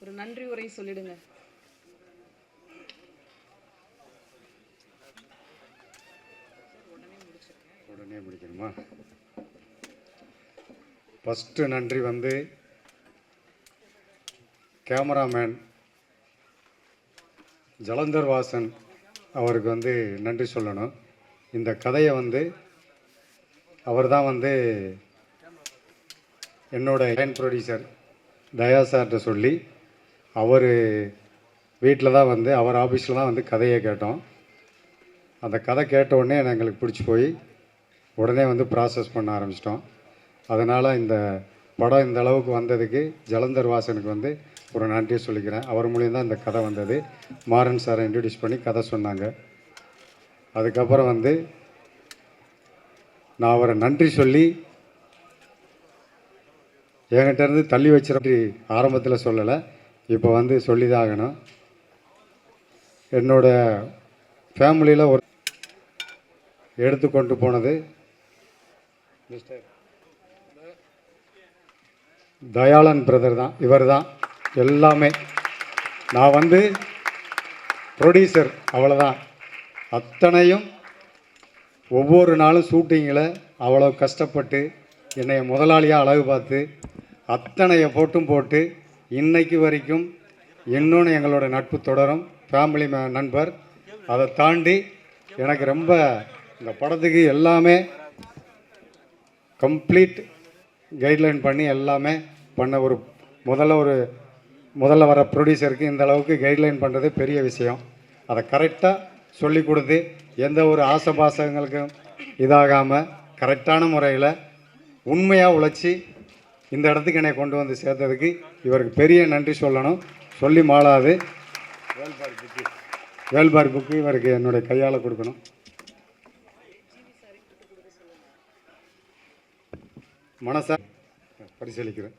ஒரு நன்றி உரை சொல்லிடுங்க. உடனே முடிக்கணுமா? ஃபஸ்ட்டு நன்றி வந்து கேமராமேன் ஜலந்தர் வாசன் அவருக்கு வந்து நன்றி சொல்லணும். இந்த கதையை வந்து அவர் தான் வந்து என்னோட லைன் ப்ரொடியூசர் தயா சார்கிட்ட சொல்லி அவர் வீட்டில் தான் வந்து அவர் ஆஃபீஸில் தான் வந்து கதையை கேட்டோம். அந்த கதை கேட்ட உடனே எங்களுக்கு பிடிச்சி போய் உடனே வந்து ப்ராசஸ் பண்ண ஆரம்பிச்சிட்டோம். அதனால் இந்த படம் இந்த அளவுக்கு வந்ததுக்கு ஜலந்தர் வாசனுக்கு வந்து ஒரு நன்றியை சொல்லிக்கிறேன். அவர் மூலியம் தான் இந்த கதை வந்தது. மாறன் சாரை இன்ட்ரடியூஸ் பண்ணி கதை சொன்னாங்க. அதுக்கப்புறம் வந்து நான் அவரை நன்றி சொல்லி என்கிட்ட இருந்து தள்ளி வச்சிட ஆரம்பத்தில் சொல்லலை, இப்போ வந்து சொல்லி தான் ஆகணும். என்னோட ஃபேமிலியில் ஒரு எடுத்துக்கொண்டு போனது மிஸ்டர் தயாளன் பிரதர் தான். இவர் தான் எல்லாமே. நான் வந்து ப்ரொடியூசர் அவ்வளோதான். அத்தனையும் ஒவ்வொரு நாளும் ஷூட்டிங்கில் அவ்வளோ கஷ்டப்பட்டு என்னை முதலாளியாக அழகு பார்த்து அத்தனை போட்டு இன்னைக்கு வரைக்கும் இன்னொன்று எங்களோட நட்பு தொடரும், ஃபேமிலி நண்பர். அதை தாண்டி எனக்கு ரொம்ப இந்த படத்துக்கு எல்லாமே கம்ப்ளீட் கைட்லைன் பண்ணி எல்லாமே பண்ண ஒரு முதல்ல வர ப்ரொடியூசருக்கு இந்த அளவுக்கு கைட்லைன் பண்ணுறது பெரிய விஷயம். அதை கரெக்டாக சொல்லி கொடுத்து எந்த ஒரு ஆசபாசங்களுக்கும் இதாகாமல் கரெக்டான முறையில் உண்மையாக உழைச்சி இந்த இடத்துக்கு என்னை கொண்டு வந்து சேர்த்ததுக்கு இவருக்கு பெரிய நன்றி சொல்லணும். சொல்லி மாளாது. வேல்பாரி புக்கு இவருக்கு என்னுடைய கையால் கொடுக்கணும். மனசா பரிசீலிக்கிறேன்.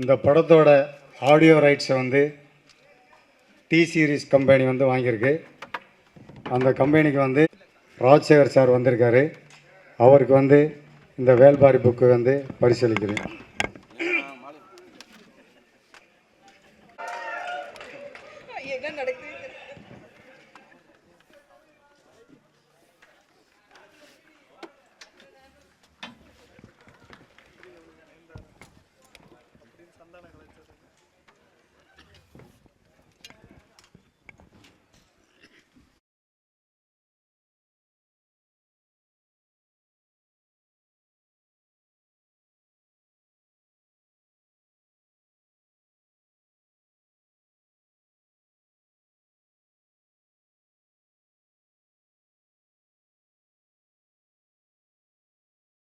இந்த படத்தோட ஆடியோ ரைட்ஸை வந்து டி சீரிஸ் கம்பெனி வந்து வாங்கியிருக்கு. அந்த கம்பெனிக்கு வந்து ராஜசேகர் சார் வந்திருக்காரு. அவருக்கு வந்து இந்த வேல்பாரி புக்கு வந்து பரிசீலிக்கிறேன். என்ன நடக்குது?